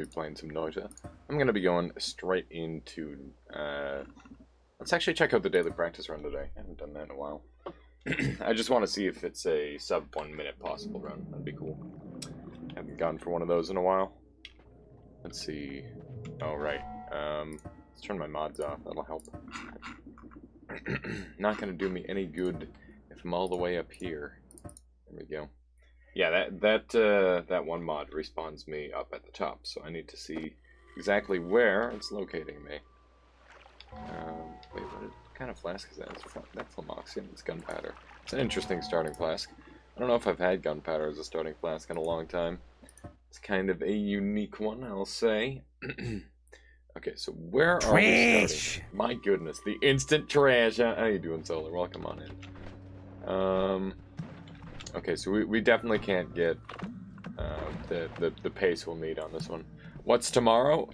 be playing some Noita. I'm going to be going straight into... let's actually check out the daily practice run today. I haven't done that in a while. I just want to see if it's a sub 1 minute possible run. That'd be cool. Haven't gone for one of those in a while. Let's see. Oh, right. Let's turn my mods off. That'll help. Not going to do me any good if I'm all the way up here. There we go. Yeah, that one mod respawns me up at the top, so I need to see exactly where it's locating me. Wait, what kind of flask is that? That's Flamoxian. It's gunpowder. It's an interesting starting flask. I don't know if I've had gunpowder as a starting flask in a long time. It's kind of a unique one, I'll say. Okay, so where are we starting? My goodness, the instant trash. How you doing, Solar? Welcome on in. Okay, so we definitely can't get the pace we'll need on this one. What's tomorrow?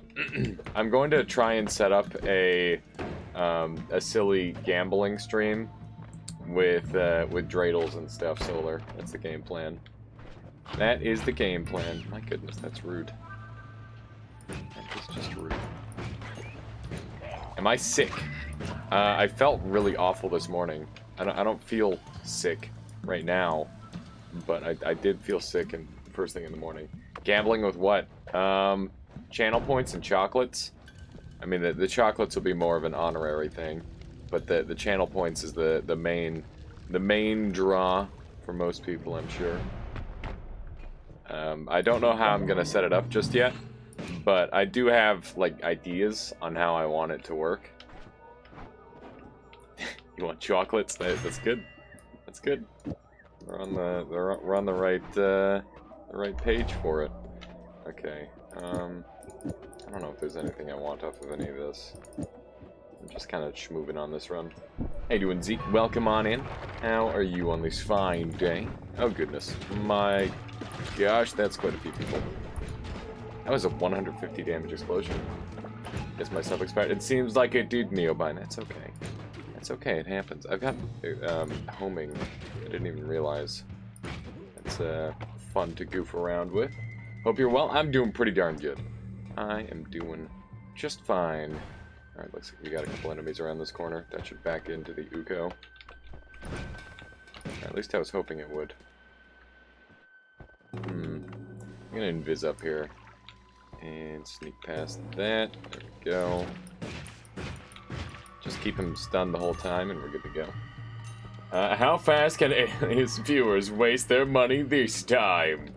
I'm going to try and set up a silly gambling stream with dreidels and stuff. Solar, that's the game plan. That is the game plan. My goodness, that's rude. That is just rude. Am I sick? I felt really awful this morning. I don't feel sick right now, but I did feel sick first thing in the morning. Gambling with what? Channel points and chocolates. I mean, the chocolates will be more of an honorary thing, but the channel points is the main draw for most people, I'm sure. I don't know how I'm gonna set it up just yet, but I do have like ideas on how I want it to work. You want chocolates? That's good. That's good. We're on the right page for it. Okay. I don't know if there's anything I want off of any of this. I'm just kind of schmooving on this run. How you doing, Zeke? Welcome on in. How are you on this fine day? Oh goodness, my gosh, that's quite a few people. That was a 150 damage explosion. Guess my stuff expired. It seems like it did, Neobine. That's okay. That's okay, it happens. I've got homing. I didn't even realize. It's fun to goof around with. Hope you're well. I'm doing pretty darn good. I am doing just fine. Alright, looks like we got a couple enemies around this corner. That should back into the Uko. At least I was hoping it would. I'm gonna invis up here. And sneak past that. There we go. Just keep him stunned the whole time and we're good to go. How fast can his viewers waste their money this time?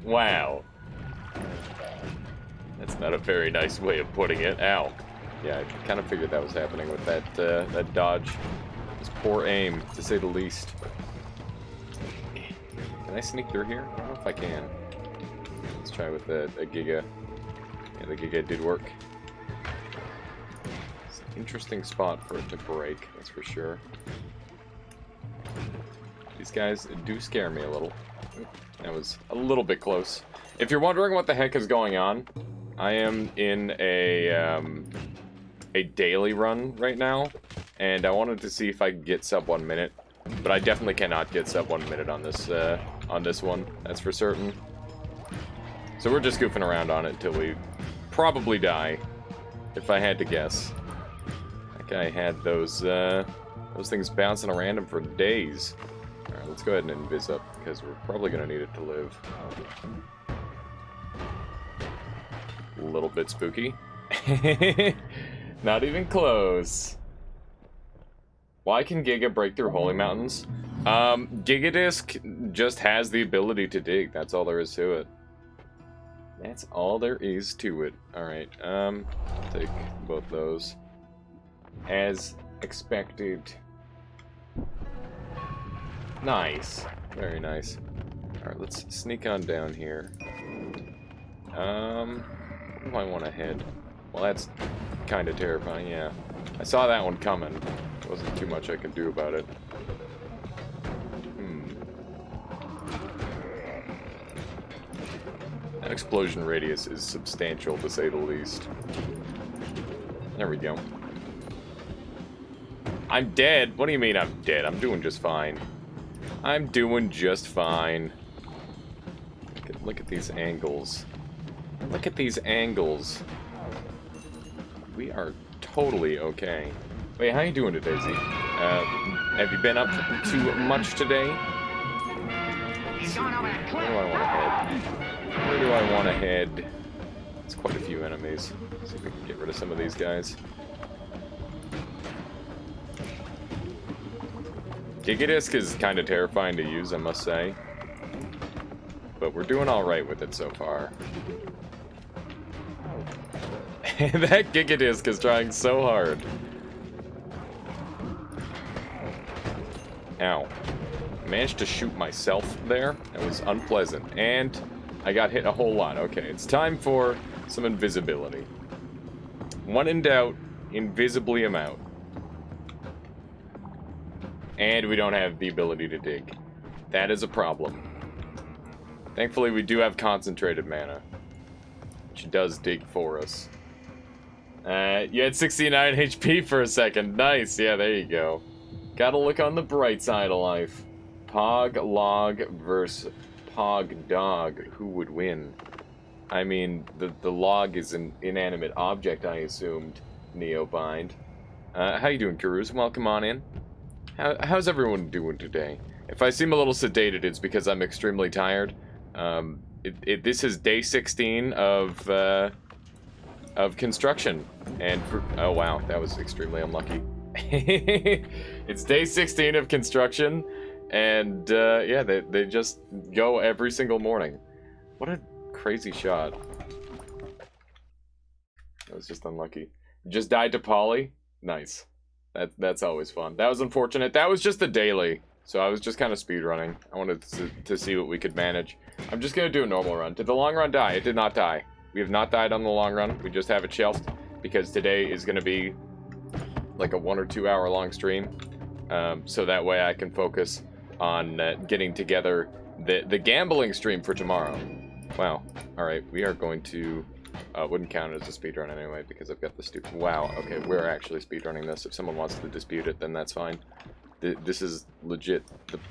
Wow. That's not a very nice way of putting it. Ow. Yeah, I kind of figured that was happening with that dodge. It's poor aim, to say the least. Can I sneak through here? I don't know if I can. Let's try with a Giga. Yeah, the Giga did work. It's an interesting spot for it to break, that's for sure. These guys do scare me a little. That was a little bit close. If you're wondering what the heck is going on, I am in a daily run right now, and I wanted to see if I could get sub 1 minute, but I definitely cannot get sub 1 minute on this one. That's for certain. So we're just goofing around on it till we probably die, if I had to guess. That guy had those things bouncing around him for days. All right, let's go ahead and invis up because we're probably gonna need it to live. A little bit spooky. Not even close. Why can Giga break through holy mountains? Gigadisc just has the ability to dig. That's all there is to it. That's all there is to it. Alright, take both those. As expected. Nice. Very nice. Alright, let's sneak on down here. Where do I want to head? Well, that's kind of terrifying, yeah. I saw that one coming. There wasn't too much I could do about it. That explosion radius is substantial, to say the least. There we go. I'm dead. What do you mean I'm dead? I'm doing just fine. I'm doing just fine. Look at these angles. Look at these angles. We are totally okay. Wait, how you doing today, Z? Have you been up to much today? Where do I want to head? Where do I want to head? It's quite a few enemies. See if we can get rid of some of these guys. Gigadisc is kind of terrifying to use, I must say. But we're doing alright with it so far. That Gigadisc is trying so hard. Ow. Managed to shoot myself there. That was unpleasant. And I got hit a whole lot. Okay, it's time for some invisibility. When in doubt, invisibly I'm out. And we don't have the ability to dig. That is a problem. Thankfully, we do have concentrated mana, which does dig for us. You had 69 HP for a second. Nice. Yeah, there you go. Gotta look on the bright side of life. Pog Log versus Pog Dog. Who would win? I mean, the log is an inanimate object, I assumed. Neobind. How you doing, Karuz? Welcome on in. How's everyone doing today? If I seem a little sedated, it's because I'm extremely tired. This is day 16 of construction, and oh wow, that was extremely unlucky. It's day 16 of construction, and yeah, they just go every single morning. What a crazy shot. That was just unlucky. Just died to Polly. Nice. That's always fun. That was unfortunate. That was just a daily, so I was just kind of speedrunning. I wanted to see what we could manage. I'm just gonna do a normal run. Did the long run die? It did not die. We have not died on the long run. We just have it shelved because today is gonna be like a 1 or 2 hour long stream, so that way I can focus on getting together the gambling stream for tomorrow. Wow. All right, we are going to. Wouldn't count it as a speedrun anyway, because I've got the stupid... Wow, okay, we're actually speedrunning this. If someone wants to dispute it, then that's fine. This is legit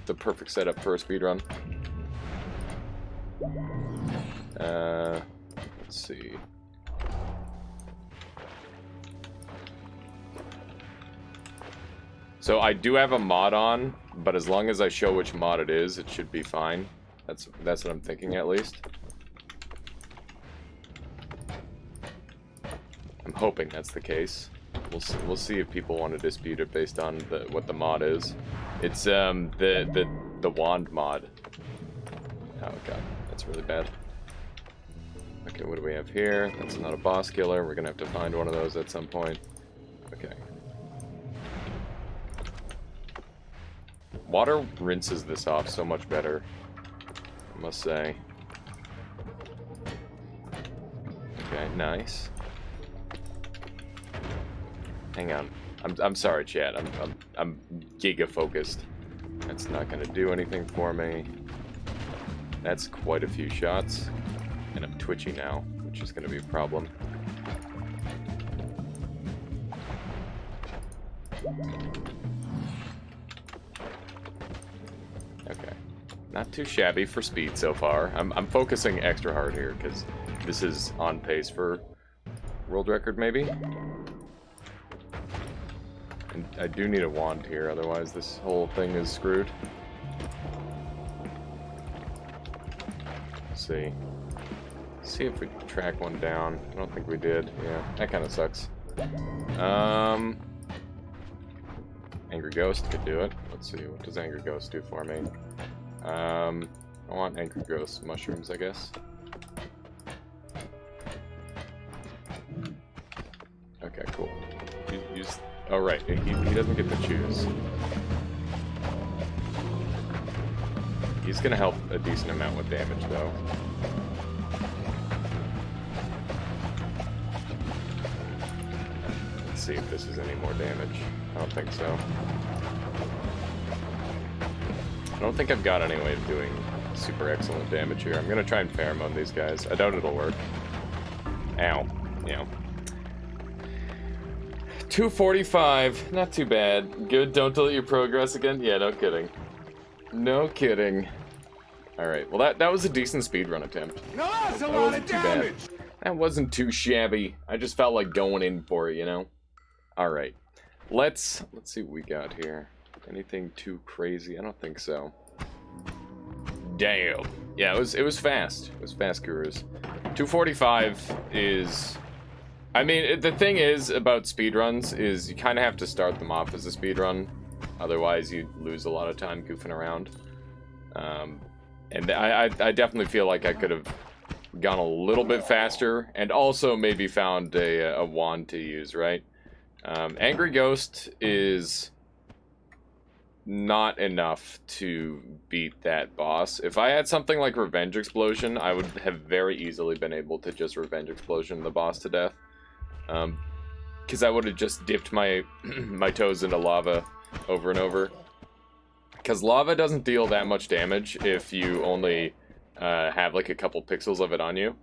the perfect setup for a speedrun. Let's see. So I do have a mod on, but as long as I show which mod it is, it should be fine. That's what I'm thinking, at least. I'm hoping that's the case. We'll see if people want to dispute it based on what the mod is. It's the wand mod. Oh god, that's really bad. Okay, what do we have here? That's not a boss killer. We're gonna have to find one of those at some point. Okay. Water rinses this off so much better, I must say. Okay, nice. Hang on. I'm sorry, chat. I'm giga focused. That's not gonna do anything for me. That's quite a few shots, and I'm twitchy now, which is gonna be a problem. Okay, not too shabby for speed so far. I'm focusing extra hard here because this is on pace for world record, maybe. And I do need a wand here, otherwise this whole thing is screwed. Let's see. Let's see if we track one down. I don't think we did. Yeah, that kind of sucks. Angry Ghost could do it. Let's see, what does Angry Ghost do for me? I want Angry Ghost mushrooms, I guess. Okay, cool. Use. Oh, right, he doesn't get to choose. He's gonna help a decent amount with damage, though. Let's see if this is any more damage. I don't think so. I don't think I've got any way of doing super excellent damage here. I'm gonna try and pheromone these guys. I doubt it'll work. Ow. Yeah. 245, not too bad. Good, don't delete your progress again? Yeah, no kidding. No kidding. Alright, well that was a decent speedrun attempt. No, that's a lot of damage! That wasn't too shabby. I just felt like going in for it, you know? Alright. Let's see what we got here. Anything too crazy? I don't think so. Damn. Yeah, it was fast. It was fast, Gurus. 245 is... I mean, the thing is about speedruns is you kind of have to start them off as a speedrun. Otherwise, you lose a lot of time goofing around. And I definitely feel like I could have gone a little bit faster, and also maybe found a wand to use, right? Angry Ghost is not enough to beat that boss. If I had something like Revenge Explosion, I would have very easily been able to just Revenge Explosion the boss to death. Because I would have just dipped my my toes into lava over and over. Because lava doesn't deal that much damage if you only have like a couple pixels of it on you.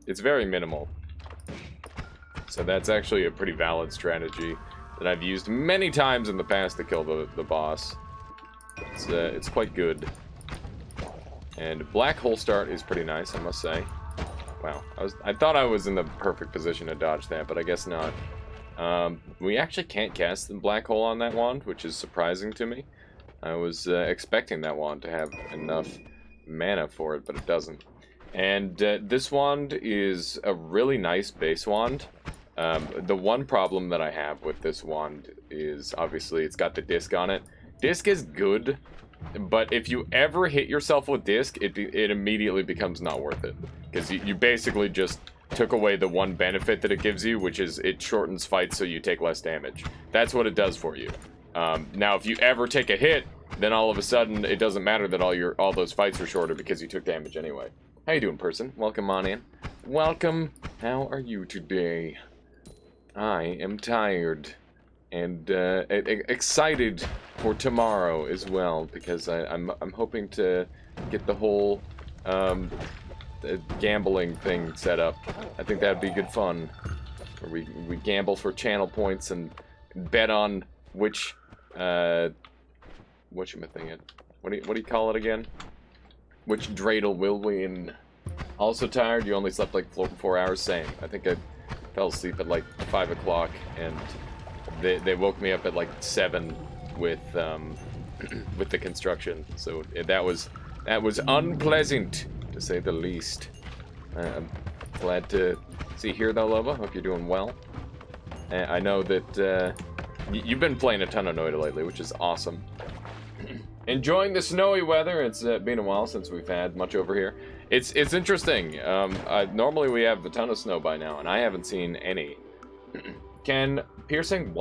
It's very minimal. So that's actually a pretty valid strategy that I've used many times in the past to kill the boss. It's quite good. And Black Hole Start is pretty nice, I must say. Wow, I thought I was in the perfect position to dodge that, but I guess not. We actually can't cast the Black Hole on that wand, which is surprising to me. I was expecting that wand to have enough mana for it, but it doesn't. And this wand is a really nice base wand. The one problem that I have with this wand is, obviously, it's got the disc on it. Disc is good, but if you ever hit yourself with disc, it immediately becomes not worth it. Because you basically just took away the one benefit that it gives you, which is it shortens fights so you take less damage. That's what it does for you. Now, if you ever take a hit, then all of a sudden it doesn't matter that all those fights are shorter because you took damage anyway. How you doing, person? Welcome on in. Welcome. How are you today? I am tired and excited for tomorrow as well, because I'm hoping to get the whole gambling thing set up. I think that'd be good fun. Where we gamble for channel points and bet on which whatchamacallit. What do you call it again? Which dreidel will win? Also tired? You only slept like 4 hours? Same. I think I fell asleep at like 5 o'clock, and they woke me up at like 7 with with the construction. So that was unpleasant, to say the least. I'm glad to see you here though, Loba. Hope you're doing well. I know that you've been playing a ton of Noita lately, which is awesome. Enjoying the snowy weather. It's been a while since we've had much over here. It's interesting. Normally we have a ton of snow by now, and I haven't seen any. Can piercing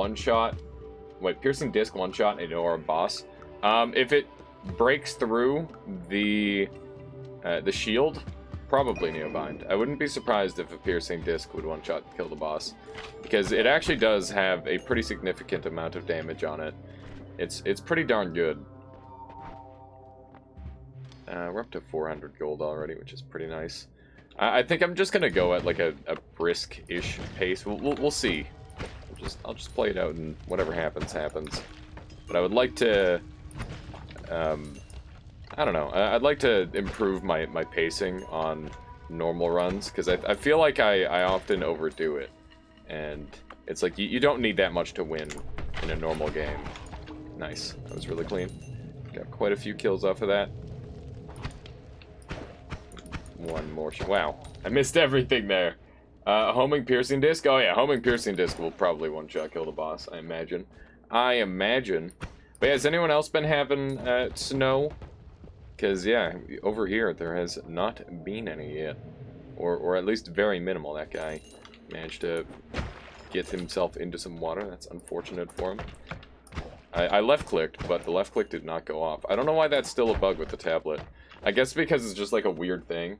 piercing disc one-shot an Aura boss? If it breaks through the shield, probably Neobind. I wouldn't be surprised if a piercing disc would one-shot kill the boss, because it actually does have a pretty significant amount of damage on it. It's pretty darn good. We're up to 400 gold already, which is pretty nice. I think I'm just gonna go at like a brisk-ish pace. We'll see. I'll just play it out, and whatever happens, happens. But I would like to, I don't know. I'd like to improve my pacing on normal runs, because I feel like I often overdo it, and it's like you don't need that much to win in a normal game. Nice. That was really clean. Got quite a few kills off of that. One more shot. Wow, I missed everything there. Homing Piercing Disc? Oh yeah, Homing Piercing Disc will probably one-shot kill the boss, I imagine. But yeah, has anyone else been having snow? Because, yeah, over here there has not been any yet. Or at least very minimal. That guy managed to get himself into some water. That's unfortunate for him. I left-clicked, but the left-click did not go off. I don't know why that's still a bug with the tablet. I guess because it's just like a weird thing.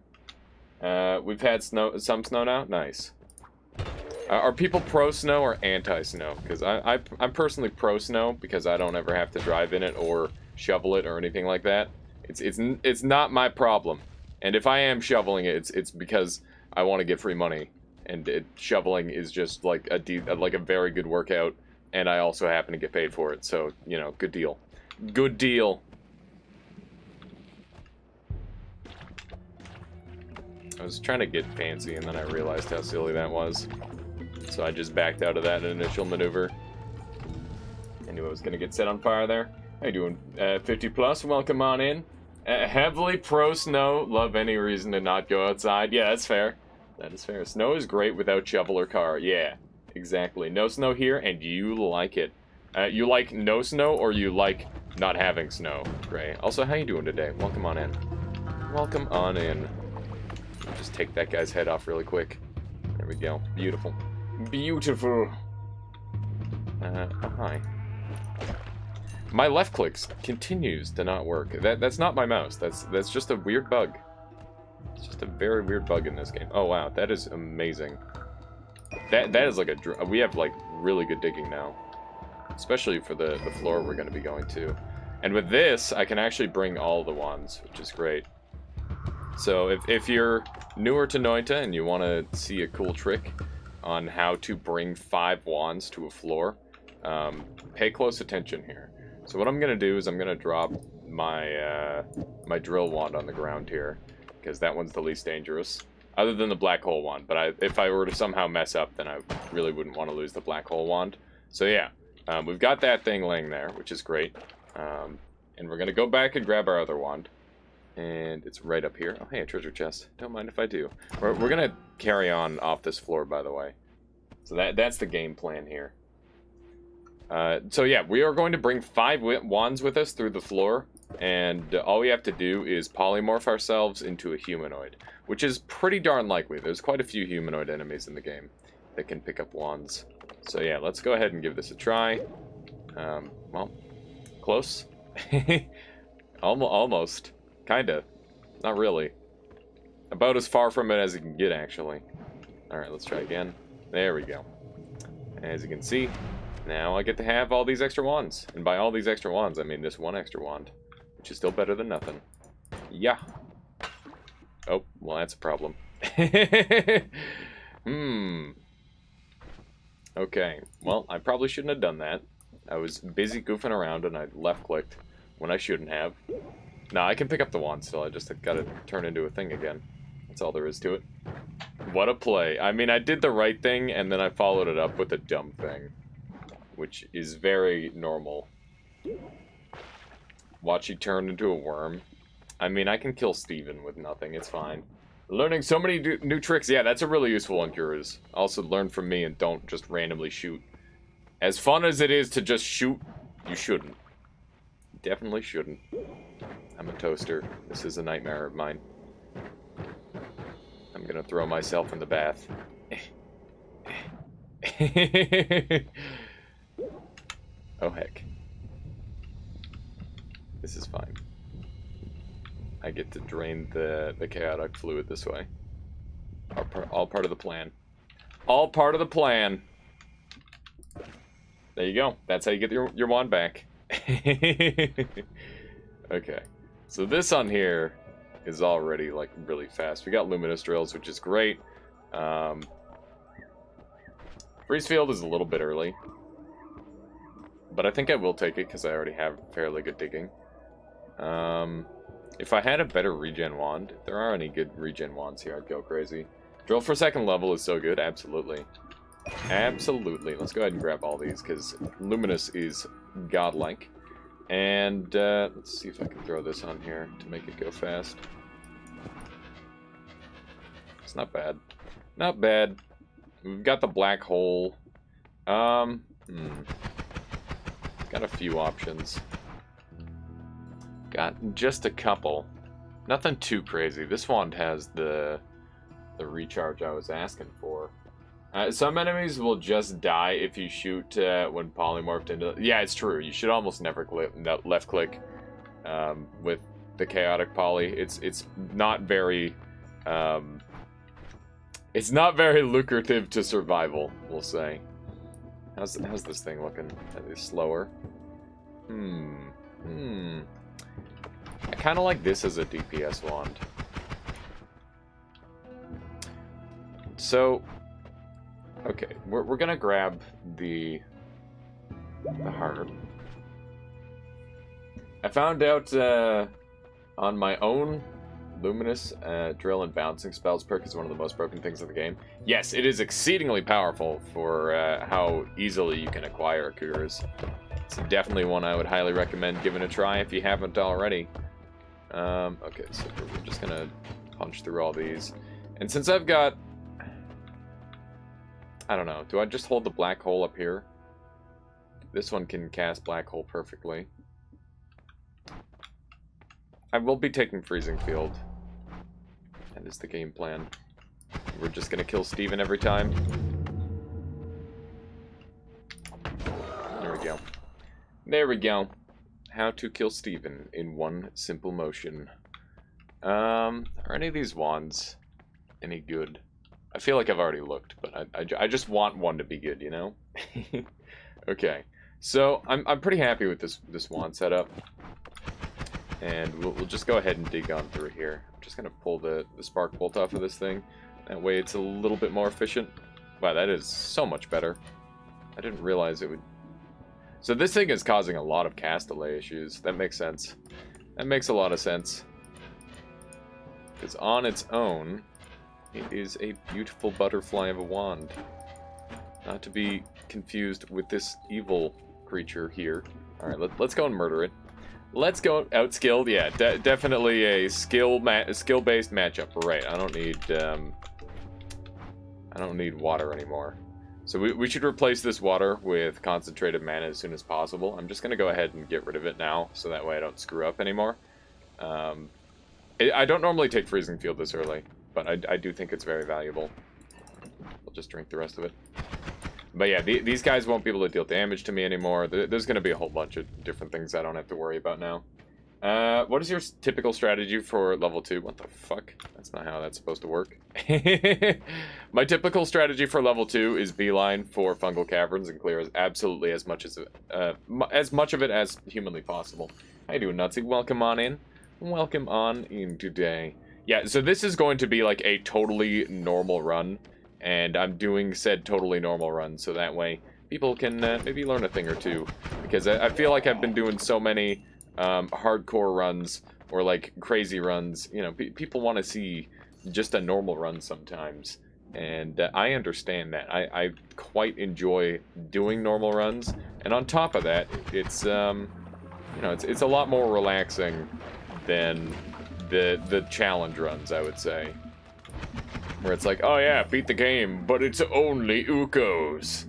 We've had some snow now? Nice. Are people pro-snow or anti-snow? Because I'm personally pro-snow, because I don't ever have to drive in it or shovel it or anything like that. It's not my problem. And if I am shoveling it, it's because I want to get free money. And shoveling is just like a very good workout, and I also happen to get paid for it. So, you know, good deal. Good deal. I was trying to get fancy, and then I realized how silly that was. So I just backed out of that initial maneuver. I knew I was going to get set on fire there. How you doing? 50 plus, welcome on in. Heavily pro snow, love any reason to not go outside. Yeah, that's fair. That is fair. Snow is great without shovel or car. Yeah, exactly. No snow here, and you like it. You like no snow, or you like not having snow? Gray. Also, how you doing today? Welcome on in. Welcome on in. Just take that guy's head off really quick. There we go. Beautiful. Beautiful. Oh, hi. My left click continues to not work. That's not my mouse. That's just a weird bug. It's just a very weird bug in this game. Oh wow, that is amazing. That is like a we have like really good digging now, especially for the floor we're going to be going to. And with this, I can actually bring all the wands, which is great. So if you're newer to Noita and you want to see a cool trick on how to bring 5 wands to a floor, pay close attention here. So what I'm going to do is I'm going to drop my my drill wand on the ground here, because that one's the least dangerous, other than the black hole wand. But if I were to somehow mess up, then I really wouldn't want to lose the black hole wand. So yeah, we've got that thing laying there, which is great. And we're going to go back and grab our other wand. And it's right up here. Oh, hey, a treasure chest. Don't mind if I do. We're going to carry on off this floor, by the way. So that's the game plan here. So yeah, we are going to bring 5 wands with us through the floor. And all we have to do is polymorph ourselves into a humanoid, which is pretty darn likely. There's quite a few humanoid enemies in the game that can pick up wands. So yeah, let's go ahead and give this a try. Well, close. Almost. Kinda. Not really. About as far from it as it can get, actually. Alright, let's try again. There we go. As you can see, now I get to have all these extra wands. And by all these extra wands, I mean this one extra wand. Which is still better than nothing. Yeah. Oh, well that's a problem. Okay, well, I probably shouldn't have done that. I was busy goofing around and I left-clicked when I shouldn't have. Now, I can pick up the wand still, I just got to turn into a thing again. That's all there is to it. What a play. I mean, I did the right thing, and then I followed it up with a dumb thing. Which is very normal. Watch you turn into a worm. I mean, I can kill Steven with nothing, it's fine. Learning so many new tricks, yeah, that's a really useful one, Gurus. Also, learn from me and don't just randomly shoot. As fun as it is to just shoot, you shouldn't. Definitely shouldn't. I'm a toaster. This is a nightmare of mine. I'm gonna throw myself in the bath. Oh heck. This is fine. I get to drain the chaotic fluid this way. All part of the plan. All part of the plan. There you go. That's how you get your wand back. Okay. So this on here is already like really fast. We got luminous drills, which is great. Freeze field is a little bit early. But I think I will take it because I already have fairly good digging. If I had a better regen wand, if there are any good regen wands here, I'd go crazy. Drill for 2nd level is so good, absolutely. Absolutely. Let's go ahead and grab all these because luminous is godlike. And let's see if I can throw this on here to make it go fast. It's not bad. Not bad. We've got the black hole. Got a few options. Got just a couple. Nothing too crazy. This wand has the recharge I was asking for. Some enemies will just die if you shoot when polymorphed into... Yeah, it's true. You should almost never left click with the chaotic poly. It's not very... it's not very lucrative to survival, we'll say. How's this thing looking? Is it slower? I kind of like this as a DPS wand. So... Okay, we're gonna grab the heart. I found out on my own Luminous Drill and Bouncing Spells perk is one of the most broken things in the game. Yes, it is exceedingly powerful for how easily you can acquire Akuras. It's definitely one I would highly recommend giving a try if you haven't already. Okay, so we're just gonna punch through all these. And since I've got... I don't know, do I just hold the black hole up here? This one can cast black hole perfectly. I will be taking Freezing Field. That is the game plan. We're just gonna kill Steven every time. There we go. There we go. How to kill Steven in one simple motion. Are any of these wands any good? I feel like I've already looked, but I just want one to be good, you know? Okay. So, I'm pretty happy with this wand setup. And we'll just go ahead and dig on through here. I'm just going to pull the spark bolt off of this thing. That way it's a little bit more efficient. Wow, that is so much better. I didn't realize it would... So this thing is causing a lot of cast delay issues. That makes sense. That makes a lot of sense. Because on its own, it is a beautiful butterfly of a wand. Not to be confused with this evil creature here. Alright, let's go and murder it. Let's go outskilled. Yeah, definitely a skill-based matchup. Right. I don't need water anymore. So we should replace this water with concentrated mana as soon as possible. I'm just gonna go ahead and get rid of it now, so that way I don't screw up anymore. I don't normally take Freezing Field this early, but I do think it's very valuable. I'll just drink the rest of it. But yeah, these guys won't be able to deal damage to me anymore. There's going to be a whole bunch of different things I don't have to worry about now. What is your typical strategy for level 2? What the fuck? That's not how that's supposed to work. My typical strategy for level 2 is beeline for fungal caverns and clear absolutely as much of it as humanly possible. How you doing, Nutsy? Welcome on in. Welcome on in today. Yeah, so this is going to be like a totally normal run. And I'm doing said totally normal run, so that way people can maybe learn a thing or two. Because I feel like I've been doing so many hardcore runs, or like crazy runs. You know, people want to see just a normal run sometimes. And I understand that. I quite enjoy doing normal runs. And on top of that, it's, you know, it's a lot more relaxing than the challenge runs, I would say. Where it's like, oh yeah, beat the game, but it's only Ukos.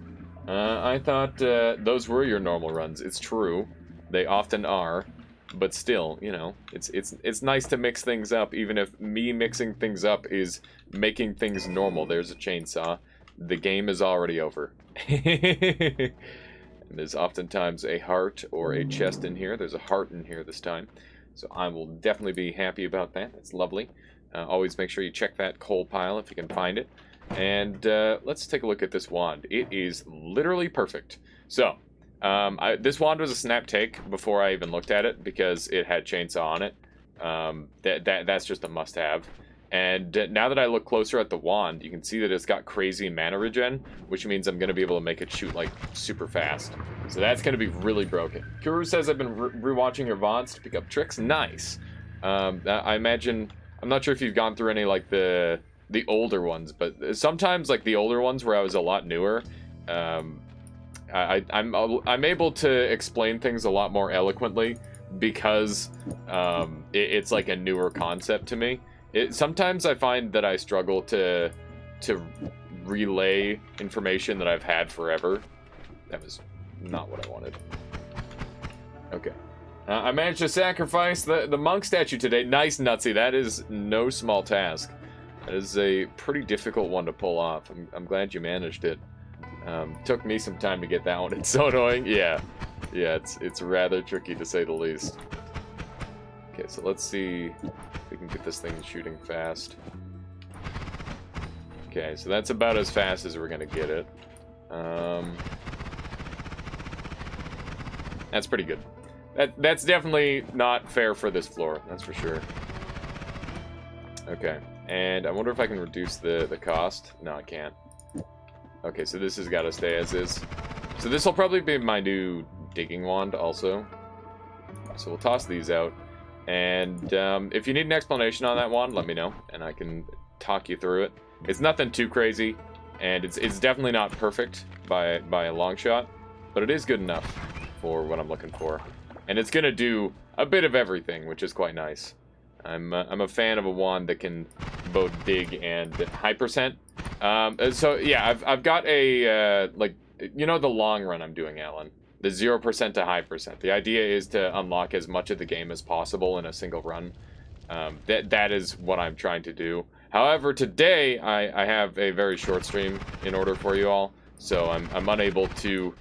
I thought those were your normal runs. It's true, they often are, but still, you know, it's nice to mix things up, even if me mixing things up is making things normal. There's a chainsaw. The game is already over. And there's oftentimes a heart or a chest in here. There's a heart in here this time, so I will definitely be happy about that. That's lovely. Always make sure you check that coal pile if you can find it. And let's take a look at this wand. It is literally perfect. So, this wand was a snap take before I even looked at it because it had chainsaw on it. That's just a must-have. And now that I look closer at the wand, you can see that it's got crazy mana regen, which means I'm going to be able to make it shoot like super fast. So that's going to be really broken. Kuru says I've been rewatching your VODs to pick up tricks. Nice. I imagine... I'm not sure if you've gone through any, like, the older ones, but sometimes, like, the older ones where I was a lot newer, I'm able to explain things a lot more eloquently because it's, like, a newer concept to me. Sometimes I find that I struggle to relay information that I've had forever. That was not what I wanted. Okay. I managed to sacrifice the monk statue today. Nice, Nutsy. That is no small task. That is a pretty difficult one to pull off. I'm glad you managed it. Took me some time to get that one. It's so annoying. Yeah, it's rather tricky to say the least. Okay, so let's see if we can get this thing shooting fast. Okay, so that's about as fast as we're gonna get it. That's pretty good. That's definitely not fair for this floor, that's for sure. Okay, and I wonder if I can reduce the cost. No, I can't. Okay, so this has got to stay as is. So this will probably be my new digging wand also. So we'll toss these out. And if you need an explanation on that wand, let me know, and I can talk you through it. It's nothing too crazy, and it's definitely not perfect by a long shot, but it is good enough for what I'm looking for. And it's gonna do a bit of everything, which is quite nice. I'm a fan of a wand that can both dig and high percent. So yeah, I've got a like, you know, the long run I'm doing, Alan. The 0% to high percent. The idea is to unlock as much of the game as possible in a single run. That is what I'm trying to do. However, today I have a very short stream in order for you all, so I'm unable to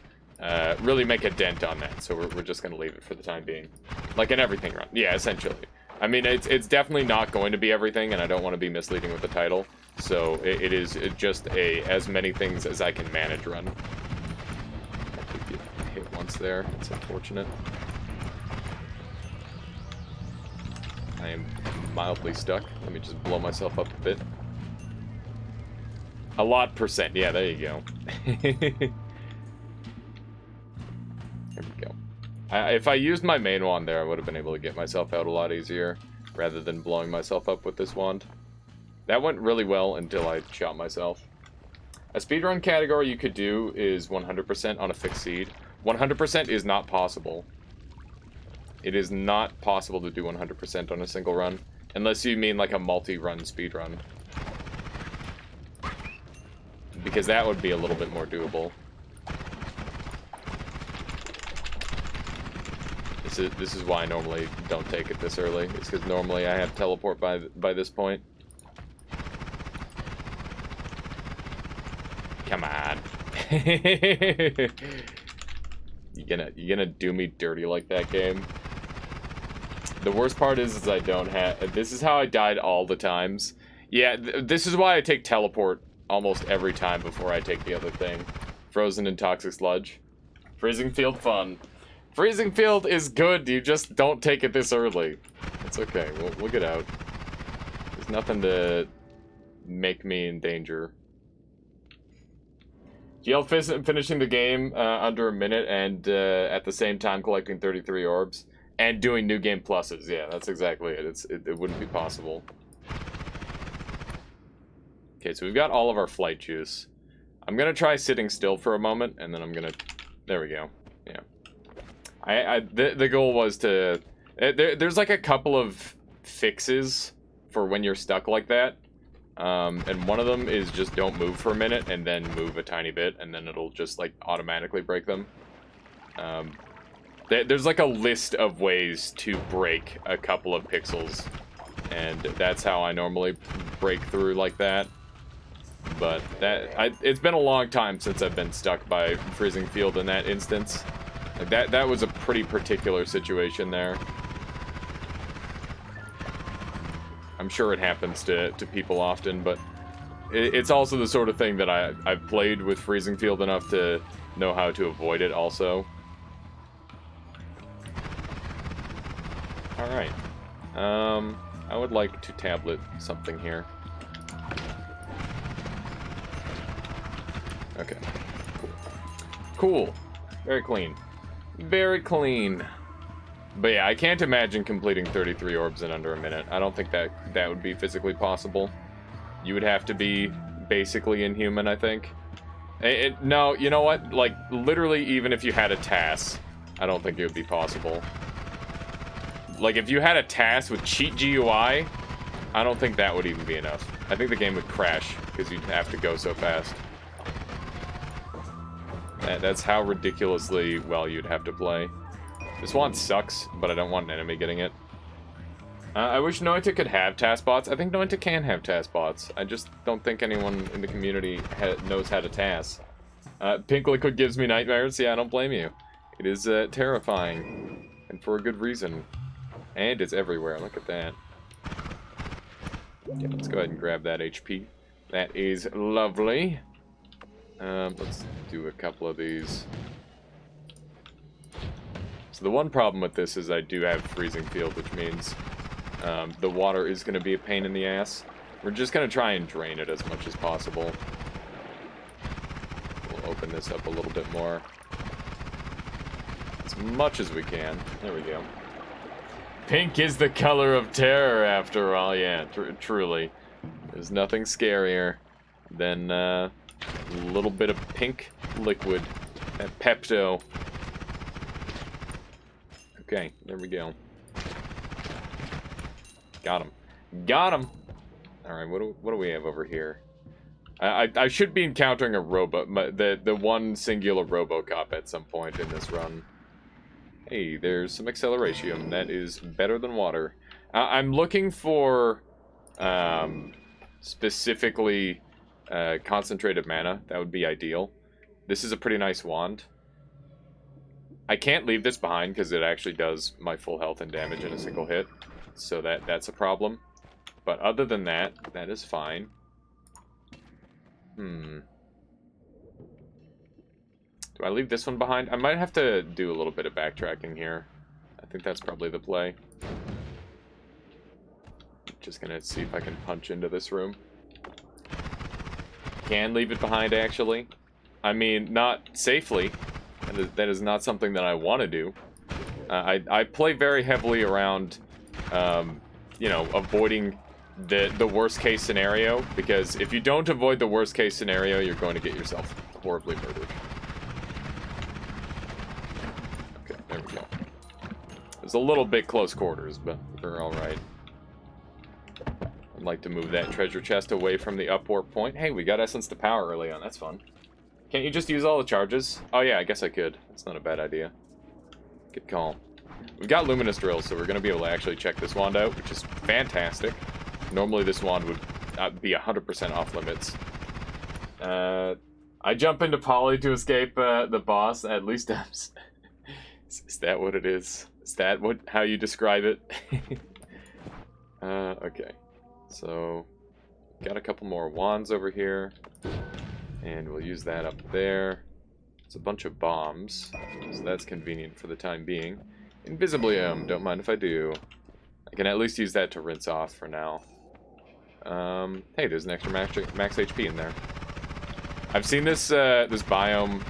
really make a dent on that. So we're just gonna leave it for the time being, like an everything run. Yeah, essentially. I mean, it's definitely not going to be everything, and I don't want to be misleading with the title. So it is just a as many things as I can manage run. Hit once there. It's unfortunate. I am mildly stuck. Let me just blow myself up a bit. A lot percent. Yeah, there you go. There we go. If I used my main wand there, I would have been able to get myself out a lot easier, rather than blowing myself up with this wand. That went really well until I shot myself. A speedrun category you could do is 100% on a fixed seed. 100% is not possible. It is not possible to do 100% on a single run, unless you mean like a multi-run speedrun. Because that would be a little bit more doable. This is why I normally don't take it this early. It's because normally I have teleport by this point. Come on. You gonna do me dirty like that, game? The worst part is I don't have... This is how I died all the times. Yeah, this is why I take teleport almost every time before I take the other thing. Frozen and Toxic Sludge. Freezing Field fun. Freezing Field is good, you just don't take it this early. It's okay, we'll get out. There's nothing to make me in danger. GL finishing the game under a minute and at the same time collecting 33 orbs and doing new game pluses. Yeah, that's exactly it. It wouldn't be possible. Okay, so we've got all of our flight juice. I'm gonna try sitting still for a moment, and then I'm gonna... There we go. Yeah. The goal was to... There's like a couple of fixes for when you're stuck like that. And one of them is just don't move for a minute and then move a tiny bit, and then it'll just like automatically break them. There's like a list of ways to break a couple of pixels, and that's how I normally break through like that. But it's been a long time since I've been stuck by Freezing Field in that instance. Like that was a pretty particular situation there. I'm sure it happens to people often, but it's also the sort of thing that I've played with Freezing Field enough to know how to avoid it also. Alright. I would like to tablet something here. Okay. Cool. Cool. Very clean. Very clean. But yeah, I can't imagine completing 33 orbs in under a minute. I don't think that would be physically possible. You would have to be basically inhuman, I think. No, you know what? Like, literally, even if you had a TAS, I don't think it would be possible. Like, if you had a TAS with cheat GUI, I don't think that would even be enough. I think the game would crash, because you'd have to go so fast. That's how ridiculously well you'd have to play. This one sucks, but I don't want an enemy getting it. I wish Noita could have TAS bots. I think Noita can have TAS bots. I just don't think anyone in the community knows how to TAS. Pink Liquid gives me nightmares. Yeah, I don't blame you. It is terrifying, and for a good reason. And it's everywhere. Look at that. Yeah, let's go ahead and grab that HP. That is lovely. Let's do a couple of these. So the one problem with this is I do have Freezing Field, which means the water is going to be a pain in the ass. We're just going to try and drain it as much as possible. We'll open this up a little bit more. As much as we can. There we go. Pink is the color of terror, after all. Yeah, truly. There's nothing scarier than a little bit of pink liquid. That Pepto. Okay, there we go. Got him. Got him! Alright, what do we have over here? I should be encountering a the one singular Robocop at some point in this run. Hey, there's some acceleration. That is better than water. I'm looking for specifically concentrated mana. That would be ideal. This is a pretty nice wand. I can't leave this behind because it actually does my full health and damage in a single hit. So that's a problem. But other than that, that is fine. Do I leave this one behind? I might have to do a little bit of backtracking here. I think that's probably the play. Just gonna see if I can punch into this room. Can leave it behind, actually. I mean, not safely. That is not something that I want to do. I play very heavily around, you know, avoiding the worst case scenario, because if you don't avoid the worst case scenario, you're going to get yourself horribly murdered. Okay, there we go. It was a little bit close quarters, but we're alright. I'd like to move that treasure chest away from the upwarp point. Hey, we got Essence to Power early on. That's fun. Can't you just use all the charges? Oh yeah, I guess I could. That's not a bad idea. Good call. We've got Luminous Drill, so we're going to be able to actually check this wand out, which is fantastic. Normally this wand would be 100% off limits. I jump into Poly to escape the boss. At least I'm... Is that what it is? Is that how you describe it? Okay. So, got a couple more wands over here. And we'll use that up there. It's a bunch of bombs, so that's convenient for the time being. Invisibilium, don't mind if I do. I can at least use that to rinse off for now. Hey, there's an extra max HP in there. I've seen this this biome,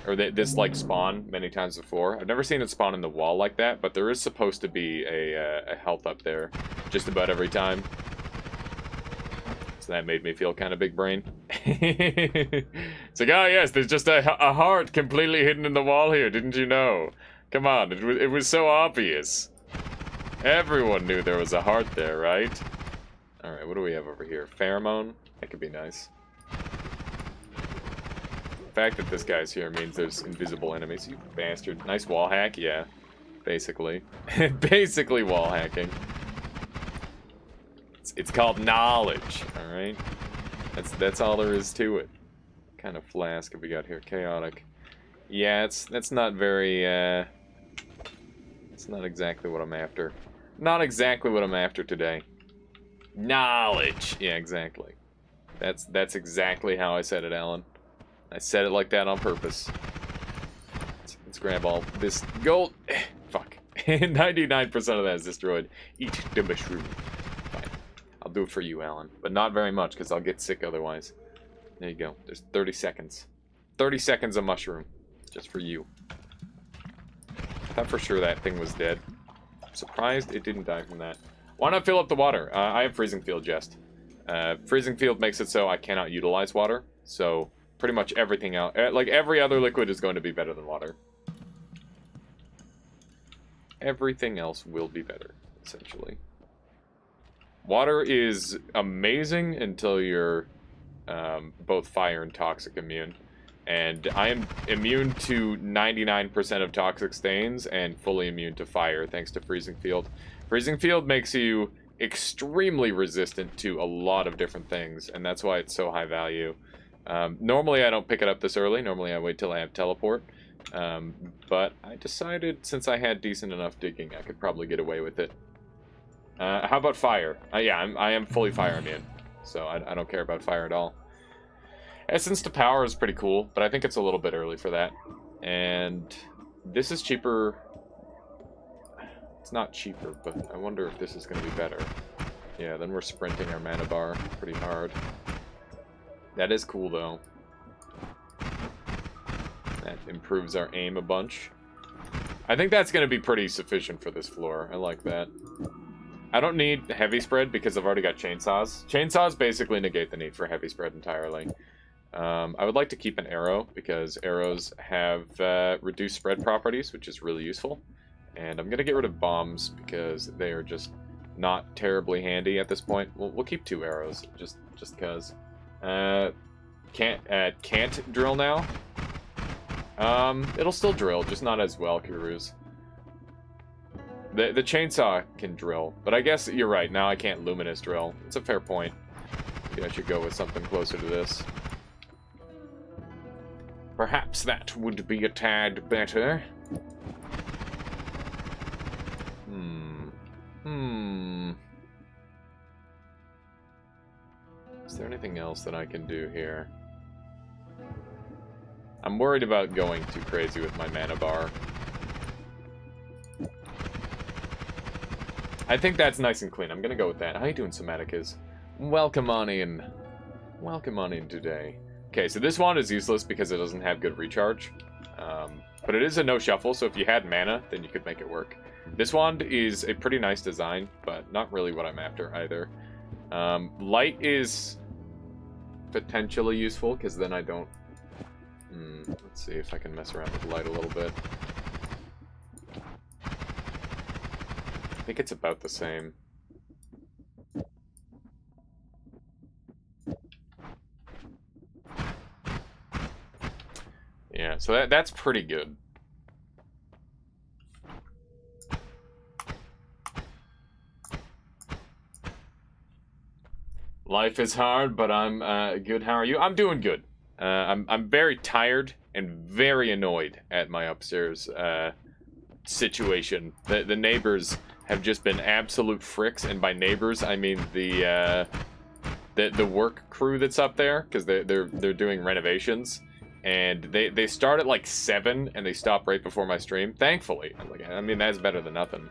or this like spawn many times before. I've never seen it spawn in the wall like that, but there is supposed to be a health up there just about every time. So that made me feel kind of big brain. It's like, oh yes, there's just a heart completely hidden in the wall here, didn't you know? Come on, it was so obvious. Everyone knew there was a heart there, right? Alright, what do we have over here? Pheromone? That could be nice. The fact that this guy's here means there's invisible enemies. You bastard. Nice wall hack? Yeah. Basically. Basically wall hacking. It's called knowledge, alright? That's all there is to it. What kind of flask have we got here? Chaotic. Yeah, that's not very, it's not exactly what I'm after. Not exactly what I'm after today. Knowledge! Yeah, exactly. That's exactly how I said it, Alan. I said it like that on purpose. Let's grab all this gold. Fuck. 99% of that is destroyed. Eat the mushroom. Fine. I'll do it for you, Alan. But not very much, because I'll get sick otherwise. There you go. There's 30 seconds. 30 seconds of mushroom. Just for you. I thought for sure that thing was dead. I'm surprised it didn't die from that. Why not fill up the water? I have Freezing Field Jest. Freezing Field makes it so I cannot utilize water. So, pretty much everything else... like, every other liquid is going to be better than water. Everything else will be better, essentially. Water is amazing until you're both fire and toxic immune. And I am immune to 99% of toxic stains and fully immune to fire thanks to Freezing Field. Freezing Field makes you extremely resistant to a lot of different things, and that's why it's so high value. Normally I don't pick it up this early. Normally I wait till I have teleport. But I decided since I had decent enough digging, I could probably get away with it. How about fire? Yeah, I am fully fire immune, so I don't care about fire at all. Essence to Power is pretty cool, but I think it's a little bit early for that. And this is cheaper. It's not cheaper, but I wonder if this is going to be better. Yeah, then we're sprinting our mana bar pretty hard. That is cool, though. That improves our aim a bunch. I think that's going to be pretty sufficient for this floor. I like that. I don't need heavy spread because I've already got chainsaws. Chainsaws basically negate the need for heavy spread entirely. I would like to keep an arrow because arrows have reduced spread properties, which is really useful. And I'm going to get rid of bombs because they are just not terribly handy at this point. We'll keep 2 arrows just because. Can't drill now. It'll still drill, just not as well, Kurus. The chainsaw can drill, but I guess you're right. Now I can't luminous drill. It's a fair point. Maybe I should go with something closer to this. Perhaps that would be a tad better. Is there anything else that I can do here? I'm worried about going too crazy with my mana bar. I think that's nice and clean. I'm gonna go with that. How you doing, Somaticas? Welcome on in. Welcome on in today. Okay, so this wand is useless because it doesn't have good recharge. But it is a no-shuffle, so if you had mana, then you could make it work. This wand is a pretty nice design, but not really what I'm after either. Light is potentially useful, because then I don't... let's see if I can mess around with light a little bit. I think it's about the same. Yeah, so that's pretty good. Life is hard, but I'm good. How are you? I'm doing good. I'm very tired and very annoyed at my upstairs situation. The neighbors have just been absolute fricks, and by neighbors I mean the work crew that's up there, because they're doing renovations. And they start at like 7 and they stop right before my stream. Thankfully, I mean that's better than nothing.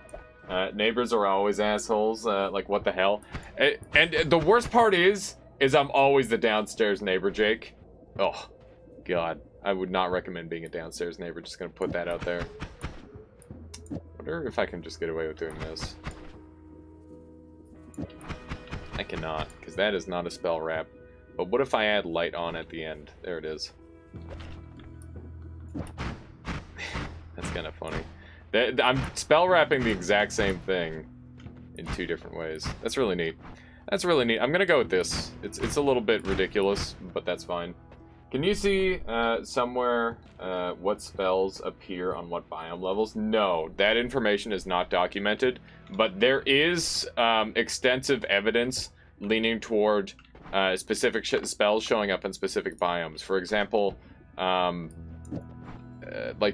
Neighbors are always assholes. Like what the hell? And the worst part is I'm always the downstairs neighbor, Jake. Oh, God, I would not recommend being a downstairs neighbor. Just gonna put that out there. Wonder if I can just get away with doing this. I cannot, because that is not a spell wrap. But what if I add light on at the end? There it is. That's kind of funny. I'm spell wrapping the exact same thing in 2 different ways. That's really neat. That's really neat. I'm gonna go with this. It's a little bit ridiculous, but that's fine. Can you see somewhere what spells appear on what biome levels? No, that information is not documented, but there is extensive evidence leaning toward specific spells showing up in specific biomes. For example, like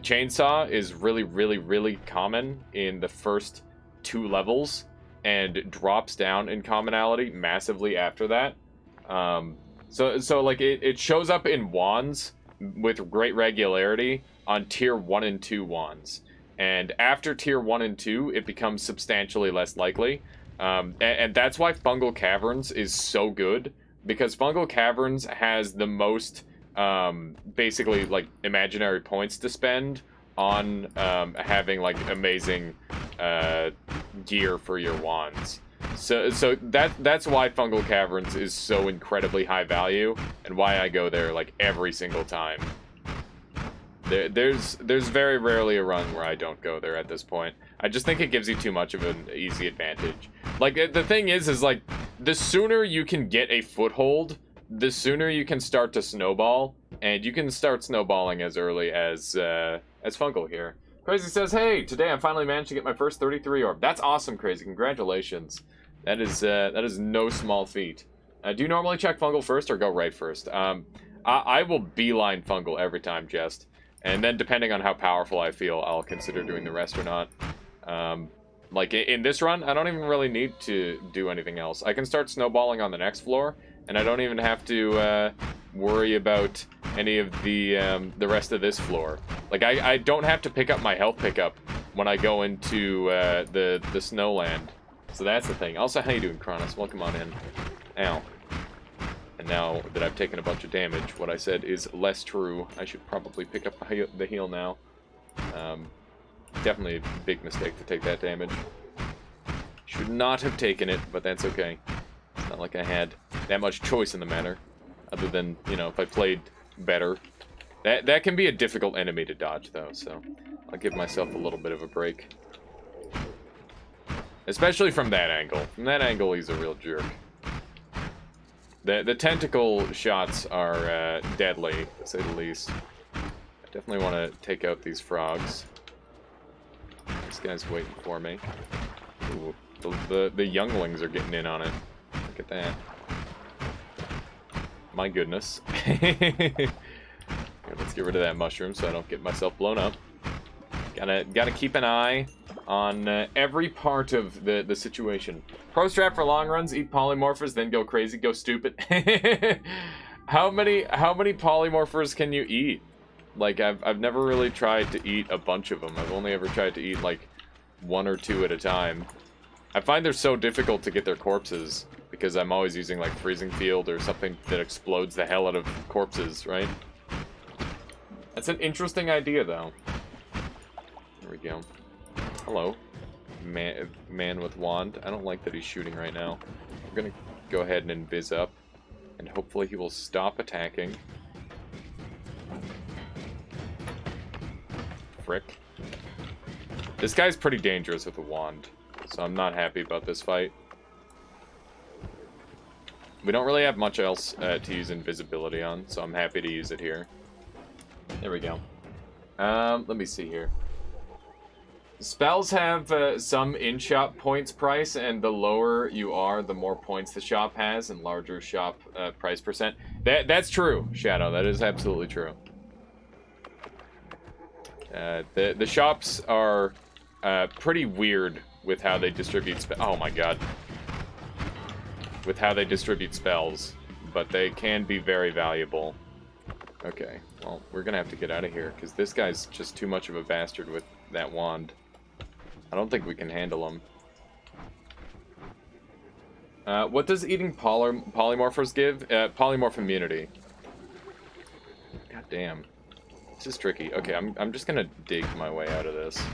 Chainsaw is really common in the first 2 levels and drops down in commonality massively after that. So like it shows up in wands with great regularity on tier 1 and 2 wands. And after tier 1 and 2, it becomes substantially less likely. And that's why Fungal Caverns is so good, because Fungal Caverns has the most basically like imaginary points to spend on having like amazing gear for your wands. So that's why Fungal Caverns is so incredibly high value, and why I go there like every single time. There's very rarely a run where I don't go there at this point. I just think it gives you too much of an easy advantage. Like the thing is like the sooner you can get a foothold, the sooner you can start to snowball, and you can start snowballing as early as Fungal here. Crazy says, "Hey, today I finally managed to get my first 33 orb. That's awesome, Crazy. Congratulations. That is no small feat. Do you normally check Fungal first or go right first?" I will beeline Fungal every time, Jest. And then depending on how powerful I feel, I'll consider doing the rest or not. Like in this run, I don't even really need to do anything else. I can start snowballing on the next floor, and I don't even have to worry about any of the rest of this floor. Like I don't have to pick up my health pickup when I go into the snowland. So that's the thing. Also, how you doing, Kronos? Welcome on in. Ow. And now that I've taken a bunch of damage, what I said is less true. I should probably pick up the heal now. definitely a big mistake to take that damage. Should not have taken it, but that's okay. It's not like I had that much choice in the matter. Other than, you know, if I played better. That can be a difficult enemy to dodge, though, so I'll give myself a little bit of a break. Especially from that angle. From that angle, he's a real jerk. The tentacle shots are deadly, to say the least. I definitely want to take out these frogs. This guy's waiting for me. Ooh, the younglings are getting in on it. Look at that. My goodness. Here, let's get rid of that mushroom so I don't get myself blown up. Gotta keep an eye on every part of the situation. Pro strat for long runs: eat polymorphers, then go crazy, go stupid. How many polymorphers can you eat? Like, I've never really tried to eat a bunch of them. I've only ever tried to eat like 1 or 2 at a time. I find they're so difficult to get their corpses because I'm always using like freezing field or something that explodes the hell out of corpses, right? That's an interesting idea, though. There we go. Hello, man with wand. I don't like that he's shooting right now. We're gonna go ahead and invis up, and hopefully he will stop attacking. Frick. This guy's pretty dangerous with a wand, so I'm not happy about this fight. We don't really have much else to use invisibility on, so I'm happy to use it here. There we go. Let me see here. Spells have some in-shop points price, and the lower you are, the more points the shop has, and larger shop price percent. That's true, Shadow. That is absolutely true. The shops are pretty weird with how they distribute oh my god. With how they distribute spells, but they can be very valuable. Okay, well, we're gonna have to get out of here, because this guy's just too much of a bastard with that wand. I don't think we can handle him. What does eating polymorphers give? Polymorph immunity. God damn. This is tricky. Okay, I'm just gonna dig my way out of this.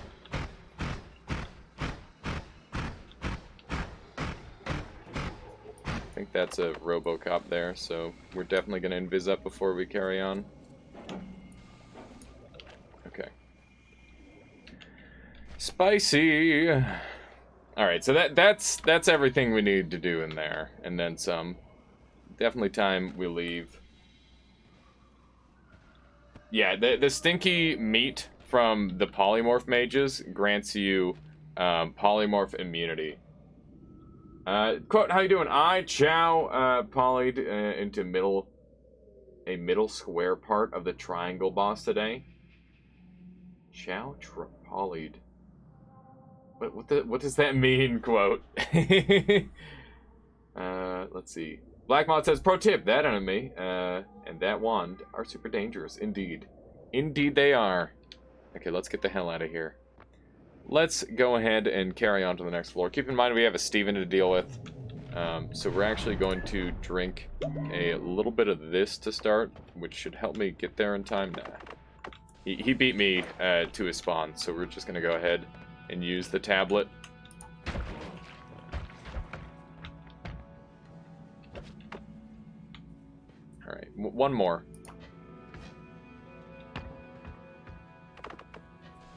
I think that's a Robocop there, so we're definitely gonna invis up before we carry on. Okay. Spicy! Alright, so that's everything we need to do in there, and then some. Definitely time we leave. Yeah, the stinky meat from the polymorph mages grants you polymorph immunity. Quote, how you doing? I, Chow, polyed into a middle square part of the triangle boss today. Chow polyed. What does that mean, quote? Let's see. Blackmod says, pro tip, that enemy and that wand are super dangerous, indeed. Indeed they are. Okay, let's get the hell out of here. Let's go ahead and carry on to the next floor. Keep in mind we have a Steven to deal with. So we're actually going to drink a little bit of this to start, which should help me get there in time. Nah. He beat me to his spawn, so we're just going to go ahead and use the tablet. Alright, one more.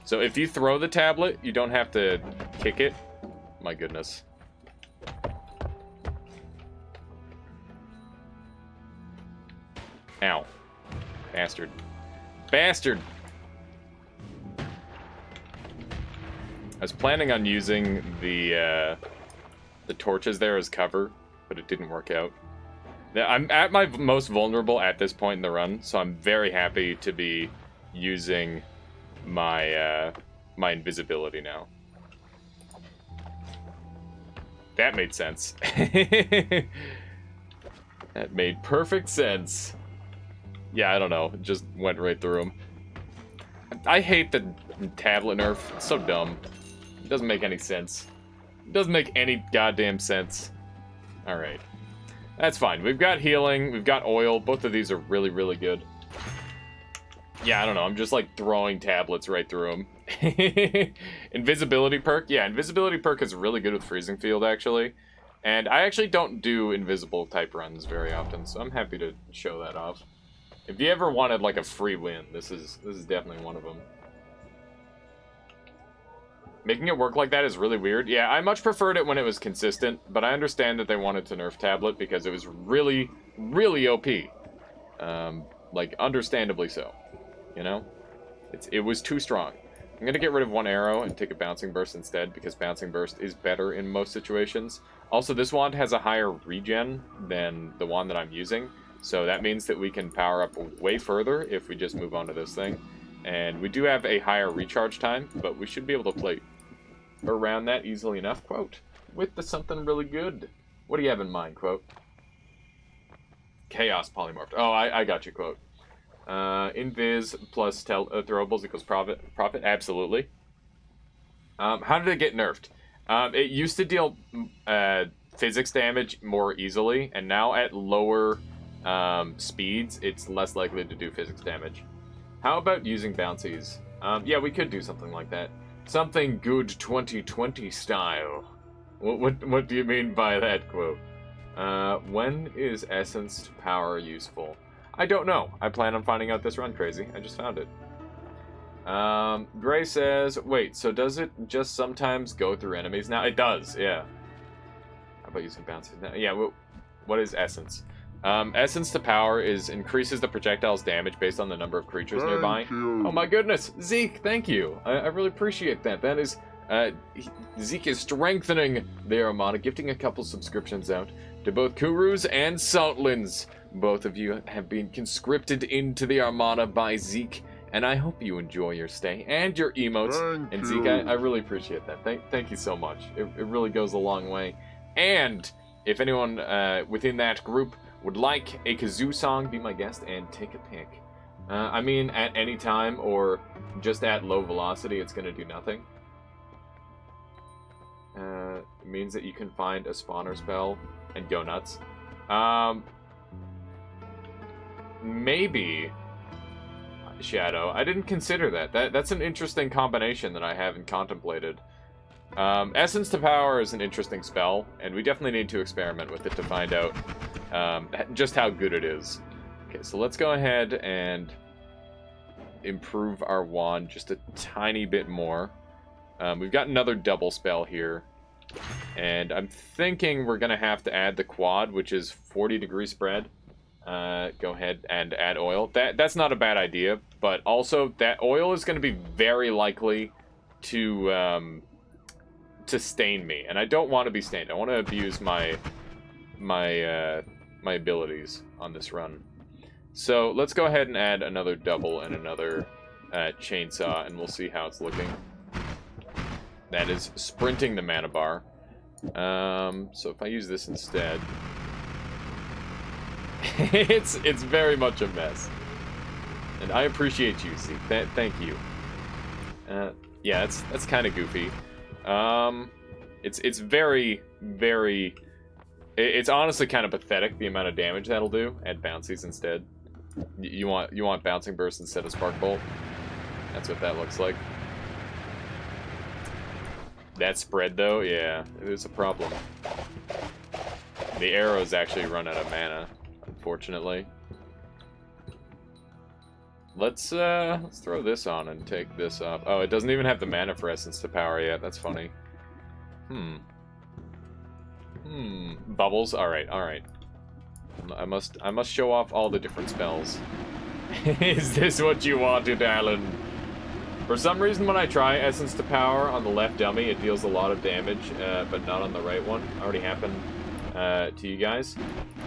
So if you throw the tablet, you don't have to kick it. My goodness. Ow. Bastard. Bastard! I was planning on using the torches there as cover, but it didn't work out. Now, I'm at my most vulnerable at this point in the run, so I'm very happy to be using my my invisibility now. That made sense. That made perfect sense. Yeah, I don't know. It just went right through him. I hate the tablet nerf. It's so dumb. It doesn't make any sense. It doesn't make any goddamn sense. Alright. That's fine. We've got healing. We've got oil. Both of these are really, really good. Yeah, I don't know. I'm just like throwing tablets right through them. Invisibility perk. Yeah, invisibility perk is really good with freezing field actually. And I actually don't do invisible type runs very often, so I'm happy to show that off. If you ever wanted like a free win, this is definitely one of them. Making it work like that is really weird. Yeah, I much preferred it when it was consistent, but I understand that they wanted to nerf tablet because it was really, really OP. Like, understandably so. You know? It was too strong. I'm gonna get rid of one arrow and take a Bouncing Burst instead, because Bouncing Burst is better in most situations. Also, this wand has a higher regen than the wand that I'm using, so that means that we can power up way further if we just move on to this thing. And we do have a higher recharge time, but we should be able to play around that easily enough. Quote, with the something really good. What do you have in mind, Quote? Chaos polymorphed. Oh, I got you, Quote. Invis plus throwables equals profit. Absolutely. How did it get nerfed? It used to deal physics damage more easily, and now at lower speeds, it's less likely to do physics damage. How about using bouncies? Yeah, we could do something like that. Something good 2020 style. What do you mean by that, Quote? When is Essence to Power useful? I don't know. I plan on finding out this run, Crazy. I just found it. Gray says, wait, so does it just sometimes go through enemies now? It does, yeah. How about using bounces now? Yeah, what is Essence? Essence to Power increases the projectile's damage based on the number of creatures nearby. Oh my goodness, Zeke, thank you. I really appreciate that. That is, Zeke is strengthening the Armada, gifting a couple subscriptions out to both Kurus and Saltlins. Both of you have been conscripted into the Armada by Zeke, and I hope you enjoy your stay and your emotes. And Zeke, I really appreciate that. Thank you so much. It really goes a long way. And if anyone within that group would like a kazoo song, be my guest and take a pic. I mean, at any time or just at low velocity, it's going to do nothing. It means that you can find a spawner spell and go nuts. Maybe Shadow. I didn't consider that. That's an interesting combination that I haven't contemplated. Essence to Power is an interesting spell, and we definitely need to experiment with it to find out just how good it is. Okay, so let's go ahead and improve our wand just a tiny bit more. We've got another double spell here, and I'm thinking we're going to have to add the quad, which is 40-degree spread. Go ahead and add oil. That's not a bad idea, but also that oil is going to be very likely to stain me, and I don't want to be stained. I want to abuse my abilities on this run. So let's go ahead and add another double and another chainsaw, and we'll see how it's looking. That is sprinting the mana bar. So if I use this instead, it's very much a mess. And I appreciate you, Zeke. Thank you. Yeah, that's kind of goofy. It's very, very... It's honestly kind of pathetic, the amount of damage that'll do. Add bouncies instead. You want Bouncing Burst instead of Spark Bolt? That's what that looks like. That spread, though, yeah, it is a problem. The arrows actually run out of mana, unfortunately. Let's throw this on and take this off. Oh, it doesn't even have the mana for Essence to Power yet. That's funny. Bubbles. All right. I must show off all the different spells. Is this what you wanted, Alan? For some reason, when I try Essence to Power on the left dummy, it deals a lot of damage, but not on the right one. Already happened to you guys.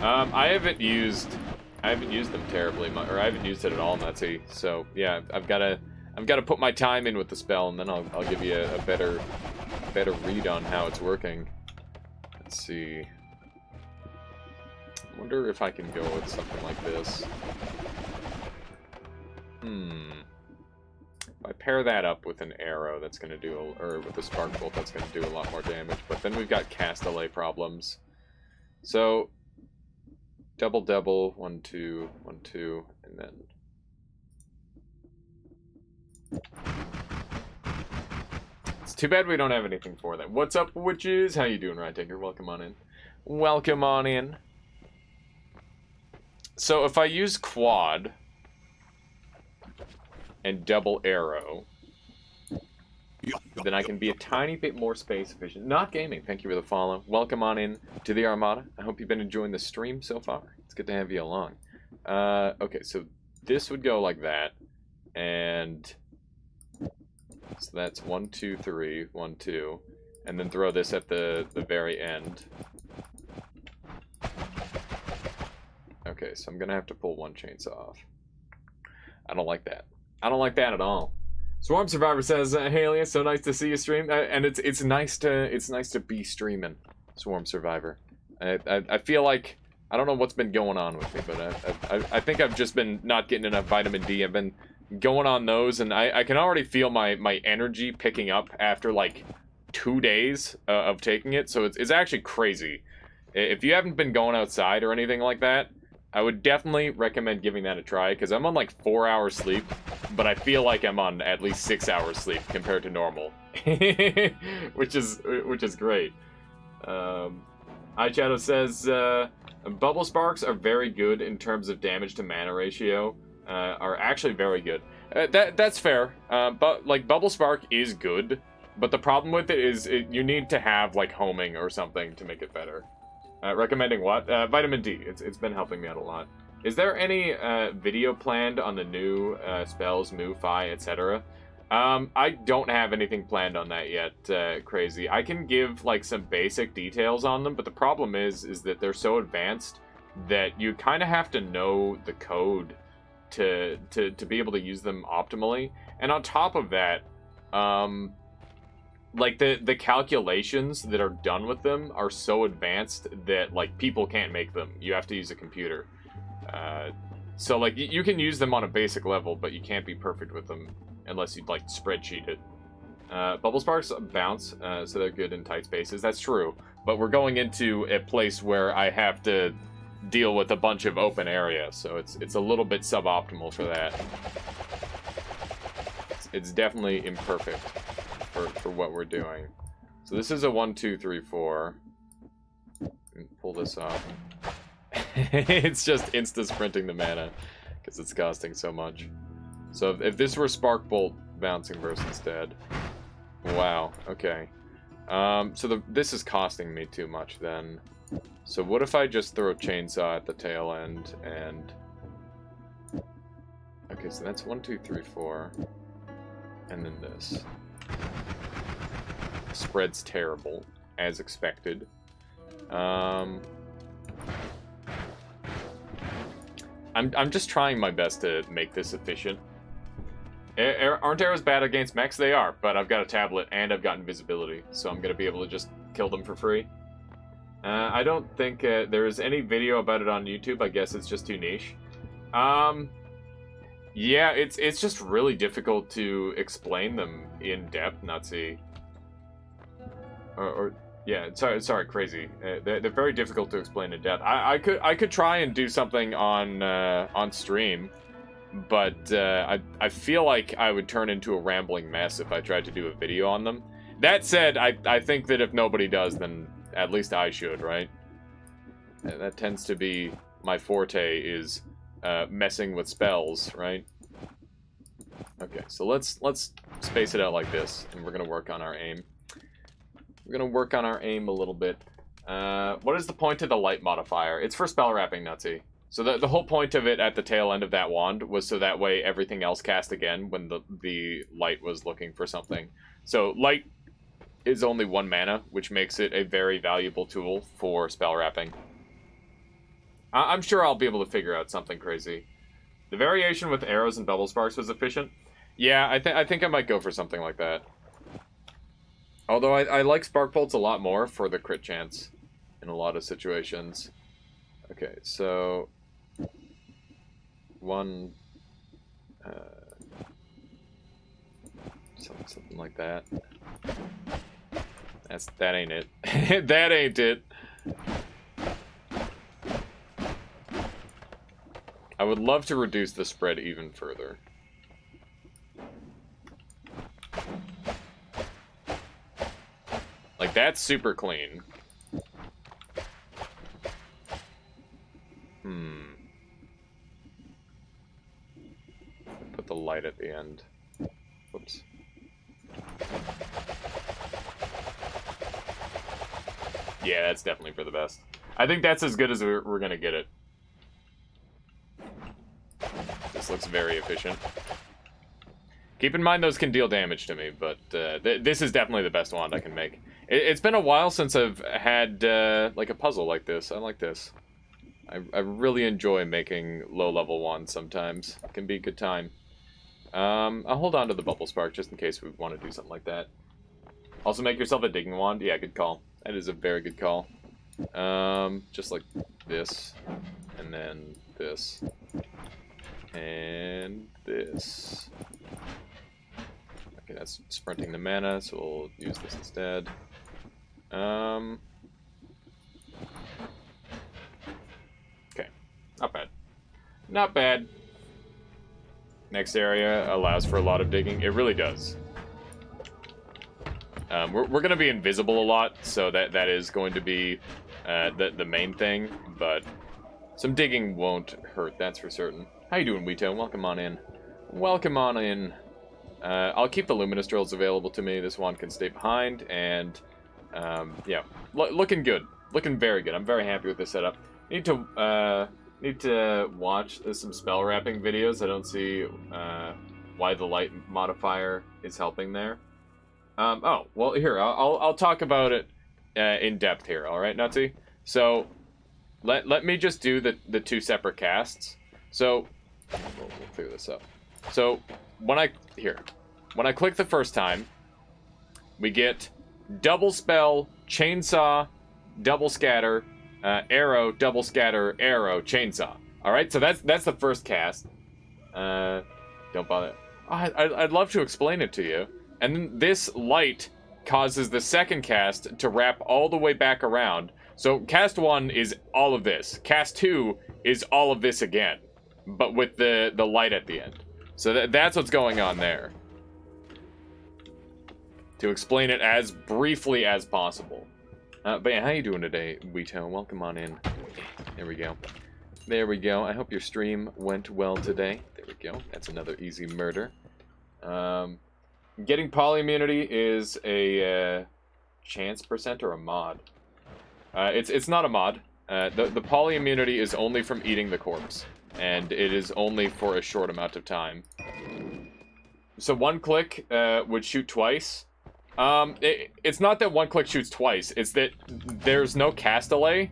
I haven't used them terribly much, or I haven't used it at all in that sea. So yeah, I've got to put my time in with the spell, and then I'll give you a better read on how it's working. Let's see. I wonder if I can go with something like this. If I pair that up with an arrow, that's going to do, or with a spark bolt, that's going to do a lot more damage. But then we've got cast delay problems. So double, 1, 2, 1, 2, and then It's too bad we don't have anything for that. What's up, witches? How you doing, Ride-Taker? Welcome on in. Welcome on in. So if I use quad and double arrow, then I can be a tiny bit more space efficient. Not gaming, thank you for the follow. Welcome on in to the Armada. I hope you've been enjoying the stream so far. It's good to have you along. Okay, so this would go like that. And so that's 1, 2, 3, 1, 2. And then throw this at the very end. Okay, so I'm gonna have to pull one chainsaw off. I don't like that. I don't like that at all. Swarm Survivor says, "Haley, it's so nice to see you stream," and it's nice to be streaming. Swarm Survivor. I feel like I don't know what's been going on with me, but I think I've just been not getting enough vitamin D. I've been going on those, and I can already feel my energy picking up after like 2 days of taking it. So it's actually crazy. If you haven't been going outside or anything like that, I would definitely recommend giving that a try, because I'm on like 4 hours sleep, but I feel like I'm on at least 6 hours sleep compared to normal, which is great. iShadow says bubble sparks are very good in terms of damage to mana ratio. Are actually very good. That's fair. But like bubble spark is good, but the problem with it is you need to have like homing or something to make it better. Recommending what? Vitamin D. It's been helping me out a lot. Is there any video planned on the new spells, move, fi, etc.? I don't have anything planned on that yet, Crazy. I can give like some basic details on them, but the problem is that they're so advanced that you kind of have to know the code to be able to use them optimally. And on top of that, like the calculations that are done with them are so advanced that like people can't make them. You have to use a computer. So like you can use them on a basic level, but you can't be perfect with them unless you like spreadsheet it. Bubble sparks bounce, so they're good in tight spaces. That's true, but we're going into a place where I have to deal with a bunch of open area, so it's a little bit suboptimal for that. It's definitely imperfect for what we're doing. So this is a 1, 2, 3, 4. Pull this off. It's just insta sprinting the mana because it's costing so much. So if this were Spark Bolt bouncing burst instead. Wow, okay. So this is costing me too much then. So what if I just throw a chainsaw at the tail end and... Okay, so that's 1, 2, 3, 4. And then this. Spread's terrible, as expected. I'm just trying my best to make this efficient. Aren't arrows bad against mechs? They are, but I've got a tablet and I've got invisibility, so I'm gonna be able to just kill them for free. I don't think there is any video about it on YouTube. I guess it's just too niche. Yeah, it's just really difficult to explain them in depth, Nazi. Yeah, sorry, Crazy. They're very difficult to explain in depth. I could try and do something on stream, but I feel like I would turn into a rambling mess if I tried to do a video on them. That said, I think that if nobody does, then at least I should, right? That tends to be my forte, is messing with spells, right? Okay, so let's space it out like this, and we're gonna work on our aim. We're gonna work on our aim a little bit. What is the point of the light modifier? It's for spell wrapping, Nutsy. So the whole point of it at the tail end of that wand was so that way everything else cast again when the light was looking for something. So light is only 1 mana, which makes it a very valuable tool for spell wrapping. I'm sure I'll be able to figure out something crazy. The variation with arrows and bubble sparks was efficient. Yeah, I think I might go for something like that. Although I like Spark Bolts a lot more for the crit chance in a lot of situations. Okay, so... One... something like that. That ain't it. That ain't it. I would love to reduce the spread even further. Like, that's super clean. Put the light at the end. Whoops. Yeah, that's definitely for the best. I think that's as good as we're gonna get it. This looks very efficient. Keep in mind those can deal damage to me, but this is definitely the best wand I can make. It's been a while since I've had like a puzzle like this. I like this. I really enjoy making low-level wands sometimes. It can be a good time. I'll hold on to the bubble spark just in case we want to do something like that. Also make yourself a digging wand. Yeah, good call. That is a very good call. Just like this. And then this. And this. Okay, that's sprinting the mana, so we'll use this instead. Okay. Not bad. Not bad. Next area allows for a lot of digging. It really does. We're going to be invisible a lot, so that is going to be the main thing, but some digging won't hurt, that's for certain. How you doing, Weeto? Welcome on in. Welcome on in. I'll keep the luminous drills available to me. This one can stay behind, and yeah, looking good. Looking very good. I'm very happy with this setup. Need to watch some spell wrapping videos. I don't see why the light modifier is helping there. Oh, well, here, I'll talk about it in depth here, alright, Nutsy? So, let me just do the two separate casts. So, we'll clear this up. So, when I click the first time, we get double spell, chainsaw, double scatter, arrow, double scatter, arrow, chainsaw. Alright, so that's the first cast. Don't bother. I'd love to explain it to you. And then this light causes the second cast to wrap all the way back around. So cast 1 is all of this. Cast 2 is all of this again, but with the light at the end. So that's what's going on there. To explain it as briefly as possible. But yeah, how you doing today, Weeto? Welcome on in. There we go. There we go. I hope your stream went well today. There we go. That's another easy murder. Getting poly immunity is a chance percent or a mod. It's not a mod. The poly immunity is only from eating the corpse, and it is only for a short amount of time. So one click would shoot twice. It's not that one click shoots twice. It's that there's no cast delay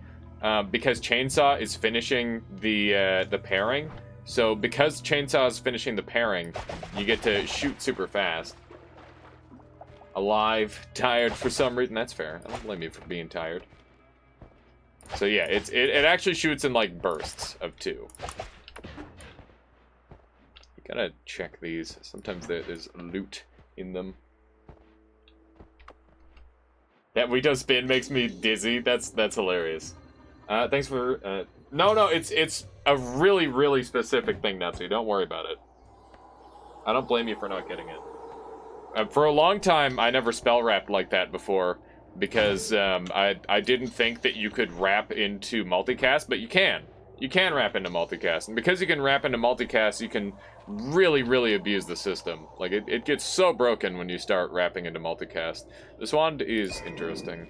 because Chainsaw is finishing the pairing. So because Chainsaw is finishing the pairing, you get to shoot super fast. Alive, tired for some reason. That's fair. I don't blame you for being tired. So yeah, it actually shoots in like bursts of 2. You gotta check these. Sometimes there's loot in them. That Weeto spin makes me dizzy. That's hilarious. Thanks for no, it's a really, really specific thing, Nutsy. Don't worry about it. I don't blame you for not getting it. For a long time, I never spell wrapped like that before, because I didn't think that you could wrap into multicast, but you can. You can wrap into multicast, and because you can wrap into multicast, you can really, really abuse the system. Like, it gets so broken when you start wrapping into multicast. This wand is interesting.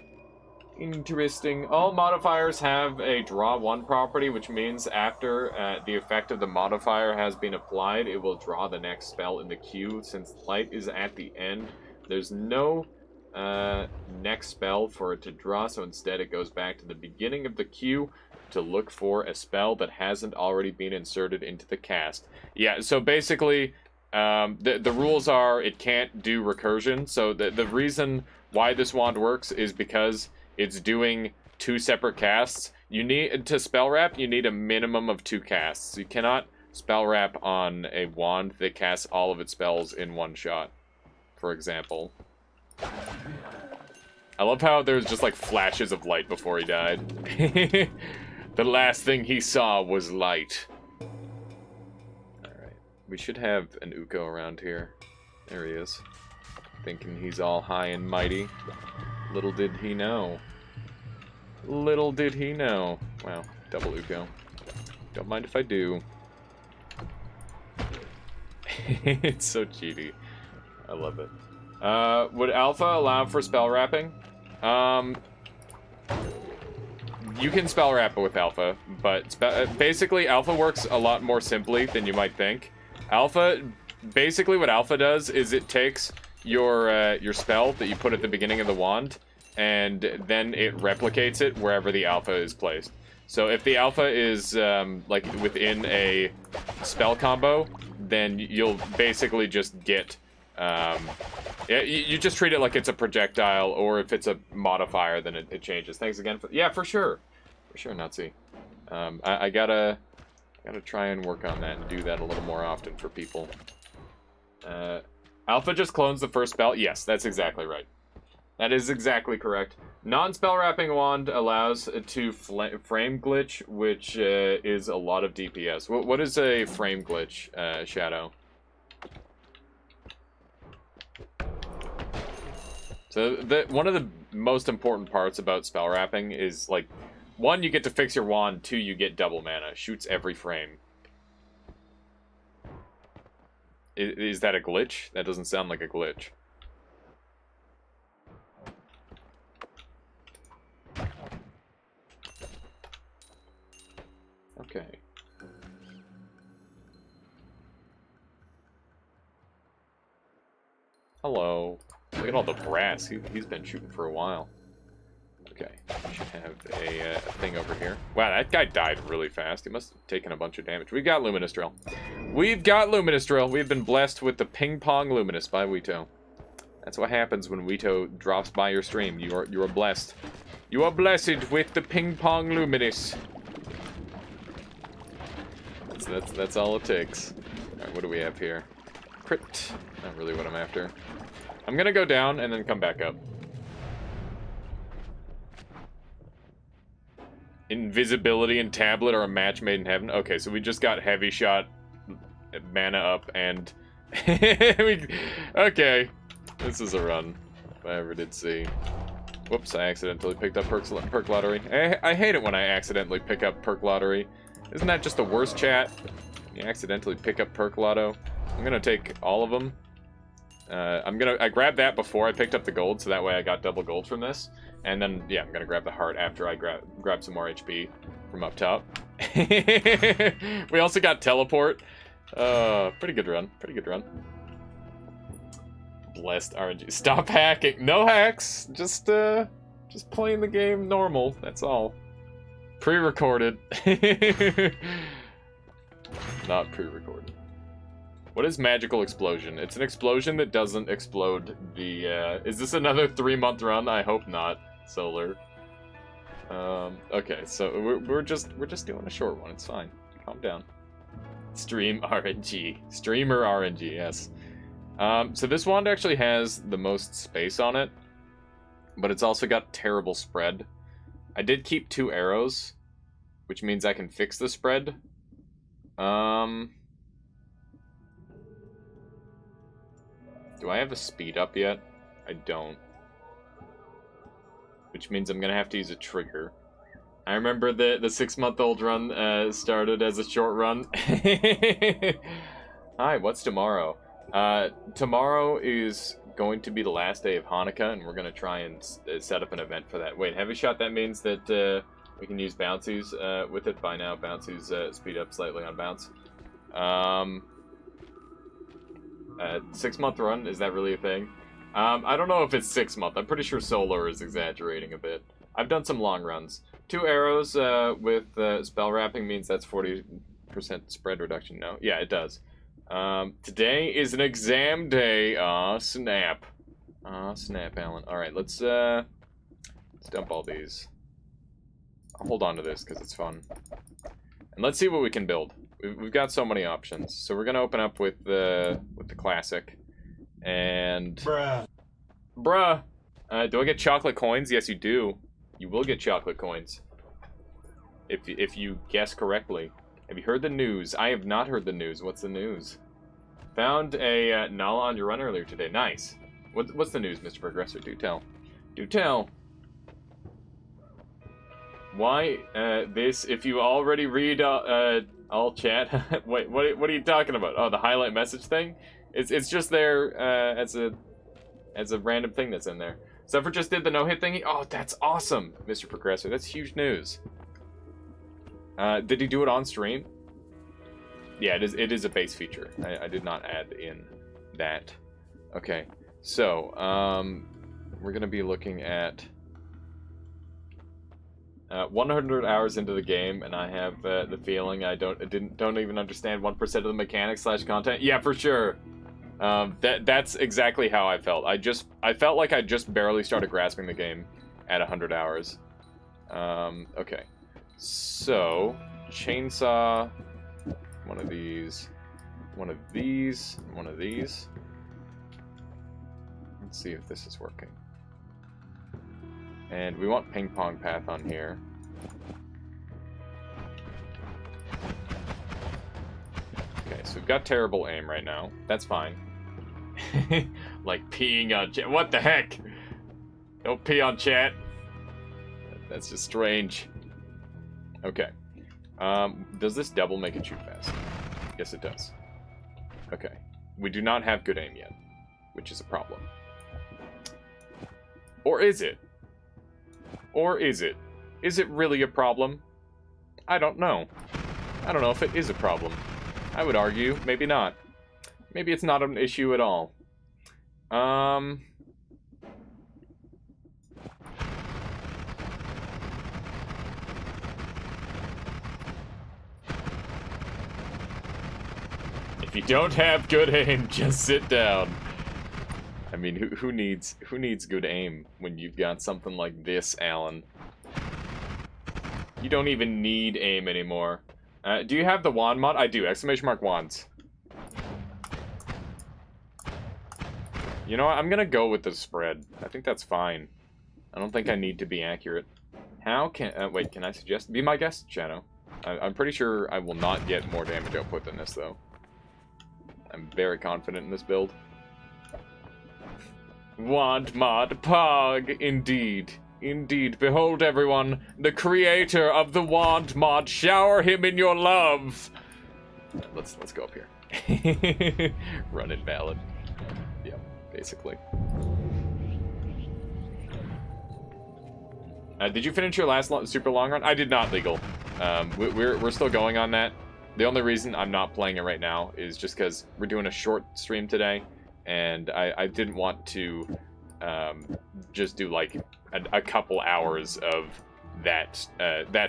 Interesting. All modifiers have a draw 1 property, which means after the effect of the modifier has been applied, it will draw the next spell in the queue. Since light is at the end, there's no next spell for it to draw, so instead it goes back to the beginning of the queue to look for a spell that hasn't already been inserted into the cast. Yeah, so basically, the rules are it can't do recursion, so the reason why this wand works is because it's doing 2 separate casts. You need to spell wrap, you need a minimum of 2 casts. You cannot spell wrap on a wand that casts all of its spells in one shot, for example. I love how there's just like flashes of light before he died. The last thing he saw was light. Alright. We should have an Uko around here. There he is. Thinking he's all high and mighty. Little did he know. Little did he know. Wow, double Uko. Don't mind if I do. It's so cheaty. I love it. Would Alpha allow for spell wrapping? You can spell wrap it with Alpha, but basically Alpha works a lot more simply than you might think. Alpha, basically what Alpha does is it takes your spell that you put at the beginning of the wand, and then it replicates it wherever the Alpha is placed. So if the Alpha is like within a spell combo, then you'll basically just get you just treat it like it's a projectile, or if it's a modifier, then it changes. Thanks again for for sure, Nazi. I gotta try and work on that and do that a little more often for people. Alpha just clones the first spell. Yes, that's exactly right. That is exactly correct. Non-spell wrapping wand allows to frame glitch, which is a lot of DPS. What is a frame glitch, Shadow? So one of the most important parts about spell wrapping is, like, 1, you get to fix your wand, 2, you get double mana. Shoots every frame. Is that a glitch? That doesn't sound like a glitch. Okay. Hello. Look at all the brass. He's been shooting for a while. Okay. We should have a thing over here. Wow, that guy died really fast. He must have taken a bunch of damage. We've got Luminous Drill. We've got Luminous Drill. We've been blessed with the Ping Pong Luminous by Weeto. That's what happens when Weeto drops by your stream. You are blessed. You are blessed with the Ping Pong Luminous. That's all it takes. Alright, what do we have here? Crit. Not really what I'm after. I'm gonna go down and then come back up. Invisibility and tablet are a match made in heaven. Okay, so we just got heavy shot, mana up, and okay, this is a run. If I ever did see. Whoops! I accidentally picked up perk lottery. I hate it when I accidentally pick up perk lottery. Isn't that just the worst, chat? You accidentally pick up perk lotto. I'm gonna take all of them. I grabbed that before I picked up the gold, so that way I got double gold from this. And then, yeah, I'm gonna grab the heart after I grab some more HP from up top. We also got teleport. Pretty good run. Pretty good run. Blessed RNG. Stop hacking. No hacks. Just playing the game normal. That's all. Pre-recorded. Not pre-recorded. What is Magical Explosion? It's an explosion that doesn't explode the, is this another 3-month run? I hope not, Solar. Okay, so we're just doing a short one. It's fine. Calm down. Stream RNG. Streamer RNG, yes. So this wand actually has the most space on it, but it's also got terrible spread. I did keep 2 arrows, which means I can fix the spread. Do I have a speed up yet? I don't. Which means I'm gonna have to use a trigger. I remember the 6-month-old run started as a short run. Hi, what's tomorrow? Tomorrow is going to be the last day of Hanukkah, and we're gonna try and set up an event for that. Wait, heavy shot, that means that we can use bouncies with it. By now, bouncies speed up slightly on bounce. 6-month run, is that really a thing? I don't know if it's 6 month. I'm pretty sure Solar is exaggerating a bit. I've done some long runs. 2 arrows with spell wrapping means that's 40% spread reduction. No? Yeah, it does. Today is an exam day. Aw, snap. Aw, snap, Alan. Alright, let's dump all these. I'll hold on to this because it's fun. And let's see what we can build. We've got so many options. So we're gonna open up with the classic. And bruh. Do I get chocolate coins? Yes, you do. You will get chocolate coins. If you guess correctly. Have you heard the news? I have not heard the news. What's the news? Found a Nala on your run earlier today. Nice. What's the news, Mr. Progressor? Do tell. Do tell. Why this? If you already read all chat, wait, what are you talking about? Oh, the highlight message thing. It's just there as a random thing that's in there. Zephyr just did the no-hit thingy. Oh, that's awesome, Mr. Progressor. That's huge news. Did he do it on stream? Yeah, it is a base feature. I did not add in that. Okay, so we're gonna be looking at 100 hours into the game, and I have the feeling I don't even understand 1% of the mechanics / content. Yeah, for sure. That's exactly how I felt. I felt like I just barely started grasping the game at 100 hours. Okay, so chainsaw, one of these, one of these, one of these. Let's see if this is working. And we want ping pong path on here. Okay, so we've got terrible aim right now. That's fine. Like peeing on chat. What the heck? Don't pee on chat. That's just strange. Okay. Does this double make it shoot fast? Yes, it does. Okay. We do not have good aim yet, which is a problem. Or is it? Or is it? Is it really a problem? I don't know. I don't know if it is a problem. I would argue, maybe not. Maybe it's not an issue at all. If you don't have good aim, just sit down. I mean, who needs good aim when you've got something like this, Alan? You don't even need aim anymore. Do you have the wand mod? I do. Exclamation mark wands. You know what? I'm gonna go with the spread. I think that's fine. I don't think I need to be accurate. How can... wait, can I suggest... Be my guest, Shadow. I'm pretty sure I will not get more damage output than this, though. I'm very confident in this build. Wand mod Pog, indeed. Indeed. Behold, everyone, the creator of the wand mod. Shower him in your love. Let's go up here. Run it valid. Yep, basically. Did you finish your last super long run? I did not, Legal. We're still going on that. The only reason I'm not playing it right now is just because we're doing a short stream today, and I didn't want to just do like a couple hours of that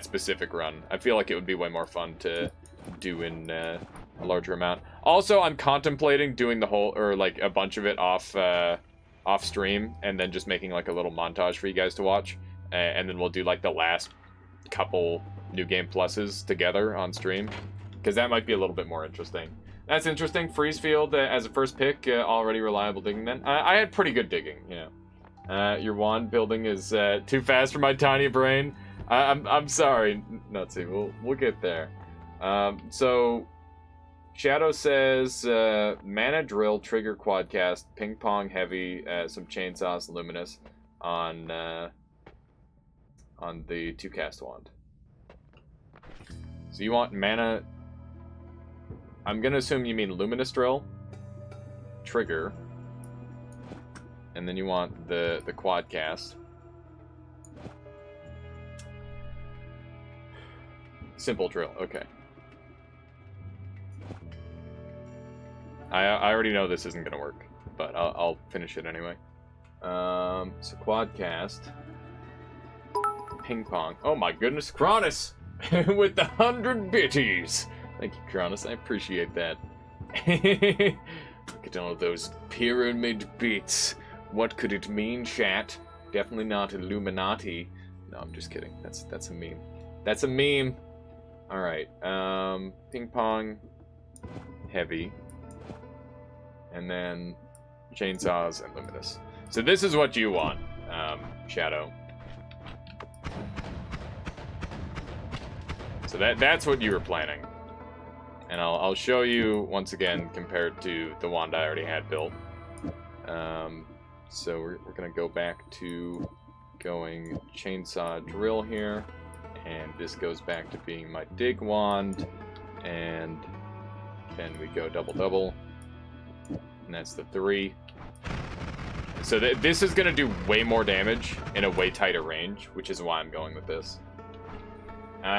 specific run. I feel like it would be way more fun to do in a larger amount. Also, I'm contemplating doing the whole, or like a bunch of it off stream, and then just making like a little montage for you guys to watch, and then we'll do like the last couple New Game Pluses together on stream, because that might be a little bit more interesting. That's interesting. Freeze Field as a first pick, already reliable digging then. I had pretty good digging, you know. Your wand building is too fast for my tiny brain. I'm sorry, Nutsy. We'll get there. So Shadow says mana drill, trigger, quadcast, ping pong, heavy, some chainsaws, luminous on the 2-cast wand. So you want mana. I'm gonna assume you mean luminous drill, trigger, and then you want the quad cast. Simple drill, okay. I already know this isn't gonna work, but I'll finish it anyway. So quad cast, ping pong. Oh my goodness, Cronus with the 100 bitties. Thank you, Cronus. I appreciate that. Look at all those pyramid bits. What could it mean, chat? Definitely not Illuminati. No, I'm just kidding. That's a meme. That's a meme. All right. Ping pong, heavy, and then chainsaws and luminous. So this is what you want, Shadow. So that's what you were planning. And I'll show you once again compared to the wand I already had built. So we're going to go back to going chainsaw drill here. And this goes back to being my dig wand. And then we go double double. And that's the 3. So this is going to do way more damage in a way tighter range, which is why I'm going with this.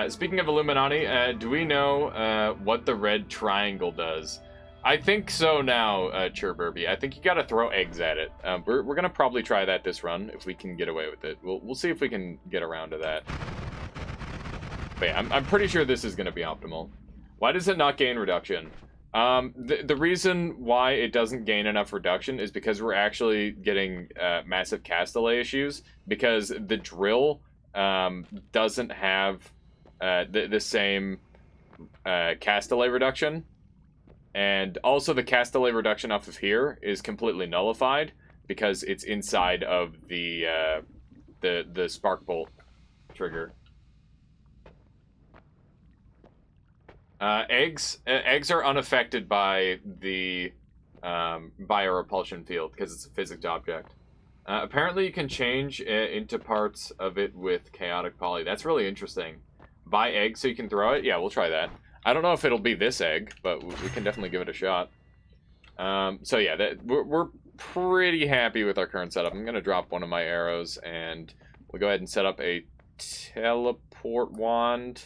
Speaking of Illuminati, do we know what the red triangle does? I think so now, Churburby. I think you got to throw eggs at it. We're going to probably try that this run if we can get away with it. We'll see if we can get around to that. But yeah, I'm pretty sure this is going to be optimal. Why does it not gain reduction? The reason why it doesn't gain enough reduction is because we're actually getting massive cast delay issues, because the drill doesn't have the same cast delay reduction, and also the cast delay reduction off of here is completely nullified because it's inside of the spark bolt trigger. Eggs are unaffected by the by a repulsion field because it's a physics object. Apparently you can change into parts of it with chaotic poly. That's really interesting. Buy eggs so you can throw it? Yeah, we'll try that. I don't know if it'll be this egg, but we can definitely give it a shot. So yeah, we're pretty happy with our current setup. I'm going to drop one of my arrows, and we'll go ahead and set up a teleport wand,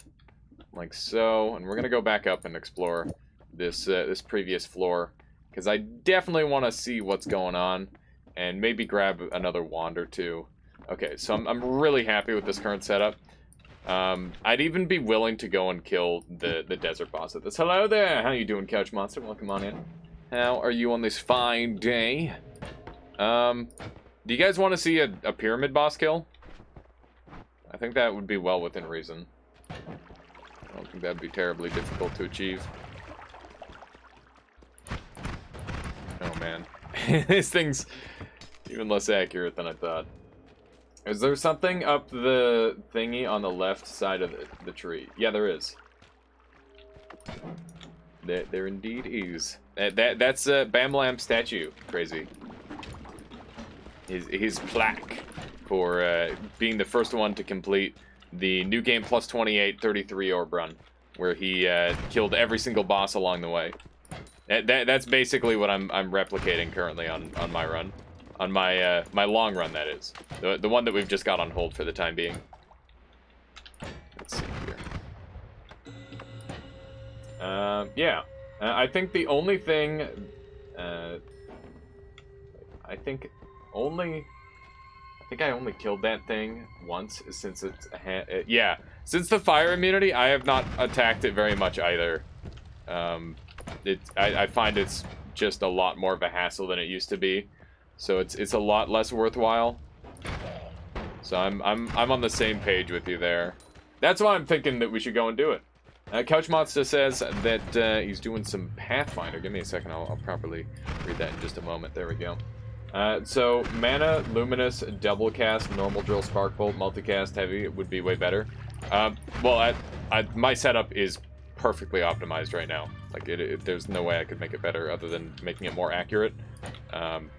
like so. And we're going to go back up and explore this previous floor, because I definitely want to see what's going on, and maybe grab another wand or two. Okay, so I'm really happy with this current setup. I'd even be willing to go and kill the desert boss at this. Hello there! How you doing, Couch Monster? Welcome on in. How are you on this fine day? Do you guys want to see a pyramid boss kill? I think that would be well within reason. I don't think that'd be terribly difficult to achieve. Oh man. This thing's even less accurate than I thought. Is there something up the thingy on the left side of the tree? Yeah, there is. There indeed is. That's a Bam Lam statue. Crazy. His plaque for being the first one to complete the New Game Plus 28 33 orb run, where he killed every single boss along the way. That's basically what I'm replicating currently on my run. On my my long run, that is. The one that we've just got on hold for the time being. Let's see here. Yeah. I think the only thing... I think I only killed that thing once, since it's... yeah. Since the fire immunity, I have not attacked it very much either. I find it's just a lot more of a hassle than it used to be. So it's a lot less worthwhile. So I'm on the same page with you there. That's why I'm thinking that we should go and do it. Couch Monster says that he's doing some Pathfinder. Give me a second, I'll properly read that in just a moment. There we go. So Mana, Luminous, Double Cast, Normal Drill, Spark Bolt, Multicast, Heavy would be way better. Well, my setup is perfectly optimized right now. Like, there's no way I could make it better other than making it more accurate,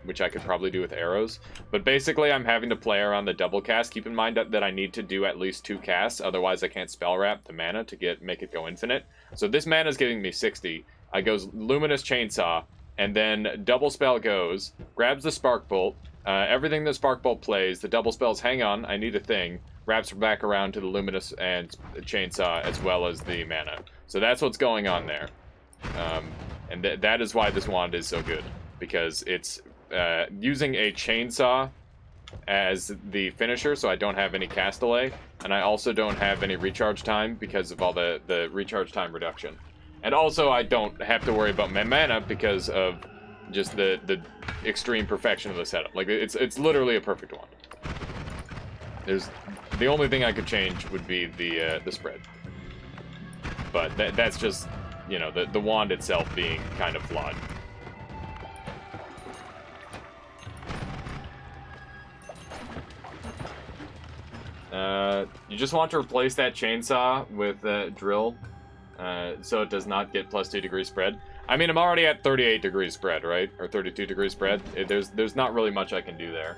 which I could probably do with arrows. But basically, I'm having to play around the double cast. Keep in mind that I need to do at least 2 casts, otherwise I can't spell wrap the mana to make it go infinite. So this mana is giving me 60. I goes Luminous Chainsaw, and then double spell goes, grabs the Spark Bolt, everything the Spark Bolt plays, the double spells hang on, I need a thing, wraps back around to the Luminous and Chainsaw as well as the mana. So that's what's going on there. And that is why this wand is so good, because it's using a chainsaw as the finisher, so I don't have any cast delay, and I also don't have any recharge time because of all the recharge time reduction. And also I don't have to worry about my mana because of just the extreme perfection of the setup. Like, it's literally a perfect wand. The only thing I could change would be the spread. But that's just, you know, the wand itself being kind of flawed. You just want to replace that chainsaw with drill, so it does not get +2 degree spread. I mean, I'm already at 38 degrees spread, right? Or 32 degrees spread. There's not really much I can do there.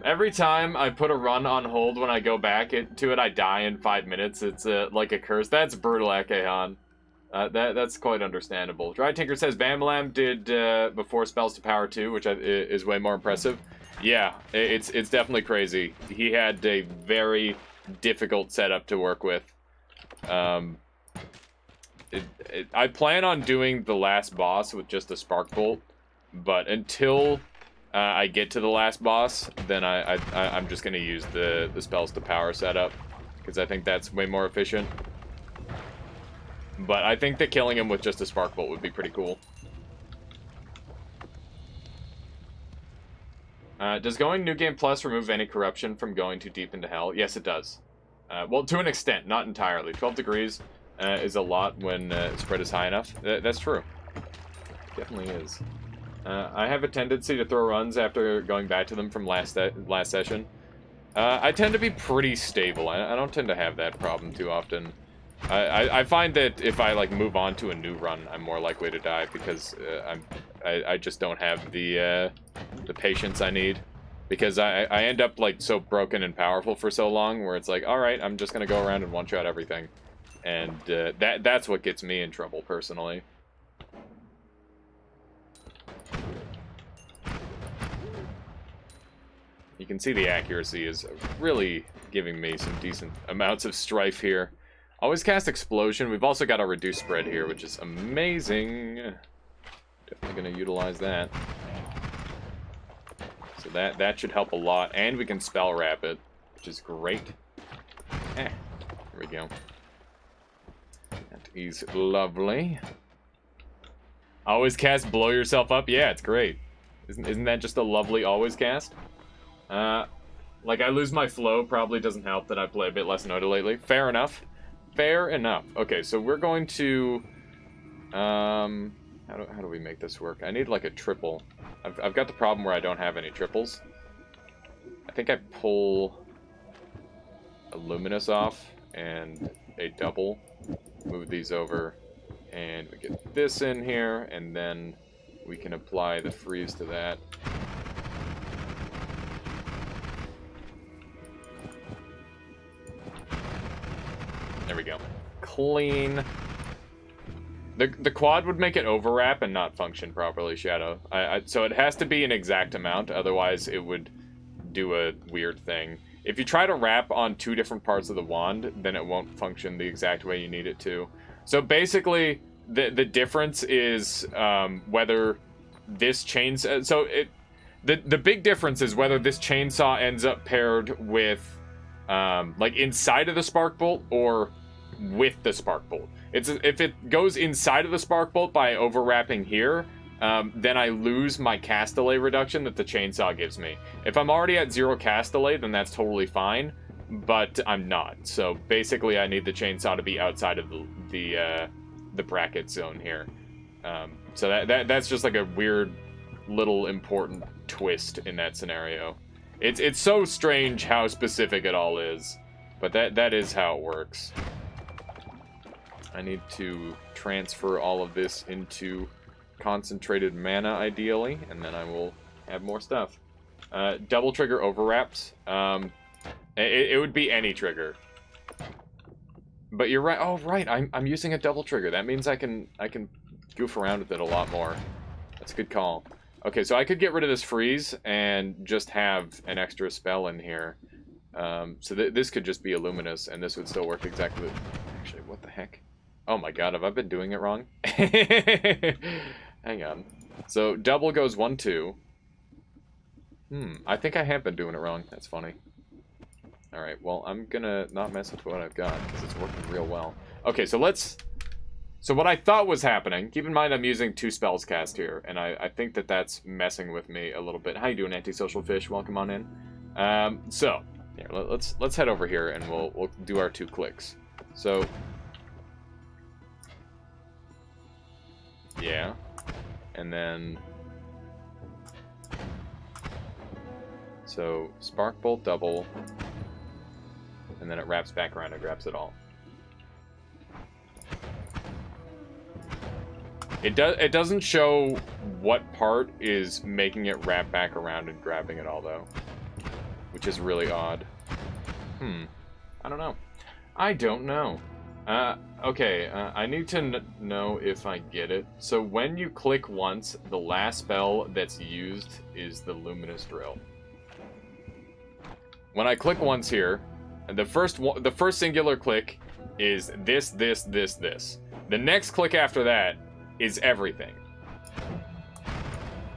Every time I put a run on hold when I go back to it, I die in 5 minutes. It's like a curse. That's brutal, Akehan. That's quite understandable. Dry Tinker says Bambalam did before Spells to Power 2, which is way more impressive. Yeah, it's definitely crazy. He had a very difficult setup to work with. I plan on doing the last boss with just a Spark Bolt, but until I get to the last boss, then I'm just going to use the Spells to Power setup, because I think that's way more efficient. But I think that killing him with just a Spark Bolt would be pretty cool. Does going New Game Plus remove any corruption from going too deep into hell? Yes, it does. Well, to an extent, not entirely. 12 degrees is a lot when spread is high enough. That's true. Definitely is. I have a tendency to throw runs after going back to them from last session. I tend to be pretty stable. I don't tend to have that problem too often. I find that if I like move on to a new run, I'm more likely to die because I just don't have the patience I need, because I end up like so broken and powerful for so long where it's like, all right, I'm just gonna go around and one-shot everything, and that's what gets me in trouble personally. You can see the accuracy is really giving me some decent amounts of strife here. Always cast Explosion. We've also got a reduced spread here, which is amazing. Definitely going to utilize that. So that should help a lot. And we can Spell Wrap it, which is great. Here we go. That is lovely. Always cast Blow Yourself Up. Yeah, it's great. Isn't that just a lovely always cast? Like, I lose my flow. Probably doesn't help that I play a bit less Noda lately. Fair enough. Fair enough. Okay, so we're going to... how do we make this work? I need, like, a triple. I've got the problem where I don't have any triples. I think I pull a Luminous off and a double. Move these over. And we get this in here, and then we can apply the freeze to that. There we go. Clean. The quad would make it overwrap and not function properly, Shadow. So it has to be an exact amount, otherwise it would do a weird thing. If you try to wrap on 2 different parts of the wand, then it won't function the exact way you need it to. So basically, the difference is whether this chainsaw... So the big difference is whether this chainsaw ends up paired with... like inside of the Spark Bolt or with the Spark Bolt. If it goes inside of the Spark Bolt by overwrapping here, then I lose my cast delay reduction that the chainsaw gives me. If I'm already at 0 cast delay, then that's totally fine, but I'm not. So basically, I need the chainsaw to be outside of the bracket zone here. So that's just like a weird little important twist in that scenario. It's so strange how specific it all is, but that is how it works. I need to transfer all of this into concentrated mana, ideally, and then I will have more stuff. Double trigger overwraps. It would be any trigger. But you're right. Oh, right. I'm using a double trigger. That means I can goof around with it a lot more. That's a good call. Okay, so I could get rid of this freeze and just have an extra spell in here. So this could just be a Luminous, and this would still work exactly... Actually, what the heck? Oh my god, have I been doing it wrong? Hang on. So double goes 1-2. I think I have been doing it wrong. That's funny. Alright, well, I'm gonna not mess with what I've got, because it's working real well. Okay, so let's... So what I thought was happening, keep in mind I'm using 2 spells cast here, and I think that that's messing with me a little bit. How you doing, Antisocial Fish? Welcome on in. So, here, let's head over here, and we'll do our 2 clicks. So... Yeah. And then... So, Spark Bolt double, and then it wraps back around and grabs it all. It doesn't show what part is making it wrap back around and grabbing it all, though. Which is really odd. I don't know. I don't know. Okay, I need to know if I get it. So when you click once, the last spell that's used is the Luminous Drill. When I click once here, the first singular click is this. The next click after that is everything.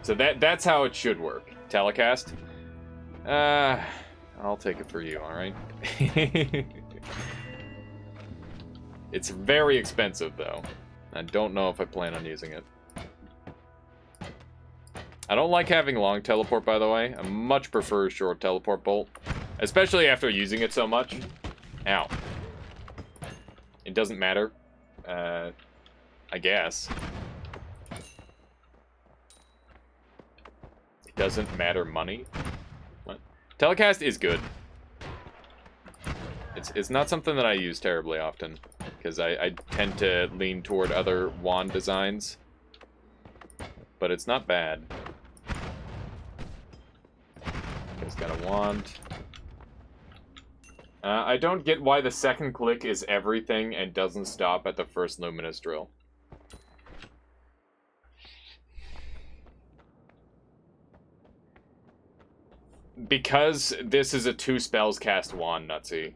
So that's how it should work. Telecast. I'll take it for you, alright? It's very expensive, though. I don't know if I plan on using it. I don't like having long teleport, by the way. I much prefer short teleport bolt. Especially after using it so much. Ow. It doesn't matter. I guess. It doesn't matter money? What? Telecast is good. It's not something that I use terribly often, because I tend to lean toward other wand designs. But it's not bad. It's got a wand. I don't get why the second click is everything and doesn't stop at the first Luminous Drill. Because this is a 2 spells cast wand, Nutsy.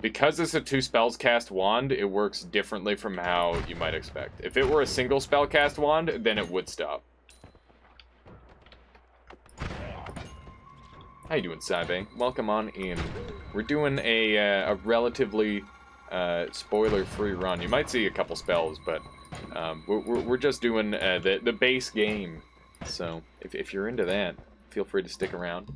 Because it's a 2 spells cast wand, it works differently from how you might expect. If it were a single spell cast wand, then it would stop. How you doing, Saibe? Welcome on in. We're doing a relatively spoiler-free run. You might see a couple spells, but we're just doing the base game. So if you're into that, feel free to stick around.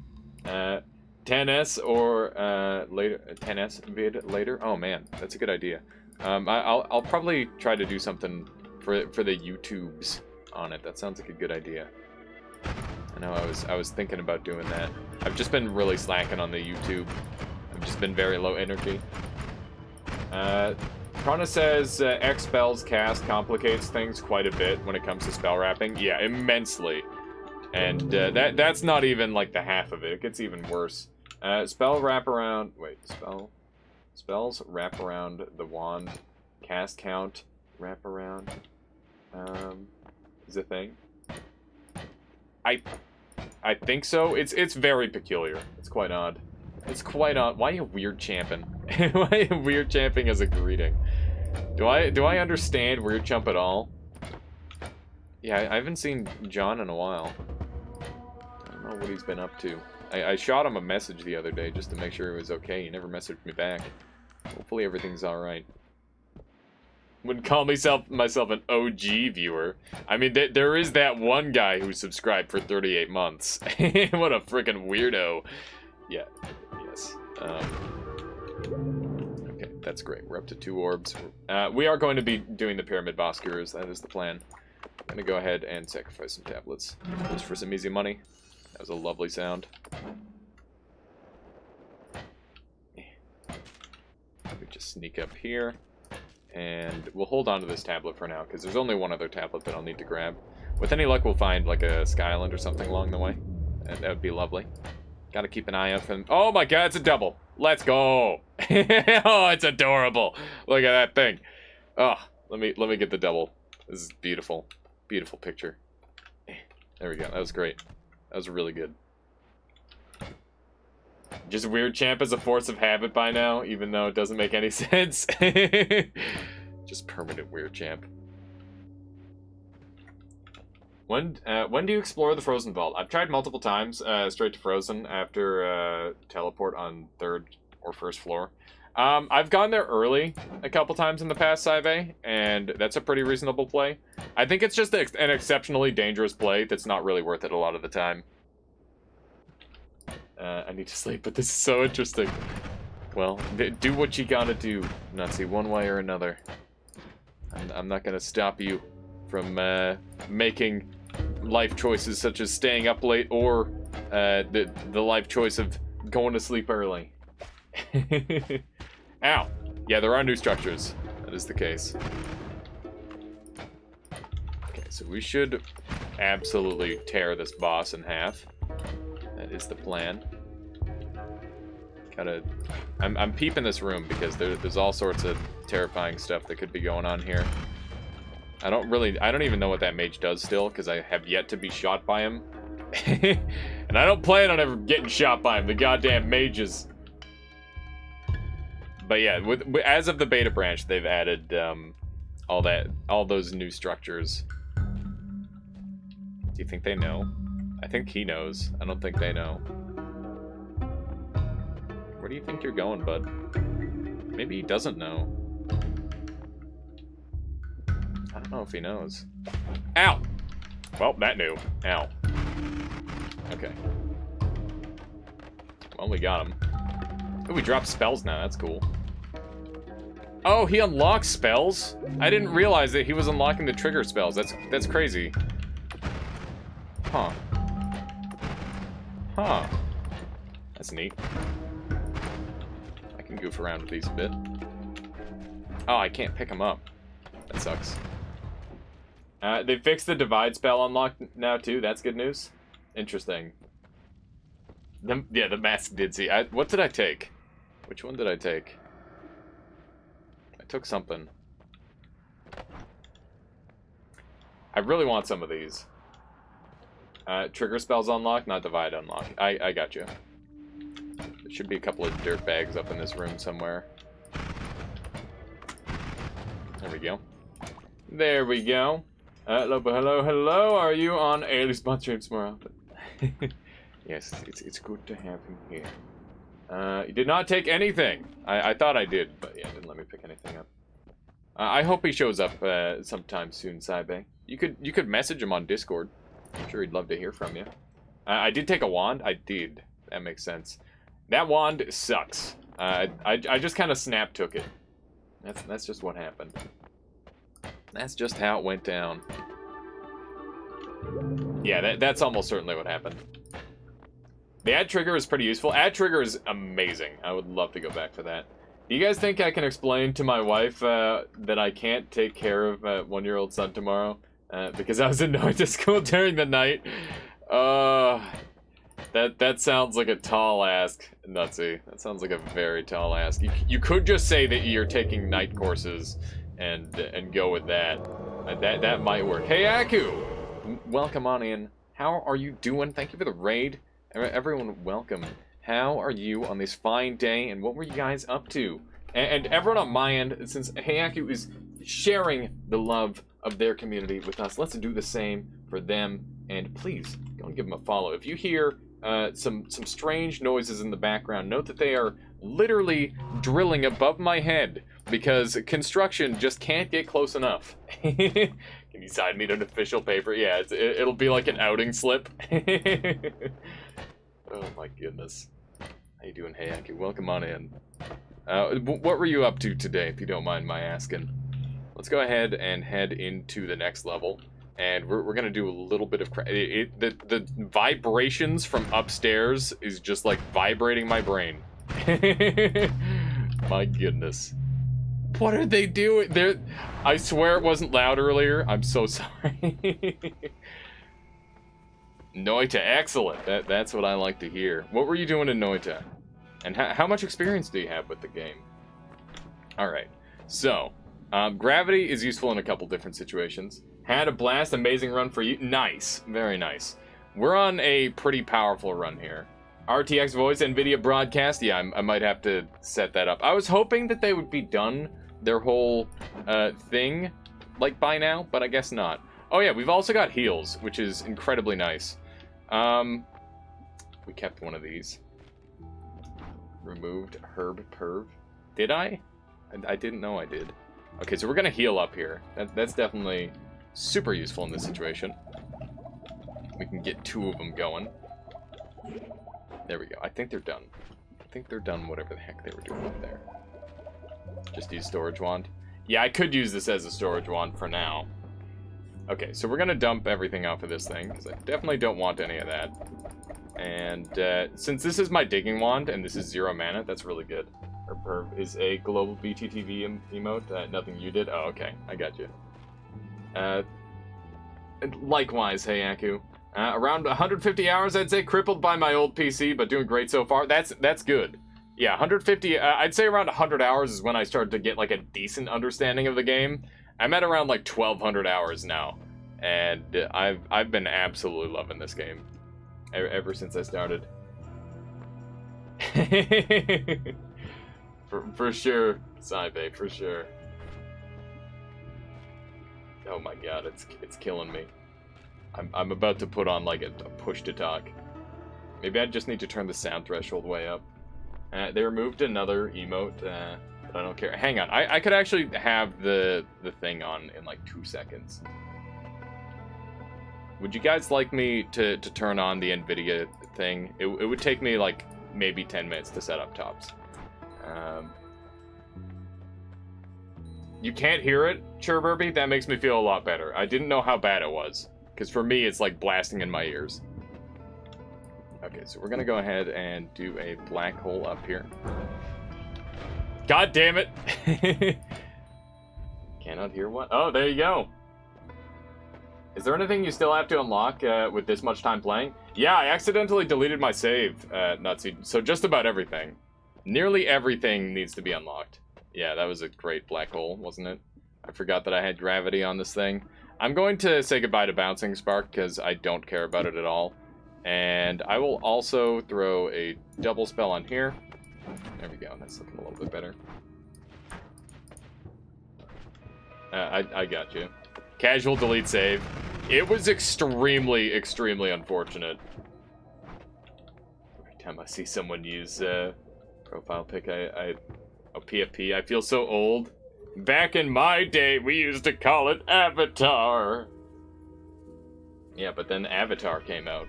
10S or later 10S vid later. Oh man, that's a good idea. I'll probably try to do something for the YouTubes on it. That sounds like a good idea. I know I was thinking about doing that. I've just been really slacking on the YouTube. I've just been very low energy. Prana says X spells cast complicates things quite a bit when it comes to spell wrapping. Yeah, immensely. And that's not even like the half of it. It gets even worse. Spell wraparound. Wait, spells wrap around the wand. Cast count wrap around. Is a thing. I think so. It's very peculiar. It's quite odd. It's quite odd. Why are you weird champing? Why are you weird champing as a greeting? Do I understand weird chump at all? Yeah, I haven't seen John in a while. I don't know what he's been up to. I shot him a message the other day just to make sure he was okay. He never messaged me back. Hopefully everything's alright. Wouldn't call myself an OG viewer. I mean, there is that one guy who subscribed for 38 months. What a freaking weirdo. Yeah, yes. Okay, that's great. We're up to 2 orbs. We are going to be doing the Pyramid Boskers. That is the plan. I'm going to go ahead and sacrifice some tablets. Just for some easy money. That was a lovely sound. Let me just sneak up here. And we'll hold on to this tablet for now, because there's only one other tablet that I'll need to grab. With any luck, we'll find, like, a Sky Island or something along the way. And that would be lovely. Gotta keep an eye out for them. Oh my god, it's a double! Let's go! Oh, it's adorable! Look at that thing. Oh, let me get the double. This is beautiful. Beautiful picture. There we go. That was great. That was really good. Just weird champ as a force of habit by now, even though it doesn't make any sense. Just permanent weird champ. When do you explore the Frozen Vault? I've tried multiple times, straight to Frozen after teleport on 3rd or 1st floor. I've gone there early a couple times in the past, Saive, and that's a pretty reasonable play. I think it's just an exceptionally dangerous play that's not really worth it a lot of the time. I need to sleep, but this is so interesting. Well, do what you gotta do, Nutsy, one way or another. I'm not gonna stop you from making life choices such as staying up late or the life choice of going to sleep early. Ow! Yeah, there are new structures. That is the case. So we should absolutely tear this boss in half. That is the plan. I'm peeping this room because there's all sorts of terrifying stuff that could be going on here. I don't even know what that mage does still, because I have yet to be shot by him. And I don't plan on ever getting shot by him, the goddamn mages. But yeah, as of the beta branch, they've added all those new structures. Do you think they know? I think he knows. I don't think they know. Where do you think you're going, bud? Maybe he doesn't know. I don't know if he knows. Ow! Well, that knew. Ow. Okay. Well, we got him. Oh, we dropped spells now. That's cool. Oh, he unlocks spells? I didn't realize that he was unlocking the trigger spells. That's crazy. Huh. Huh. That's neat. I can goof around with these a bit. Oh, I can't pick them up. That sucks. They fixed the divide spell unlock now too. That's good news. Interesting. Yeah, the mask did see. What did I take? Which one did I take? I took something. I really want some of these. Trigger spells unlock, not divide unlock. I got you. There should be a couple of dirt bags up in this room somewhere. There we go. There we go. Hello. Are you on Ailey's Bot streams more often? Yes, it's good to have him here. You did not take anything. I thought I did, but yeah, didn't let me pick anything up. I hope he shows up sometime soon, Saibe. You could message him on Discord. I'm sure he'd love to hear from you. I did take a wand. I did. That makes sense. That wand sucks. I just kind of snap took it. That's just what happened. That's just how it went down. Yeah, that's almost certainly what happened. The add trigger is pretty useful. Add trigger is amazing. I would love to go back to that. Do you guys think I can explain to my wife that I can't take care of my 1-year-old son tomorrow? Because I was in Noita school during the night. That sounds like a tall ask, Nutsy. That sounds like a very tall ask. You could just say that you're taking night courses and go with that. That might work. Hey, Aku! Welcome on in. How are you doing? Thank you for the raid. Everyone, welcome. How are you on this fine day, and what were you guys up to? And everyone on my end, since Heiaku is sharing the love of their community with us, let's do the same for them, and please, go and give them a follow. If you hear some strange noises in the background, note that they are literally drilling above my head, because construction just can't get close enough. Can you sign me to an official paper? Yeah, it'll be like an outing slip. Oh my goodness. How you doing, Heiaki? Welcome on in. What were you up to today, if you don't mind my asking? Let's go ahead and head into the next level. And we're gonna do a little bit of... The vibrations from upstairs is just like vibrating my brain. My goodness. What are they doing? I swear it wasn't loud earlier. I'm so sorry. Noita, excellent. That's what I like to hear. What were you doing in Noita? And how much experience do you have with the game? Alright, so, gravity is useful in a couple different situations. Had a blast, amazing run for you. Nice, very nice. We're on a pretty powerful run here. RTX voice, NVIDIA broadcast, yeah, I might have to set that up. I was hoping that they would be done their whole thing, like, by now, but I guess not. Oh yeah, we've also got heals, which is incredibly nice. We kept one of these. Removed herb perv. Did I? I didn't know I did. Okay, so we're gonna heal up here. That's definitely super useful in this situation. We can get 2 of them going. There we go. I think they're done. I think they're done whatever the heck they were doing up there. Just use storage wand. Yeah, I could use this as a storage wand for now. Okay, so we're gonna dump everything off of this thing, because I definitely don't want any of that. And since this is my digging wand, and this is 0 mana, that's really good. Or perv is a global BTTV emote. Nothing you did? Oh, okay, I got you. Likewise, hey Aku. Around 150 hours, I'd say, crippled by my old PC, but doing great so far. That's good. Yeah, 150, I'd say around 100 hours is when I started to get, like, a decent understanding of the game. I'm at around, like, 1,200 hours now, and I've been absolutely loving this game ever since I started. for sure, Saibe, for sure. Oh my god, it's killing me. I'm about to put on, like, a push to talk. Maybe I just need to turn the sound threshold way up. They removed another emote, but I don't care. Hang on, I could actually have the thing on in, like, 2 seconds. Would you guys like me to turn on the NVIDIA thing? It would take me, like, maybe 10 minutes to set up tops. You can't hear it, Churburby? That makes me feel a lot better. I didn't know how bad it was. Because for me, it's like blasting in my ears. Okay, so we're gonna go ahead and do a black hole up here. God damn it! Cannot hear what? Oh, there you go. Is there anything you still have to unlock with this much time playing? Yeah, I accidentally deleted my save, Nutseed. So just about everything. Nearly everything needs to be unlocked. Yeah, that was a great black hole, wasn't it? I forgot that I had gravity on this thing. I'm going to say goodbye to Bouncing Spark because I don't care about it at all. And I will also throw a double spell on here. There we go, that's looking a little bit better. I got you. Casual delete save. It was extremely, extremely unfortunate. Every time I see someone use profile pic, oh, PFP, I feel so old. Back in my day, we used to call it Avatar. Yeah, but then Avatar came out.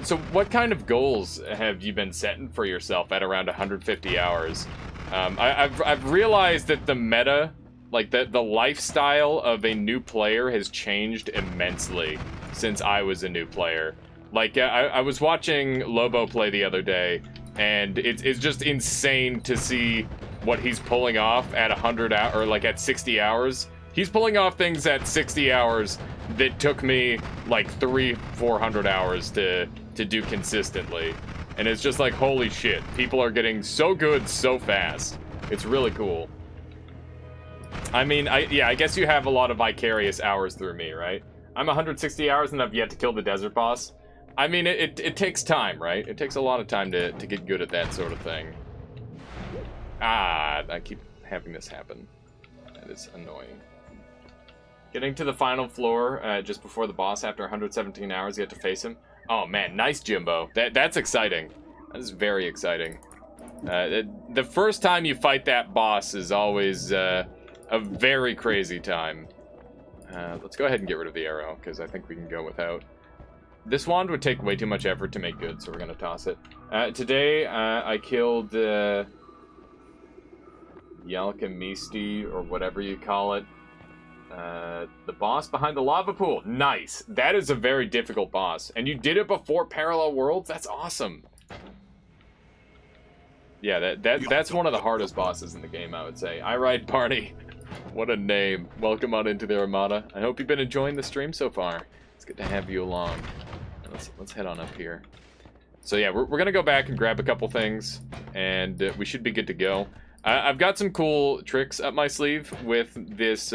So what kind of goals have you been setting for yourself at around 150 hours? I've realized that the meta, like the lifestyle of a new player has changed immensely since I was a new player. Like, I was watching Lobo play the other day, and it's just insane to see what he's pulling off at 100 hours, or like at 60 hours. He's pulling off things at 60 hours that took me like 300-400 hours to do consistently. And it's just like, holy shit, people are getting so good so fast. It's really cool. I mean, I guess you have a lot of vicarious hours through me, right? I'm 160 hours and I've yet to kill the desert boss. I mean, it takes time, right? It takes a lot of time to get good at that sort of thing. Ah, I keep having this happen. That is annoying. Getting to the final floor just before the boss after 117 hours, you have to face him. Oh man, nice Jimbo. That's exciting. That is very exciting. The first time you fight that boss is always a very crazy time. Let's go ahead and get rid of the arrow, because I think we can go without. This wand would take way too much effort to make good, so we're going to toss it. Today, I killed Yalkamisti, or whatever you call it. The boss behind the lava pool. Nice. That is a very difficult boss. And you did it before Parallel Worlds? That's awesome. Yeah, that's one of the hardest bosses in the game, I would say. I Ride Barney. What a name. Welcome on into the Armada. I hope you've been enjoying the stream so far. It's good to have you along. Let's head on up here. So yeah, we're gonna go back and grab a couple things, and we should be good to go. I've got some cool tricks up my sleeve with this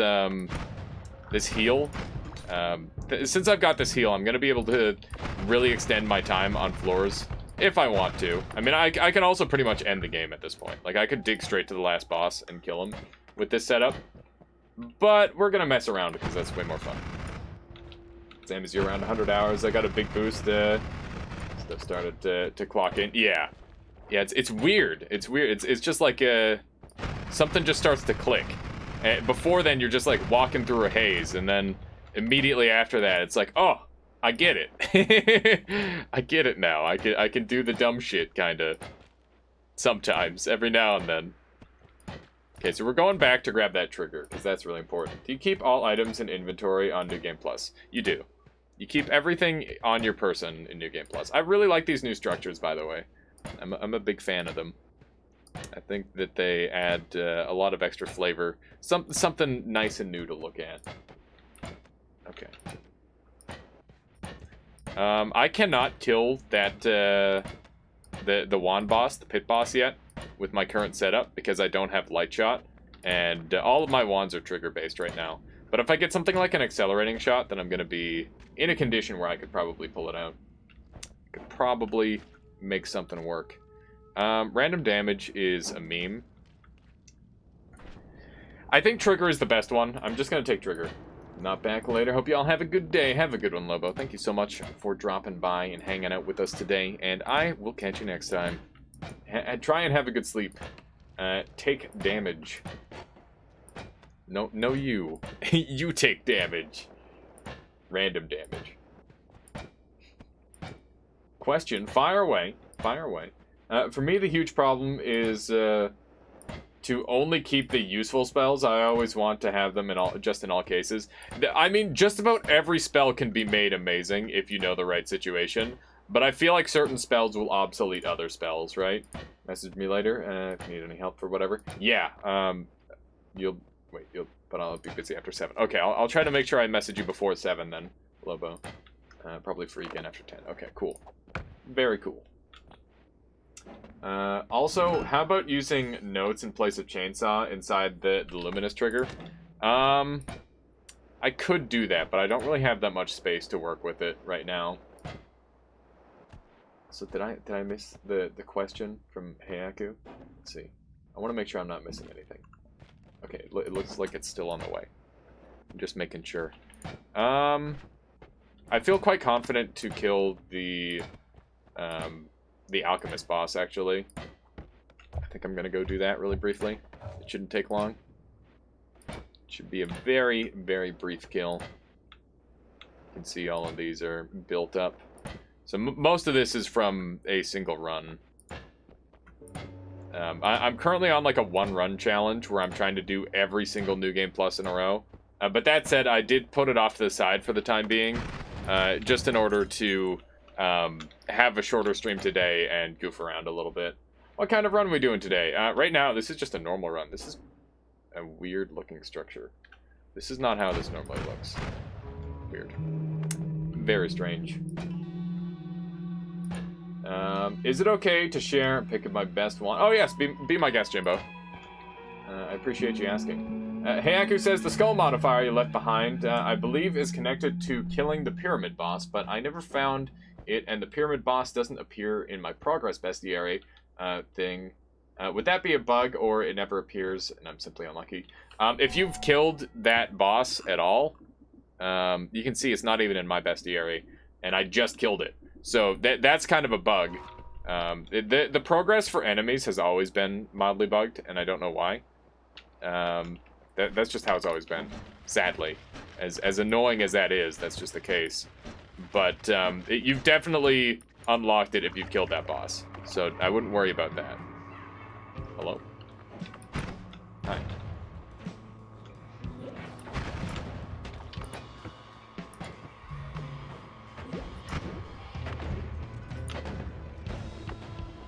this heal. Since I've got this heal, I'm gonna be able to really extend my time on floors if I want to. I mean, I can also pretty much end the game at this point. Like, I could dig straight to the last boss and kill him with this setup, but we're gonna mess around because that's way more fun. Same as you, around 100 hours. I got a big boost. Stuff started to clock in. Yeah, it's weird. It's weird. It's just like something just starts to click. And before then, you're just like walking through a haze, and then immediately after that, it's like, oh, I get it. I get it now. I can do the dumb shit kind of sometimes, every now and then. Okay, so we're going back to grab that trigger, because that's really important. Do you keep all items in inventory on New Game Plus? You do. You keep everything on your person in New Game Plus. I really like these new structures, by the way. I'm a big fan of them. I think that they add a lot of extra flavor. Something nice and new to look at. Okay. I cannot kill that the wand boss, the pit boss yet, with my current setup because I don't have light shot, and all of my wands are trigger based right now. But if I get something like an accelerating shot, then I'm gonna be in a condition where I could probably pull it out. Could probably make something work. Random damage is a meme. I think trigger is the best one. I'm just gonna take trigger. Not back later. Hope you all have a good day. Have a good one, Lobo. Thank you so much for dropping by and hanging out with us today, and I will catch you next time. Try and have a good sleep. Take damage. No, you. You take damage. Random damage. Question. Fire away. Fire away. For me, the huge problem is to only keep the useful spells. I always want to have them in all cases. I mean, just about every spell can be made amazing if you know the right situation. But I feel like certain spells will obsolete other spells, right? Message me later if you need any help for whatever. Yeah. But I'll be busy after 7. Okay, I'll try to make sure I message you before 7 then, Lobo. Probably free again after 10. Okay, cool. Very cool. Also, how about using notes in place of chainsaw inside the luminous trigger? I could do that, but I don't really have that much space to work with it right now. So did I miss the question from Heiaku? Let's see. I want to make sure I'm not missing anything. Okay, it looks like it's still on the way. I'm just making sure. I feel quite confident to kill the alchemist boss, actually. I think I'm gonna go do that really briefly. It shouldn't take long. It should be a very, very brief kill. You can see all of these are built up. So most of this is from a single run. I'm currently on like a 1-run challenge where I'm trying to do every single New Game Plus in a row. But that said, I did put it off to the side for the time being, just in order to have a shorter stream today and goof around a little bit. What kind of run are we doing today? Right now, this is just a normal run. This is a weird looking structure. This is not how this normally looks. Weird. Very strange. Is it okay to share and pick my best one? Oh yes, be my guest, Jimbo. I appreciate you asking. Heiaku says the skull modifier you left behind, I believe, is connected to killing the pyramid boss, but I never found it, and the pyramid boss doesn't appear in my progress bestiary thing. Would that be a bug, or it never appears, and I'm simply unlucky? If you've killed that boss at all, you can see it's not even in my bestiary, and I just killed it. So that's kind of a bug. The progress for enemies has always been mildly bugged, and I don't know why. That's just how it's always been, sadly. As annoying as that is, that's just the case. But you've definitely unlocked it if you've killed that boss. So I wouldn't worry about that. Hello? Hi.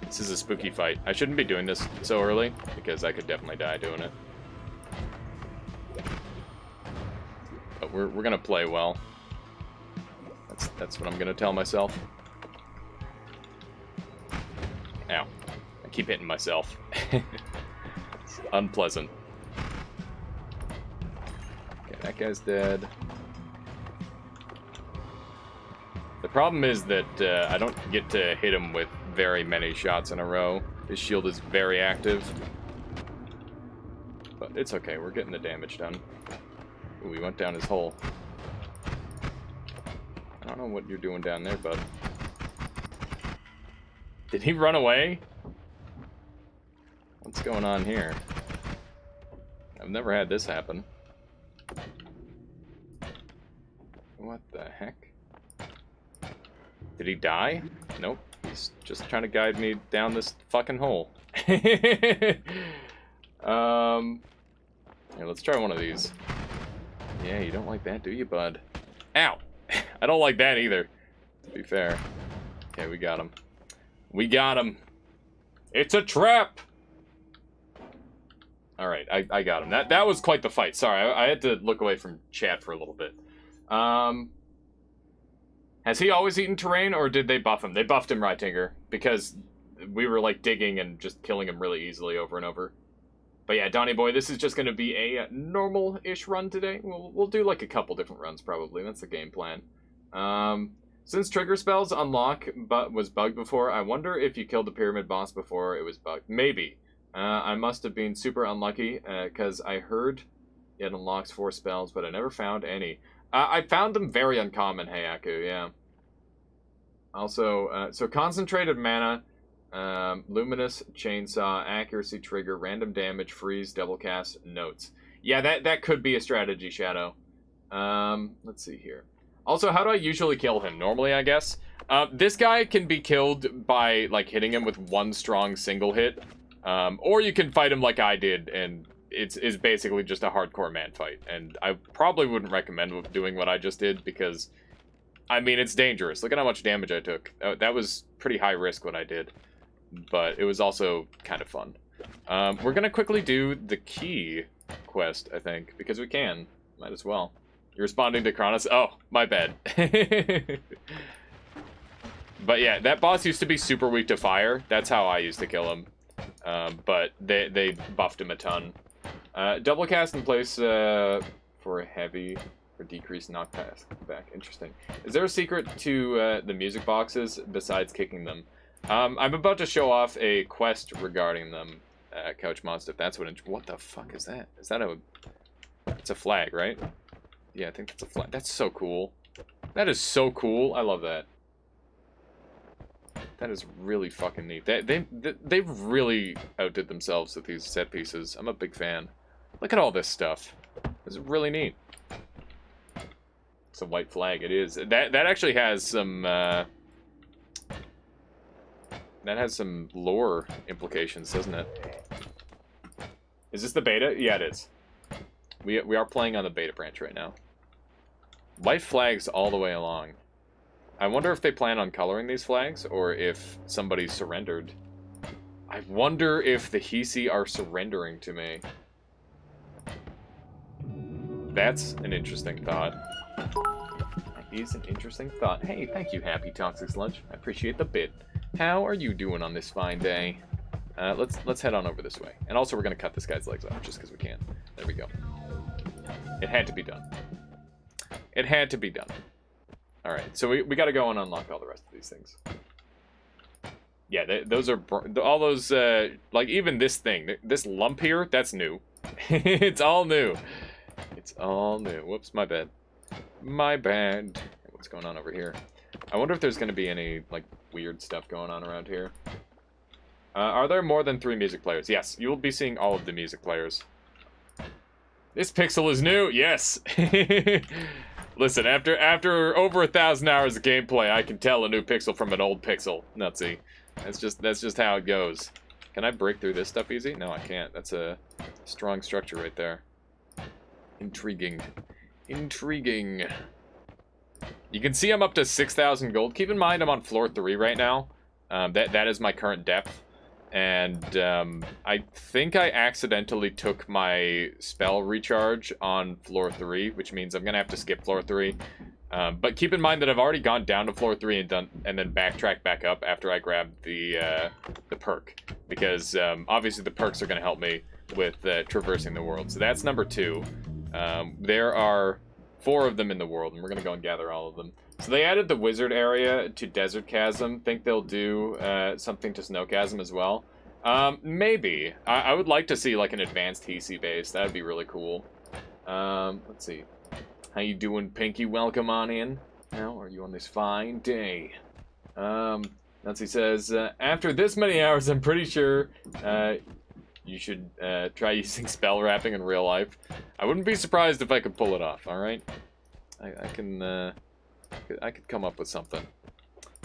This is a spooky fight. I shouldn't be doing this so early, because I could definitely die doing it. But we're gonna play well. That's what I'm gonna tell myself. Ow. I keep hitting myself. It's unpleasant. Okay, that guy's dead. The problem is that I don't get to hit him with very many shots in a row. His shield is very active. But it's okay, we're getting the damage done. Ooh, we went down his hole. I don't know what you're doing down there, bud. Did he run away? What's going on here? I've never had this happen. What the heck? Did he die? Nope. He's just trying to guide me down this fucking hole. Here, let's try one of these. Yeah, you don't like that, do you, bud? Ow! I don't like that either, to be fair. Okay, we got him. We got him. It's a trap! Alright, I got him. That was quite the fight. Sorry, I had to look away from chat for a little bit. Has he always eaten terrain, or did they buff him? They buffed him, Rytinger, because we were, like, digging and just killing him really easily over and over. But yeah, Donnie Boy, this is just going to be a normal-ish run today. We'll do, like, a couple different runs, probably. That's the game plan. Since trigger spells unlock but was bugged before, I wonder if you killed the pyramid boss before it was bugged. Maybe. I must have been super unlucky, because I heard it unlocks 4 spells, but I never found any. I found them very uncommon, Hayaku, yeah. Also, so concentrated mana, luminous chainsaw, accuracy trigger, random damage, freeze, double cast, notes. Yeah, that could be a strategy, Shadow. Let's see here. Also, how do I usually kill him? Normally, I guess. This guy can be killed by, like, hitting him with one strong single hit. Or you can fight him like I did, and it's basically just a hardcore man fight. And I probably wouldn't recommend doing what I just did, because, I mean, it's dangerous. Look at how much damage I took. That was pretty high risk what I did. But it was also kind of fun. We're going to quickly do the key quest, I think, because we can. Might as well. You're responding to Kronos? Oh, my bad. But yeah, that boss used to be super weak to fire. That's how I used to kill him. But they buffed him a ton. Double cast in place for heavy or decreased knockback. Interesting. Is there a secret to the music boxes besides kicking them? I'm about to show off a quest regarding them, Couch Monster. If that's what the fuck is that? Is that it's a flag, right? Yeah, I think that's a flag. That's so cool. That is so cool. I love that. That is really fucking neat. They really outdid themselves with these set pieces. I'm a big fan. Look at all this stuff. It's really neat. It's a white flag. It is. That actually has some. That has some lore implications, doesn't it? Is this the beta? Yeah, it is. We are playing on the beta branch right now. White flags all the way along. I wonder if they plan on coloring these flags, or if somebody surrendered. I wonder if the Hisi are surrendering to me. That's an interesting thought. That is an interesting thought. Hey, thank you, Happy Toxic Sludge. I appreciate the bit. How are you doing on this fine day? Let's head on over this way. And also, we're going to cut this guy's legs off, just because we can. There we go. It had to be done. It had to be done. Alright, so we got to go and unlock all the rest of these things. Yeah, those are... all those, like, even this thing. This lump here, that's new. It's all new. It's all new. Whoops, my bad. My bad. What's going on over here? I wonder if there's going to be any, like, weird stuff going on around here. Are there more than 3 music players? Yes, you will be seeing all of the music players. This pixel is new! Yes! Listen, after over 1,000 hours of gameplay, I can tell a new pixel from an old pixel. Nutsy. That's just how it goes. Can I break through this stuff easy? No, I can't. That's a strong structure right there. Intriguing. Intriguing. You can see I'm up to 6,000 gold. Keep in mind I'm on floor 3 right now. That is my current depth. And I think I accidentally took my spell recharge on floor 3, which means I'm going to have to skip floor 3. But keep in mind that I've already gone down to floor 3 and then backtracked back up after I grabbed the perk. Because obviously the perks are going to help me with traversing the world. So that's number 2. There are 4 of them in the world, and we're going to go and gather all of them. So they added the wizard area to Desert Chasm. Think they'll do something to Snow Chasm as well. Maybe. I would like to see like an advanced Hisi base. That would be really cool. Let's see. How you doing, Pinky? Welcome on in. How are you on this fine day? Nancy says, after this many hours, I'm pretty sure you should try using spell wrapping in real life. I wouldn't be surprised if I could pull it off, alright? I could come up with something.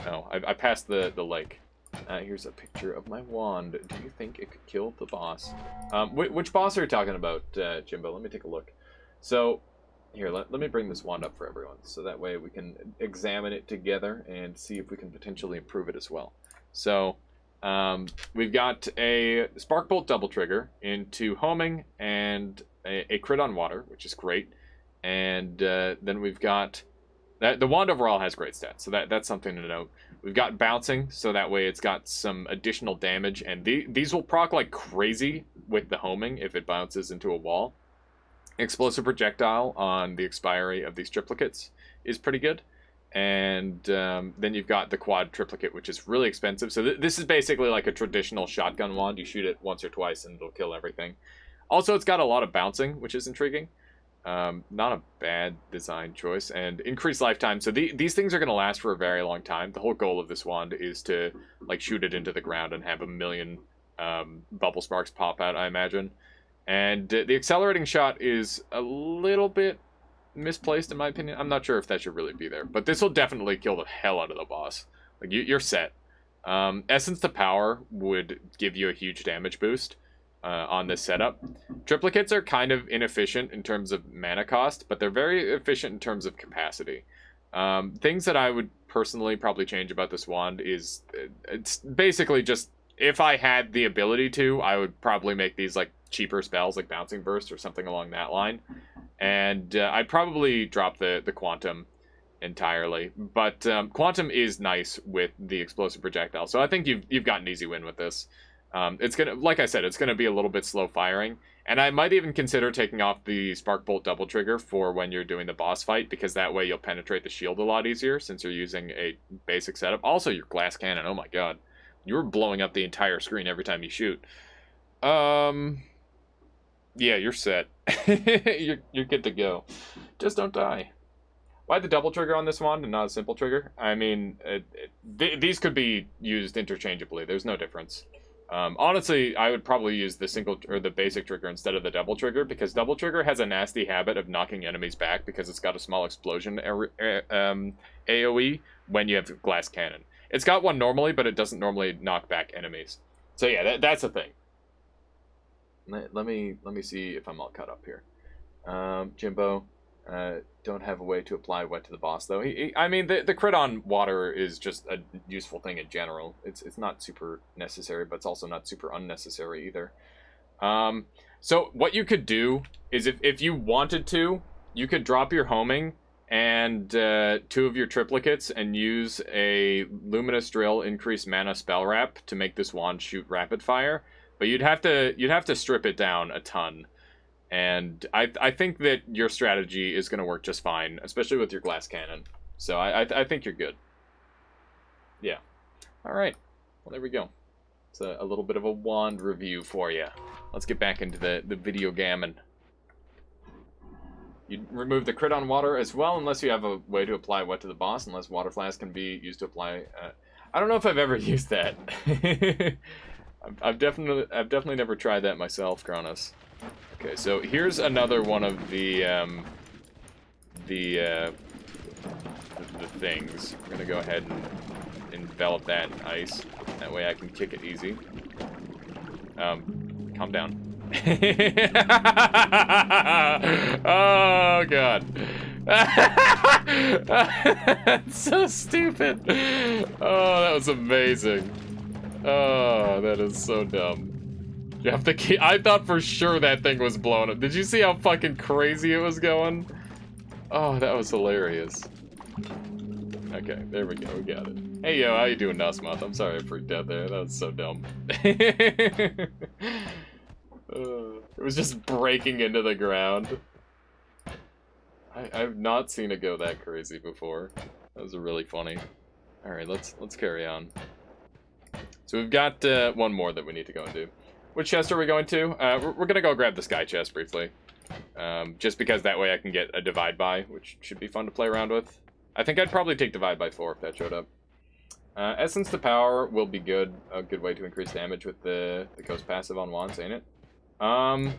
Oh, I passed the lake. Here's a picture of my wand. Do you think it could kill the boss? Which boss are you talking about, Jimbo? Let me take a look. So, here, let me bring this wand up for everyone, so that way we can examine it together and see if we can potentially improve it as well. So, We've got a Spark Bolt double trigger into homing and a crit on water, which is great. And then we've got the wand overall has great stats, so that's something to note. We've got bouncing, so that way it's got some additional damage, and these will proc like crazy with the homing if it bounces into a wall. Explosive projectile on the expiry of these triplicates is pretty good. And then you've got the quad triplicate, which is really expensive. So this is basically like a traditional shotgun wand. You shoot it once or twice and it'll kill everything. Also, it's got a lot of bouncing, which is intriguing. Not a bad design choice. And increased lifetime. So these things are going to last for a very long time. The whole goal of this wand is to like shoot it into the ground and have a million bubble sparks pop out, I imagine. And the accelerating shot is a little bit misplaced in my opinion. I'm not sure if that should really be there, but this will definitely kill the hell out of the boss. Like you're set. Essence to Power would give you a huge damage boost on this setup. Triplicates are kind of inefficient in terms of mana cost, but they're very efficient in terms of capacity. Things that I would personally probably change about this wand is it's basically just if I had the ability to, I would probably make these like cheaper spells like Bouncing Burst or something along that line. And I'd probably drop the Quantum entirely. But Quantum is nice with the Explosive Projectile. So I think you've got an easy win with this. It's gonna, like I said, it's gonna be a little bit slow firing. And I might even consider taking off the Spark Bolt double trigger for when you're doing the boss fight, because that way you'll penetrate the shield a lot easier since you're using a basic setup. Also, your glass cannon, oh my god. You're blowing up the entire screen every time you shoot. Yeah, you're set. you're good to go. Just don't die. Why the double trigger on this wand and not a simple trigger? I mean, these could be used interchangeably. There's no difference. Honestly, I would probably use the single or the basic trigger instead of the double trigger, because double trigger has a nasty habit of knocking enemies back because it's got a small explosion AoE when you have glass cannon. It's got one normally, but it doesn't normally knock back enemies. So yeah, that's the thing. Let me see if I'm all caught up here. Jimbo, don't have a way to apply wet to the boss though. I mean, the crit on water is just a useful thing in general. It's not super necessary, but it's also not super unnecessary either. So what you could do is if you wanted to, you could drop your homing and 2 of your triplicates and use a Luminous Drill increased mana spell wrap to make this wand shoot rapid fire. But you'd have to strip it down a ton. And I think that your strategy is going to work just fine, especially with your glass cannon. So I think you're good. Yeah. All right. Well, there we go. It's a little bit of a wand review for you. Let's get back into the video gammon. You remove the crit on water as well, unless you have a way to apply wet to the boss, unless Water Flask can be used to apply... I don't know if I've ever used that. I've definitely never tried that myself, Kronos. Okay, so here's another one of the things. We're gonna go ahead and envelop that in ice. That way I can kick it easy. Calm down. Oh god. That's so stupid. Oh, that was amazing. Oh, that is so dumb. You have to keep, I thought for sure that thing was blown up. Did you see how fucking crazy it was going? Oh, that was hilarious. Okay, there we go, we got it. Hey yo, how you doing, Nasmoth? I'm sorry I freaked out there, that was so dumb. It was just breaking into the ground. I've not seen it go that crazy before. That was really funny. Alright, let's carry on. So we've got one more that we need to go and do. Which chest are we going to? We're gonna go grab the sky chest briefly. Just because that way I can get a divide by, which should be fun to play around with. I think I'd probably take divide by 4 if that showed up. Essence to Power will be good. A good way to increase damage with the Ghost passive on wands, ain't it? I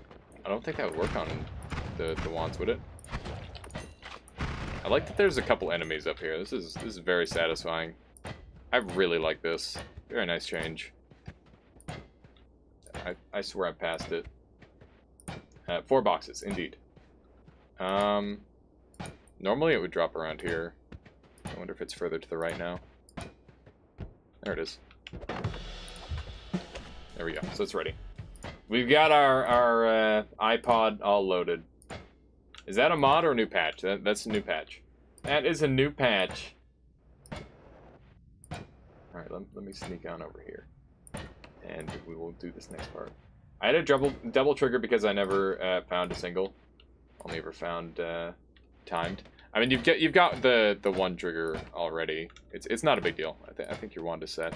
don't think that would work on the wands, would it? I like that there's a couple enemies up here. This is very satisfying. I really like this. Very nice change. I swear I passed it. 4 boxes, indeed. Normally it would drop around here. I wonder if it's further to the right now. There it is. There we go. So it's ready. We've got our iPod all loaded. Is that a mod or a new patch? That's a new patch. That is a new patch. Alright, let me sneak on over here. And we will do this next part. I had a double trigger because I never found a single. Only ever found timed. I mean, you've got the one trigger already. It's not a big deal. I think your wand is set.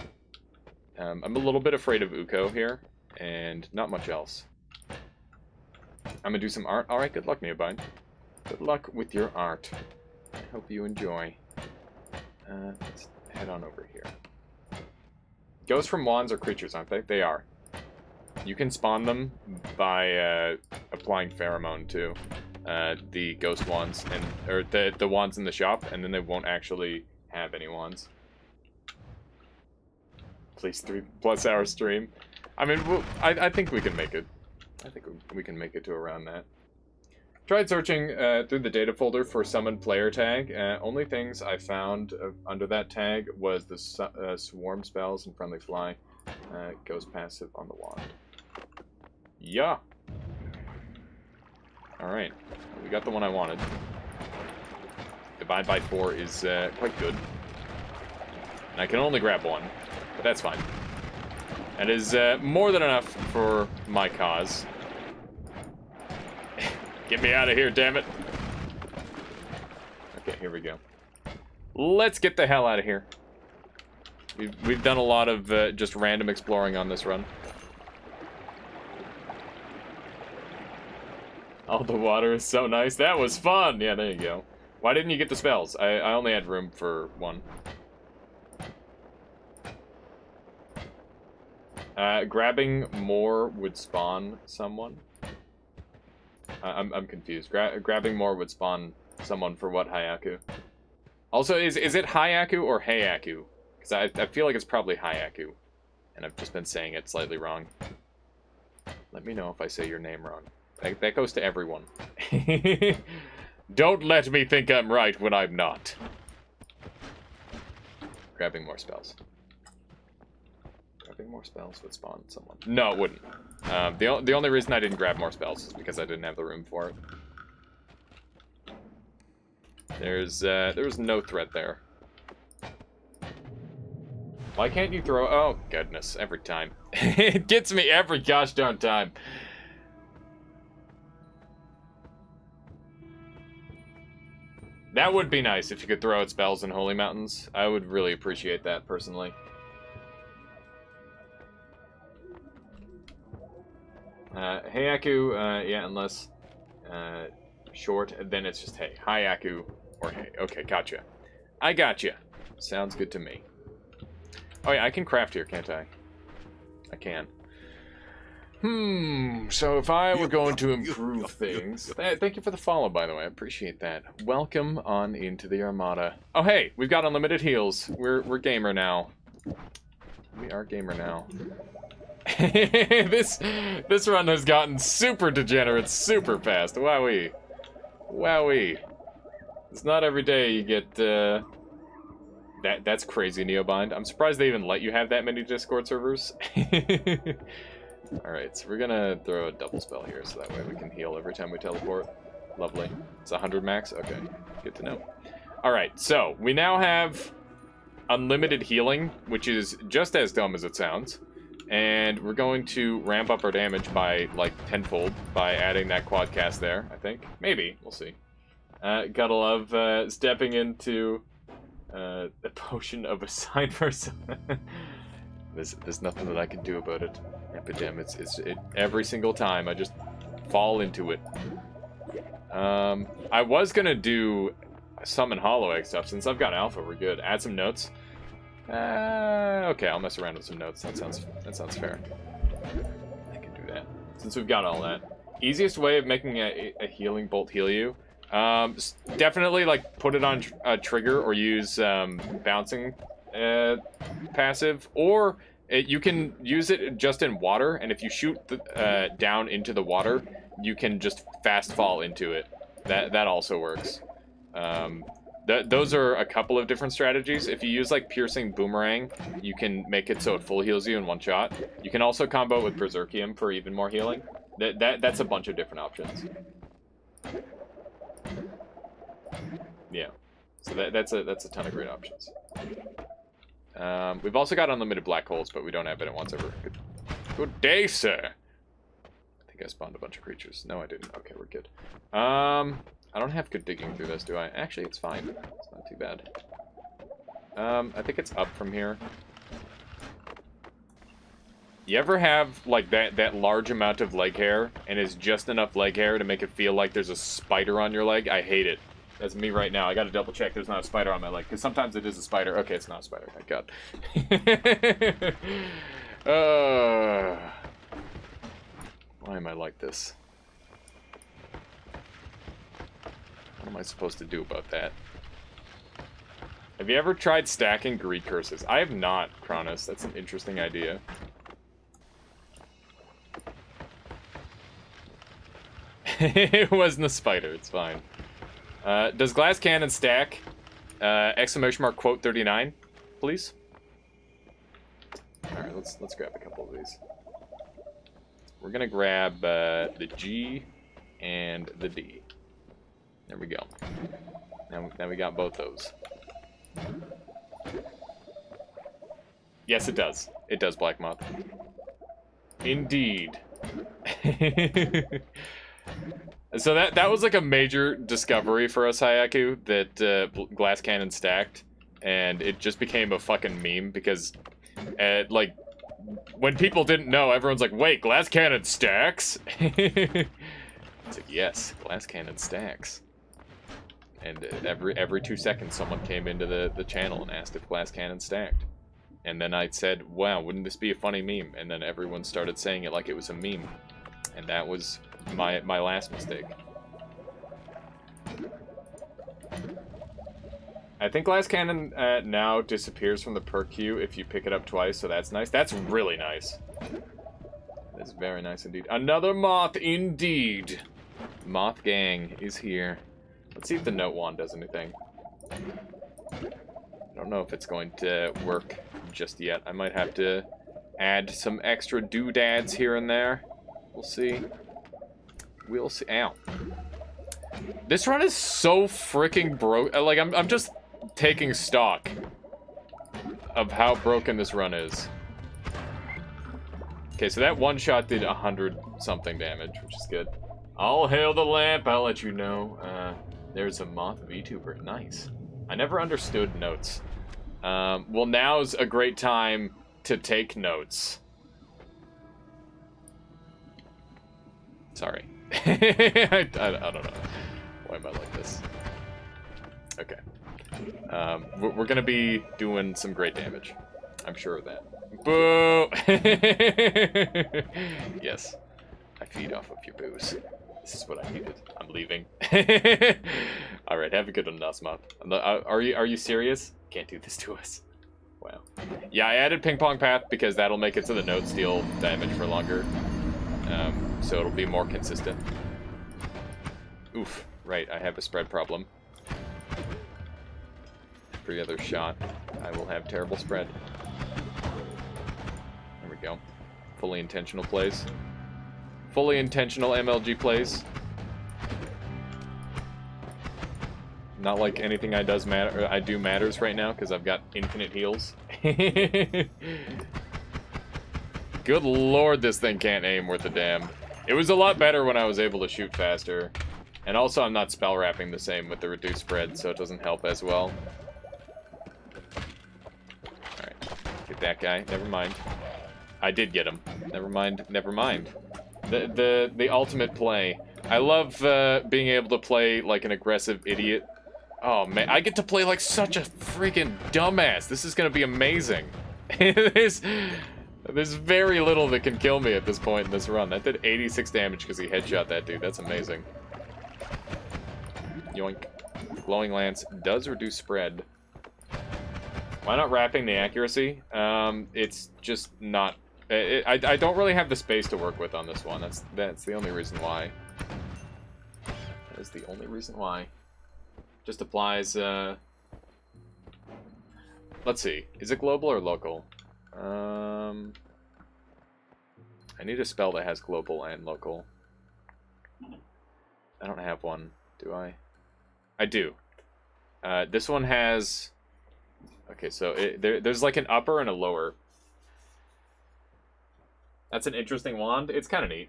I'm a little bit afraid of Uko here, and not much else. I'm gonna do some art. All right, good luck, Neobine. Good luck with your art. I hope you enjoy. Let's head on over here. Ghosts from wands are creatures, aren't they? They are. You can spawn them by applying pheromone to the ghost wands or the wands in the shop, and then they won't actually have any wands. Please 3+ hour stream. I mean, I think we can make it. I think we can make it to around that. Tried searching through the data folder for summoned player tag. Only things I found under that tag was the swarm spells and friendly fly. Ghost passive on the wand. Yeah. Alright. We got the one I wanted. Divide by 4 is quite good. And I can only grab one, but that's fine. That is more than enough for my cause. Get me out of here, damn it. Okay, here we go. Let's get the hell out of here. We've done a lot of just random exploring on this run. Oh, the water is so nice. That was fun. Yeah, there you go. Why didn't you get the spells? I only had room for one. Grabbing more would spawn someone. I'm confused. Grabbing more would spawn someone for what, Hayaku? Also, is it Hayaku or Hayaku? Because I feel like it's probably Hayaku. And I've just been saying it slightly wrong. Let me know if I say your name wrong. That goes to everyone. Don't let me think I'm right when I'm not. Grabbing more spells. Grabbing more spells would spawn someone. No, it wouldn't. The only reason I didn't grab more spells is because I didn't have the room for it. There's no threat there. Why can't you throw? Oh goodness, every time. It gets me every gosh darn time. That would be nice if you could throw out spells in Holy Mountains. I would really appreciate that personally. Hayaku, yeah, unless short, then it's just hey. Hayaku or hey. Okay, gotcha. I gotcha. Sounds good to me. Oh yeah, I can craft here, can't I? I can. So if I were going to improve things... Thank you for the follow, by the way. I appreciate that. Welcome on into the Armada. Oh hey, we've got unlimited heals. We're gamer now. We are gamer now. This run has gotten super degenerate super fast. Wowee. Wowee. It's not every day you get that's crazy, Neobind. I'm surprised they even let you have that many Discord servers. Alright, so we're gonna throw a double spell here so that way we can heal every time we teleport. Lovely. It's 100 max? Okay, good to know. Alright, so we now have unlimited healing, which is just as dumb as it sounds. And we're going to ramp up our damage by, like, tenfold by adding that quad cast there, I think. Maybe. We'll see. Gotta love stepping into the potion of a sign person. There's nothing that I can do about it. Epidem, it every single time I just fall into it. I was gonna do summon hollow egg stuff. Since I've got alpha, we're good. Add some notes. Okay, I'll mess around with some notes. That sounds fair. I can do that. Since we've got all that. Easiest way of making a healing bolt heal you. Definitely like put it on a trigger or use bouncing passive, or you can use it just in water, and if you shoot down into the water, you can just fast fall into it. That also works. Those are a couple of different strategies. If you use like Piercing Boomerang, you can make it so it full heals you in one shot. You can also combo it with Berserkium for even more healing. That's a bunch of different options. Yeah, so that's a ton of great options. We've also got unlimited black holes, but we don't have it at once ever. Good day, sir. I think I spawned a bunch of creatures. No, I didn't. Okay, we're good. I don't have good digging through this, do I? Actually, it's fine. It's not too bad. I think it's up from here. You ever have, like, that large amount of leg hair, and it's just enough leg hair to make it feel like there's a spider on your leg? I hate it. That's me right now. I gotta double check there's not a spider on my leg, because sometimes it is a spider. Okay, it's not a spider. Thank God. Why am I like this? What am I supposed to do about that? Have you ever tried stacking greed curses? I have not, Cronus. That's an interesting idea. It wasn't a spider. It's fine. Does glass cannon stack? Exclamation mark quote 39, please. All right, let's grab a couple of these. We're gonna grab the G and the D. There we go. Now we got both those. Yes, it does. It does, Black Moth. Indeed. So that was like a major discovery for us, Hayaku, that glass cannon stacked, and it just became a fucking meme because, like, when people didn't know, everyone's like, "Wait, glass cannon stacks?" It's like, yes, glass cannon stacks. And every 2 seconds, someone came into the channel and asked if glass cannon stacked. And then I said, wow, wouldn't this be a funny meme? And then everyone started saying it like it was a meme. And that was my last mistake. I think glass cannon now disappears from the perk queue if you pick it up twice, so that's nice. That's really nice. That's very nice indeed. Another moth indeed. Moth gang is here. Let's see if the note wand does anything. I don't know if it's going to work just yet. I might have to add some extra doodads here and there. We'll see. We'll see. Ow. This run is so freaking broke. Like, I'm just taking stock of how broken this run is. Okay, so that one shot did 100-something damage, which is good. All hail the lamp, I'll let you know. There's a moth VTuber. Nice. I never understood notes. Well, now's a great time to take notes. Sorry. I don't know. Why am I like this? Okay. We're gonna be doing some great damage. I'm sure of that. Boo! Yes. I feed off of your booze. This is what I needed. I'm leaving. Alright, have a good one, Nasmoth. Are you serious? Can't do this to us. Wow. Yeah, I added Ping Pong Path because that'll make it so the notes deal damage for longer. So it'll be more consistent. Oof. Right, I have a spread problem. Every other shot, I will have terrible spread. There we go. Fully intentional plays. Fully intentional MLG plays. Not like anything I do matters right now because I've got infinite heals. Good lord, this thing can't aim worth a damn. It was a lot better when I was able to shoot faster. And also I'm not spell wrapping the same with the reduced spread, so it doesn't help as well. Alright, get that guy. Never mind. I did get him. Never mind, never mind. The ultimate play. I love being able to play like an aggressive idiot. Oh man, I get to play like such a freaking dumbass. This is gonna be amazing. There's very little that can kill me at this point in this run. That did 86 damage because he headshot that dude. That's amazing. Yoink. Glowing Lance does reduce spread. Why not wrapping the accuracy? It's just not... I don't really have the space to work with on this one. That's the only reason why. That is the only reason why. Just applies, let's see. Is it global or local? I need a spell that has global and local. I don't have one, do I? I do. This one has... Okay, so there's like an upper and a lower. That's an interesting wand. It's kind of neat.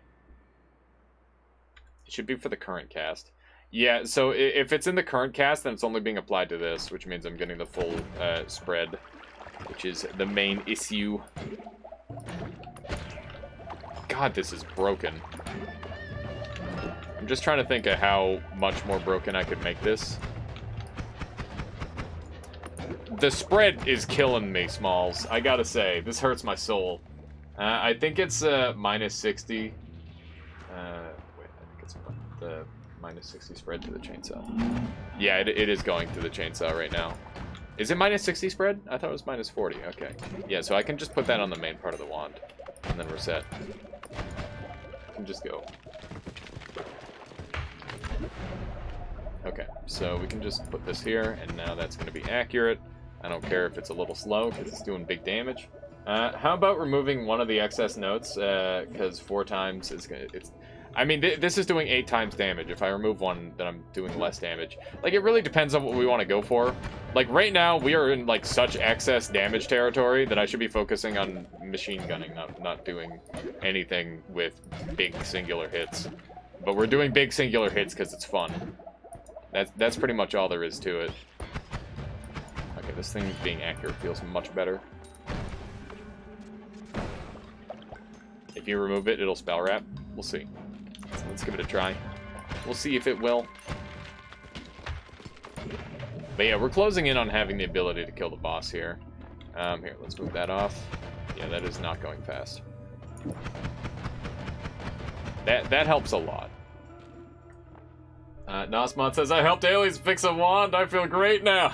It should be for the current cast. Yeah, so if it's in the current cast, then it's only being applied to this, which means I'm getting the full spread, which is the main issue. God, this is broken. I'm just trying to think of how much more broken I could make this. The spread is killing me, Smalls. I gotta say, this hurts my soul. I think it's minus 60. Wait, I think it's the minus 60 spread to the chainsaw. Yeah, it is going to the chainsaw right now. Is it minus 60 spread? I thought it was minus 40. Okay. Yeah, so I can just put that on the main part of the wand. And then reset. I can just go. Okay, so we can just put this here, and now that's going to be accurate. I don't care if it's a little slow, because it's doing big damage. How about removing one of the excess notes, because 4 times is gonna... I mean, this is doing 8 times damage. If I remove one, then I'm doing less damage. Like, it really depends on what we want to go for. Like, right now, we are in, like, such excess damage territory that I should be focusing on machine gunning, not doing anything with big singular hits. But we're doing big singular hits because it's fun. That's pretty much all there is to it. Okay, this thing being accurate feels much better. If you remove it, it'll spell wrap. We'll see. So let's give it a try. We'll see if it will. But yeah, we're closing in on having the ability to kill the boss here. Here, let's move that off. Yeah, that is not going fast. That helps a lot. Nosmod says, I helped aliens fix a wand. I feel great now.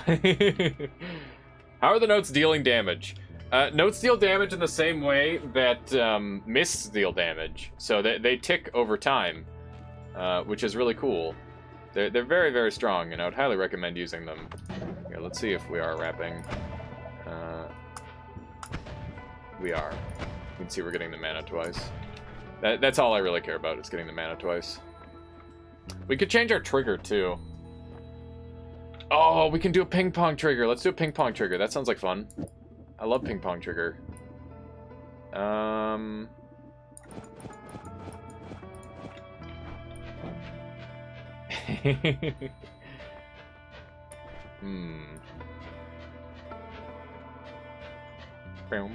How are the notes dealing damage? Notes deal damage in the same way that mists deal damage. So they tick over time, which is really cool. They're very, very strong, and I would highly recommend using them. Here, let's see if we are wrapping. We are. You can see we're getting the mana twice. That's all I really care about, is getting the mana twice. We could change our trigger, too. Oh, we can do a ping pong trigger. Let's do a ping pong trigger. That sounds like fun. I love ping pong trigger. Boom,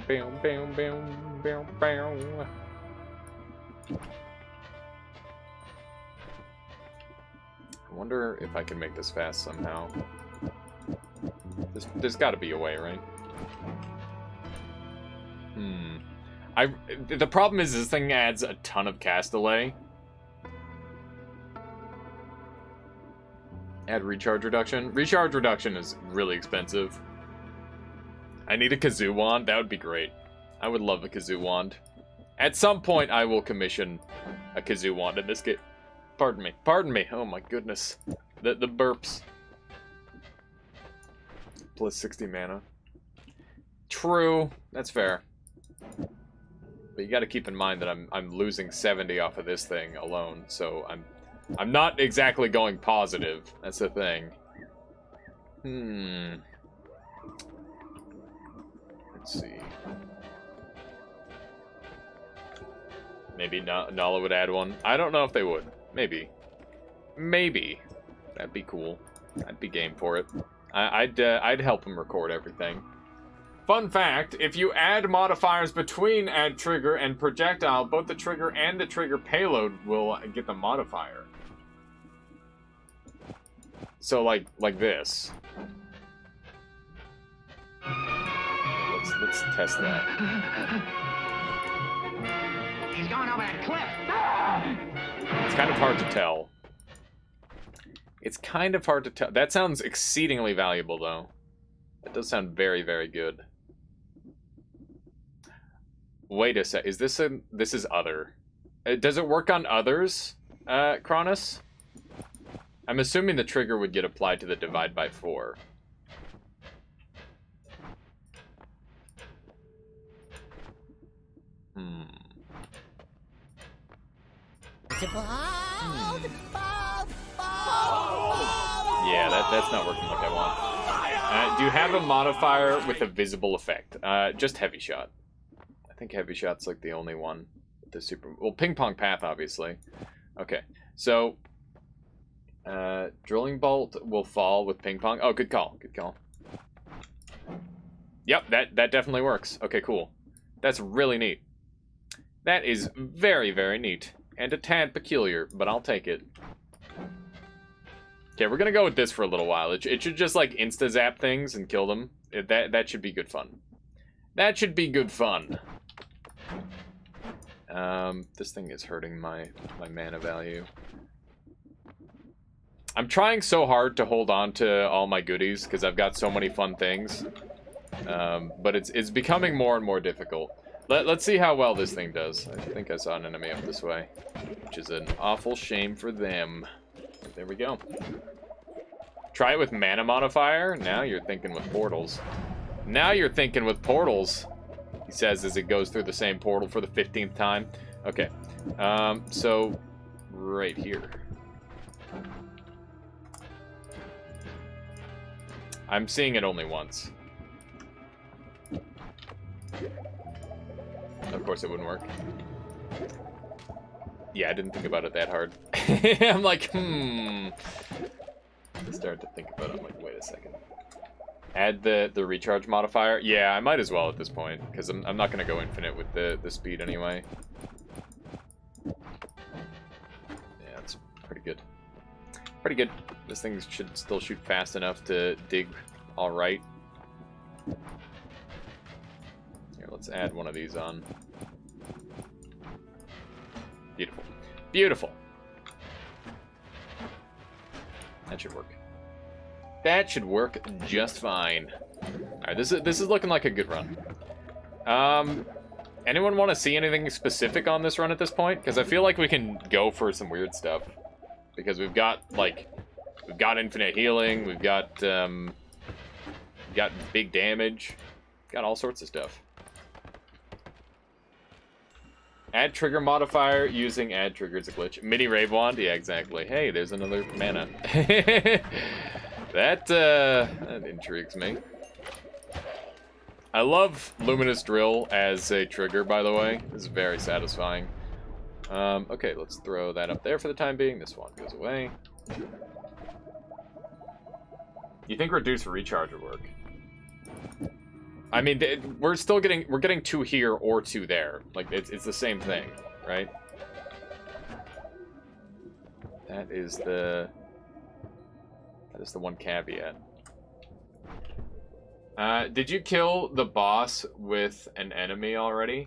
boom, boom, boom, boom, boom. I wonder if I can make this fast somehow. There's got to be a way, right? The problem is this thing adds a ton of cast delay. Add recharge reduction. Recharge reduction is really expensive. I need a kazoo wand. That would be great. I would love a kazoo wand. At some point, I will commission a kazoo wand in this game. Pardon me. Pardon me. Oh my goodness. The burps. Plus 60 mana. True. That's fair. But you got to keep in mind that I'm losing 70 off of this thing alone, so I'm not exactly going positive. That's the thing. Let's see. Maybe Nala would add one. I don't know if they would. Maybe. Maybe. That'd be cool. I'd be game for it. I'd help him record everything. Fun fact, if you add modifiers between add trigger and projectile, both the trigger and the trigger payload will get the modifier. So like this. Let's test that. He's going over that cliff. It's kind of hard to tell. It's kind of hard to tell. That sounds exceedingly valuable, though. That does sound very, very good. Wait a sec. Is this a... This is other. Does it work on others, Cronus? I'm assuming the trigger would get applied to the divide by 4. Yeah, that's not working like I want. Do you have a modifier with a visible effect? Just heavy shot. I think heavy shot's like the only one with the super... Well, ping pong path, obviously. Okay, so... drilling bolt will fall with ping pong. Oh, good call, good call. Yep, that definitely works. Okay, cool. That's really neat. That is very, very neat. And a tad peculiar, but I'll take it. Okay, we're gonna go with this for a little while. It should just, like, insta-zap things and kill them. That should be good fun. That should be good fun. This thing is hurting my mana value. I'm trying so hard to hold on to all my goodies, because I've got so many fun things. But it's becoming more and more difficult. Let's see how well this thing does. I think I saw an enemy up this way, which is an awful shame for them. There we go. Try it with mana modifier. Now you're thinking with portals. Now you're thinking with portals, he says as it goes through the same portal for the 15th time. Okay, so right here. I'm seeing it only once. Of course it wouldn't work. Yeah, I didn't think about it that hard. I'm like, I started to think about it. I'm like, wait a second. Add the recharge modifier? Yeah, I might as well at this point, because I'm not going to go infinite with the speed anyway. Yeah, it's pretty good. Pretty good. This thing should still shoot fast enough to dig alright. Here, let's add one of these on. Beautiful. Beautiful. That should work. That should work just fine. Alright, this is looking like a good run. Anyone want to see anything specific on this run at this point? Because I feel like we can go for some weird stuff. Because we've got, like, we've got infinite healing, we've got big damage, got all sorts of stuff. Add trigger modifier using add trigger is a glitch. Mini Rave Wand? Yeah, exactly. Hey, there's another mana. That intrigues me. I love Luminous Drill as a trigger, by the way. This is very satisfying. Okay, let's throw that up there for the time being. This one goes away. You think reduce recharge would work? I mean, we're getting 2 here or 2 there. Like, it's the same thing, right? That is the one caveat. Did you kill the boss with an enemy already?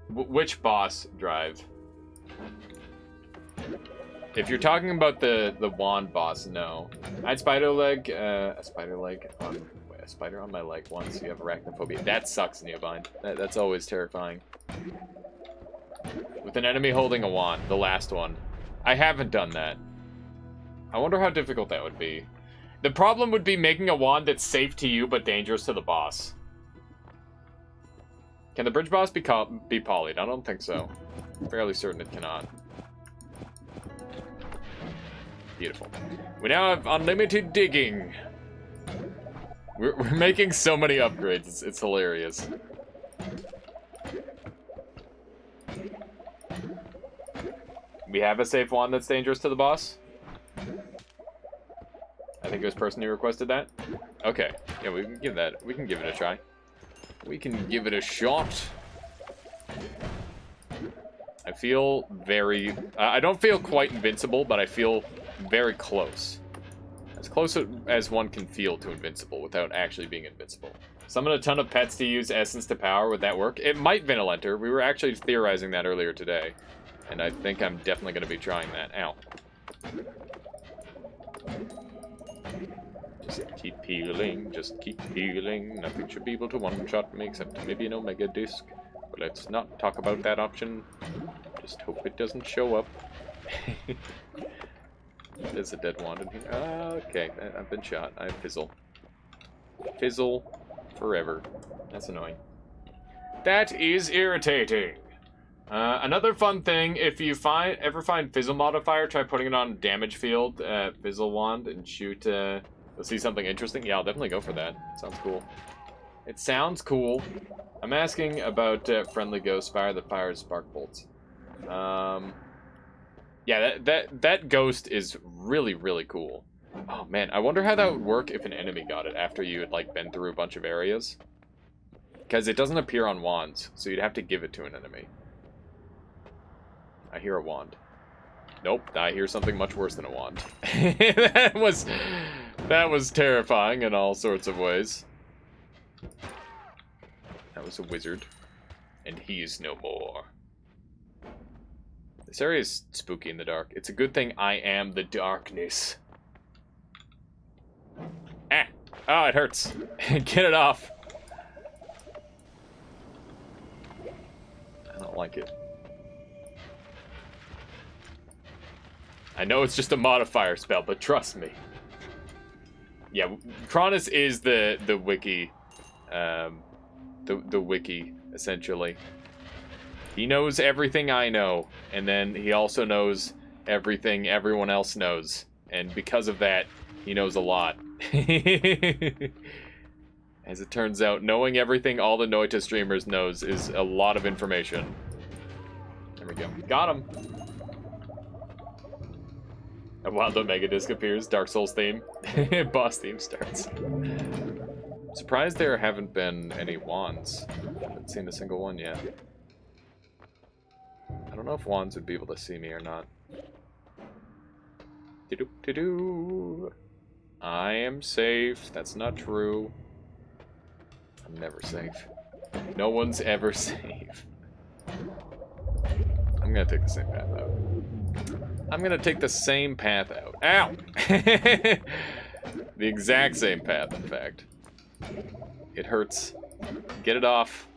Which boss, Drive? If you're talking about the wand boss, no. I had spider leg a spider on my leg once. You have arachnophobia. That sucks, Neobind. That's always terrifying. With an enemy holding a wand, the last one. I haven't done that. I wonder how difficult that would be. The problem would be making a wand that's safe to you but dangerous to the boss. Can the bridge boss be polyed? I don't think so. I'm fairly certain it cannot. Beautiful. We now have unlimited digging. We're making so many upgrades. It's hilarious. We have a safe wand that's dangerous to the boss. I think it was person who requested that. Okay. Yeah, we can give that. We can give it a try. We can give it a shot. I feel very... I don't feel quite invincible, but I feel very close. As close as one can feel to invincible without actually being invincible. Summon a ton of pets to use essence to power. Would that work? It might, Vinilenter. We were actually theorizing that earlier today. And I think I'm definitely going to be trying that. Ow. Just keep healing. Just keep healing. Nothing should be able to one-shot me except maybe an Omega Disc. But let's not talk about that option. Just hope it doesn't show up. There's a dead wand in here. Okay, I've been shot. I fizzle. Fizzle forever. That's annoying. That is irritating. Another fun thing, if you ever find Fizzle modifier, try putting it on damage field at Fizzle wand and shoot. You'll see something interesting. Yeah, I'll definitely go for that. Sounds cool. It sounds cool. I'm asking about friendly ghost fire that fires spark bolts. Yeah, that ghost is really, really cool. Oh man, I wonder how that would work if an enemy got it after you had like been through a bunch of areas. Because it doesn't appear on wands, so you'd have to give it to an enemy. I hear a wand. Nope, I hear something much worse than a wand. that was terrifying in all sorts of ways. That was a wizard. And he is no more. This area is spooky in the dark. It's a good thing I am the darkness. Ah! Oh, it hurts. Get it off. I don't like it. I know it's just a modifier spell, but trust me. Yeah, Cronus is the wiki, the wiki essentially. He knows everything I know, and then he also knows everything everyone else knows, and because of that, he knows a lot. As it turns out, knowing everything all the Noita streamers knows is a lot of information. There we go. Got him. And while the Mega Disc appears, Dark Souls theme, boss theme starts. Surprised there haven't been any wands. Haven't seen a single one yet. I don't know if wands would be able to see me or not. Do-do-do-do. I am safe. That's not true. I'm never safe. No one's ever safe. I'm gonna take the same path out. I'm gonna take the same path out. Ow! The exact same path, in fact. It hurts. Get it off.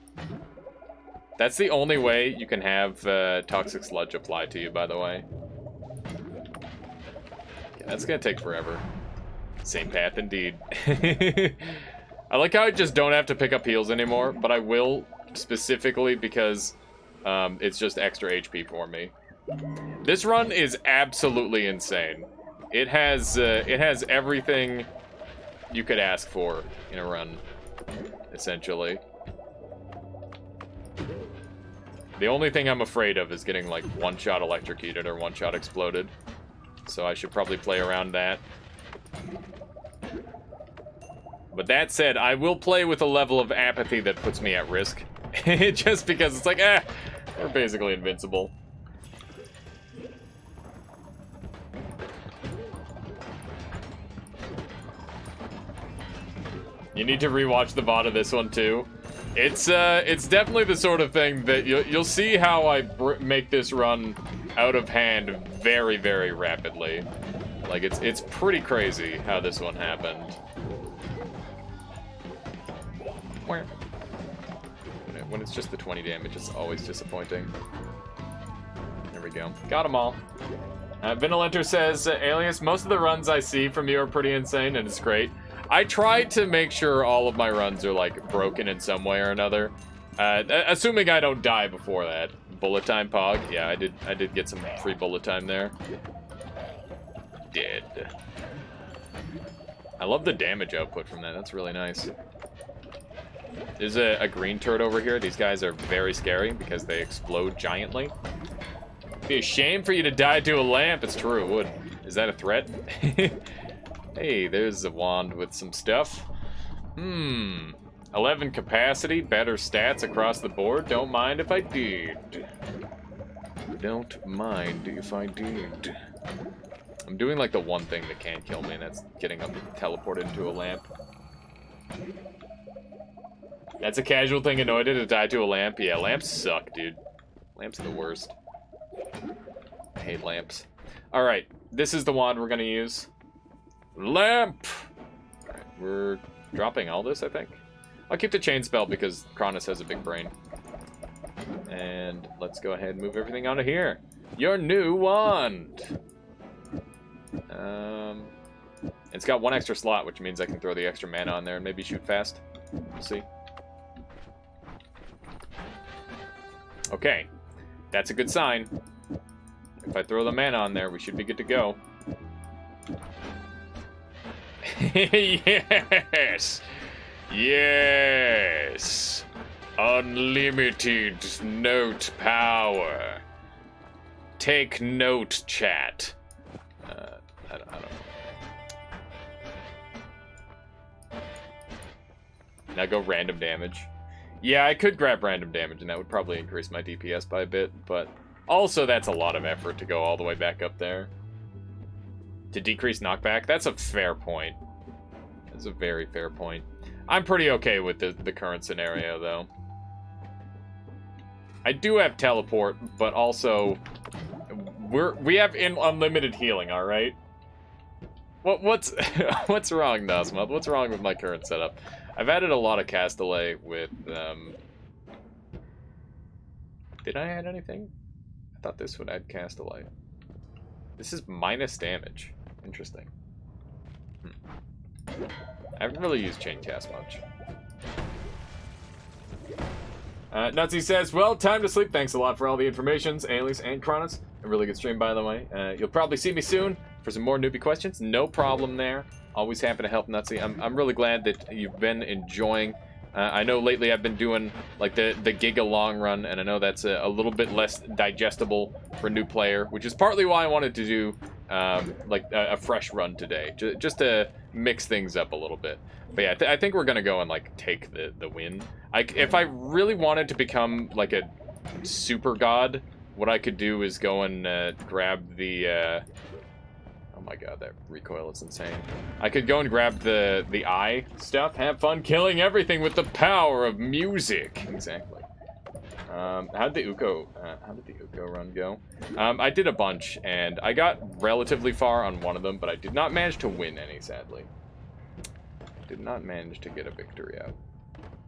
That's the only way you can have toxic sludge apply to you, by the way. Yeah, that's gonna take forever. Same path, indeed. I like how I just don't have to pick up heals anymore, but I will specifically because it's just extra HP for me. This run is absolutely insane. It has everything you could ask for in a run, essentially. The only thing I'm afraid of is getting like one-shot electrocuted or one-shot exploded. So I should probably play around that. But that said, I will play with a level of apathy that puts me at risk. Just because it's like, we're basically invincible. You need to rewatch the VOD of this one too. It's definitely the sort of thing that you'll see how I make this run out of hand very, very rapidly. Like it's pretty crazy how this one happened. When it's just the 20 damage, it's always disappointing. There we go. Got them all. Vinolenter says, Alias, most of the runs I see from you are pretty insane, and it's great. I try to make sure all of my runs are, like, broken in some way or another. Assuming I don't die before that. Bullet time, Pog. Yeah, I did get some free bullet time there. Dead. I love the damage output from that. That's really nice. There's a green turret over here. These guys are very scary because they explode giantly. It'd be a shame for you to die to a lamp. It's true, it would. Is that a threat? Hey, there's a wand with some stuff. 11 capacity, better stats across the board. Don't mind if I did. Don't mind if I did. I'm doing like the one thing that can't kill me, and that's getting up and teleported into a lamp. That's a casual thing annoyed to die to a lamp. Yeah, lamps suck, dude. Lamps are the worst. I hate lamps. Alright, this is the wand we're gonna use. Lamp! Alright, we're dropping all this, I think. I'll keep the chain spell because Cronus has a big brain. And let's go ahead and move everything onto here. Your new wand! It's got one extra slot, which means I can throw the extra mana on there and maybe shoot fast. We'll see. Okay, that's a good sign. If I throw the mana on there, we should be good to go. Yes! Yes! Unlimited note power. Take note, chat. I don't know. Now go random damage. Yeah, I could grab random damage, and that would probably increase my DPS by a bit, but also that's a lot of effort to go all the way back up there. To decrease knockback, that's a fair point. That's a very fair point. I'm pretty okay with the current scenario, though. I do have teleport, but also we have unlimited healing, all right? What's what's wrong, Nazmoth? What's wrong with my current setup? I've added a lot of Castellet with Did I add anything? I thought this would add Castellet. This is minus damage. Interesting. I haven't really used Chain Cast much. Nutsy says, well, time to sleep. Thanks a lot for all the informations, Alias and Kronos. A really good stream, by the way. You'll probably see me soon for some more newbie questions. No problem there. Always happy to help, Nutsy. I'm really glad that you've been enjoying. I know lately I've been doing like the Giga long run, and I know that's a little bit less digestible for a new player, which is partly why I wanted to do like a fresh run today, just to mix things up a little bit. But yeah, I think we're gonna go and like take the win. If I really wanted to become like a super god, what I could do is go and grab the. Oh my god, that recoil is insane. I could go and grab the eye stuff, have fun killing everything with the power of music. Exactly. How did the Uko run go? I did a bunch, and I got relatively far on one of them, but I did not manage to win any, sadly. Did not manage to get a victory out.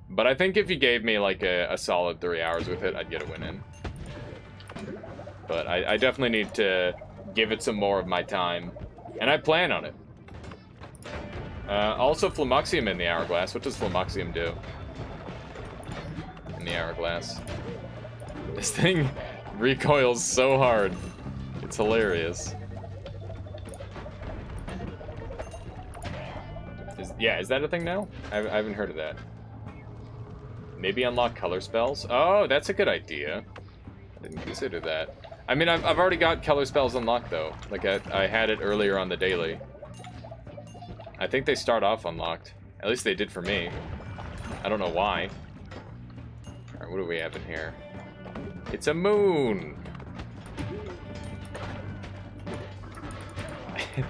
But I think if you gave me like a solid 3 hours with it, I'd get a win in. But I definitely need to give it some more of my time, and I plan on it. Also, Flumoxium in the Hourglass. What does Flumoxium do in the Hourglass? This thing recoils so hard. It's hilarious. Is that a thing now? I haven't heard of that. Maybe unlock color spells? Oh, that's a good idea. I didn't consider that. I mean, I've already got color spells unlocked, though. Like, I had it earlier on the daily. I think they start off unlocked. At least they did for me. I don't know why. Alright, what do we have in here? It's a moon!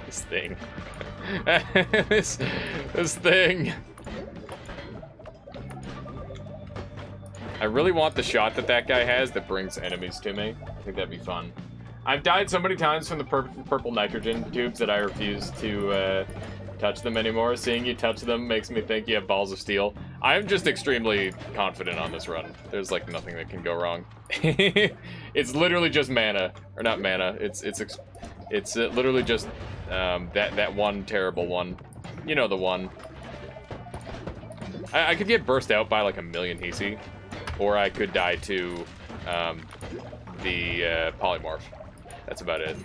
This thing. this thing. I really want the shot that guy has that brings enemies to me. I think that'd be fun. I've died so many times from the purple nitrogen tubes that I refuse to touch them anymore. Seeing you touch them makes me think you have balls of steel. I'm just extremely confident on this run. There's like nothing that can go wrong. It's literally just mana, or not mana. It's literally just that one terrible one. You know the one. I could get burst out by like a million Hisi. Or I could die to the polymorph. That's about it.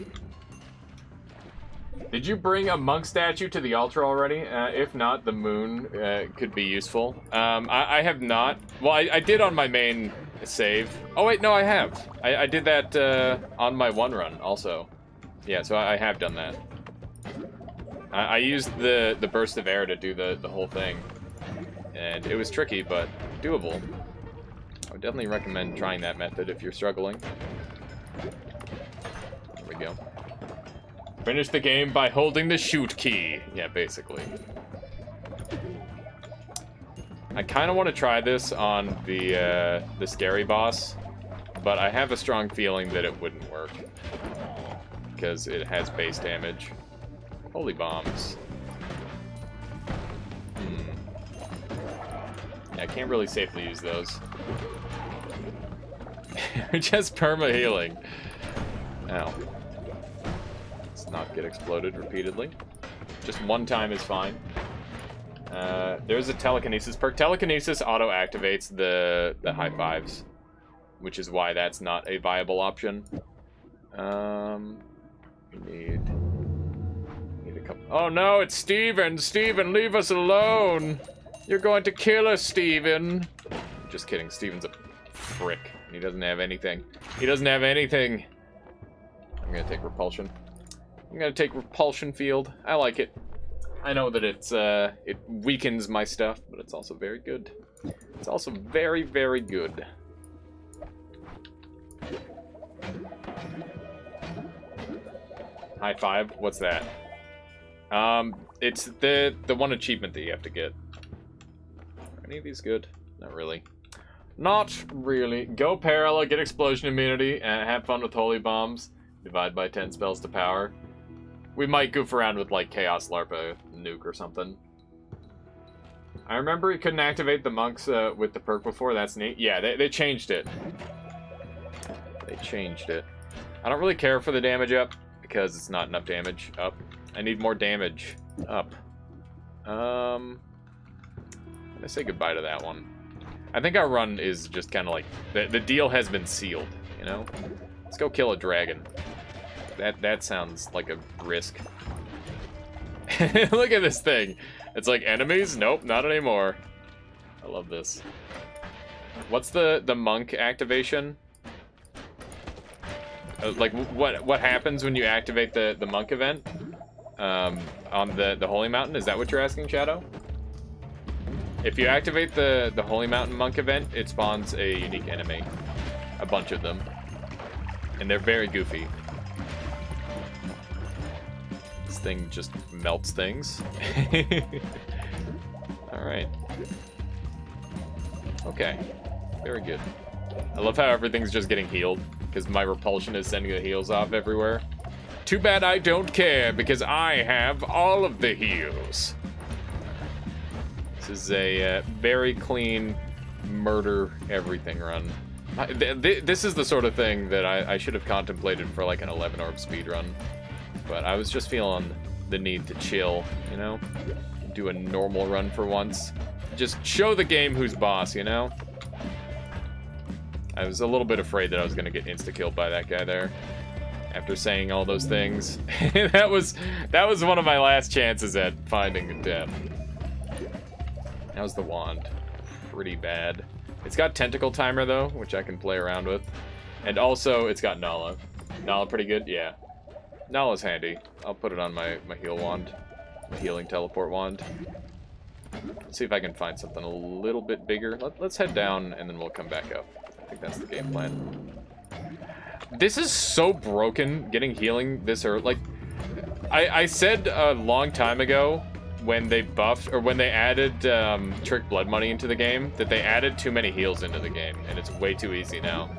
Did you bring a monk statue to the altar already? If not, the moon could be useful. I have not. Well, I did on my main save. Oh wait, no, I have. I did that on my one run also. Yeah, so I have done that. I used the burst of air to do the whole thing. And it was tricky, but doable. I would definitely recommend trying that method if you're struggling. There we go. Finish the game by holding the shoot key. Yeah, basically. I kind of want to try this on the scary boss, but I have a strong feeling that it wouldn't work because it has base damage. Holy bombs. Yeah, I can't really safely use those. Just perma healing. Ow. Let's not get exploded repeatedly. Just one time is fine. There's a telekinesis perk. Telekinesis auto-activates the high fives, which is why that's not a viable option. We need a couple. Oh no, it's Steven! Steven, leave us alone! You're going to kill us, Steven! Just kidding, Steven's a frick. He doesn't have anything. He doesn't have anything. I'm gonna take repulsion. I'm gonna take repulsion field. I like it. I know that it's it weakens my stuff, but it's also very good. It's also very, very good. High five. What's that? It's the one achievement that you have to get. Are any of these good? Not really. Not really. Go Parallel, get explosion immunity, and have fun with holy bombs. Divide by 10 spells to power. We might goof around with like Chaos Larpa nuke or something. I remember you couldn't activate the monks with the perk before. That's neat. Yeah, they changed it. They changed it. I don't really care for the damage up because it's not enough damage up. I need more damage up. I'm gonna say goodbye to that one. I think our run is just kind of like the deal has been sealed. You know, let's go kill a dragon. That sounds like a risk. Look at this thing. It's like enemies? Nope, not anymore. I love this. What's the monk activation? Like what happens when you activate the monk event on the Holy Mountain? Is that what you're asking, Shadow? If you activate the Holy Mountain monk event, it spawns a unique enemy. A bunch of them. And they're very goofy. This thing just melts things. Alright. Okay. Very good. I love how everything's just getting healed, because my repulsion is sending the heals off everywhere. Too bad I don't care, because I have all of the heals. This is a very clean murder everything run. This is the sort of thing that I should have contemplated for like an 11 orb speedrun. But I was just feeling the need to chill, you know? Do a normal run for once. Just show the game who's boss, you know? I was a little bit afraid that I was going to get insta-killed by that guy there. After saying all those things. that was one of my last chances at finding a death. How's the wand? Pretty bad. It's got tentacle timer though, which I can play around with. And also, it's got Nala. Nala pretty good? Yeah. Nala's handy. I'll put it on my heal wand. My healing teleport wand. Let's see if I can find something a little bit bigger. Let's head down and then we'll come back up. I think that's the game plan. This is so broken, getting healing this early. Like, I said a long time ago when they buffed, or when they added Trick Blood Money into the game, that they added too many heals into the game, and it's way too easy now.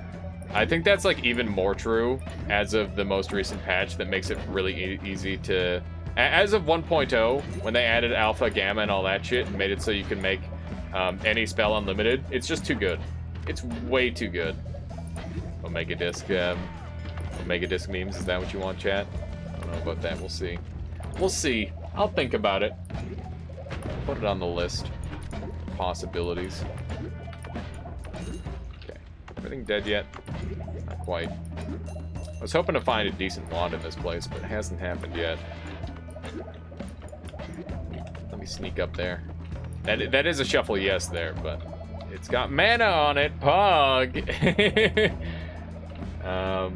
I think that's like even more true as of the most recent patch that makes it really easy to... As of 1.0, when they added Alpha, Gamma, and all that shit, and made it so you can make any spell unlimited, it's just too good. It's way too good. Omega Disc memes, is that what you want, chat? I don't know about that, we'll see. We'll see. I'll think about it. Put it on the list. Possibilities. Okay. Everything dead yet? Not quite. I was hoping to find a decent wand in this place, but it hasn't happened yet. Let me sneak up there. That is a shuffle yes there, but it's got mana on it, Pog! How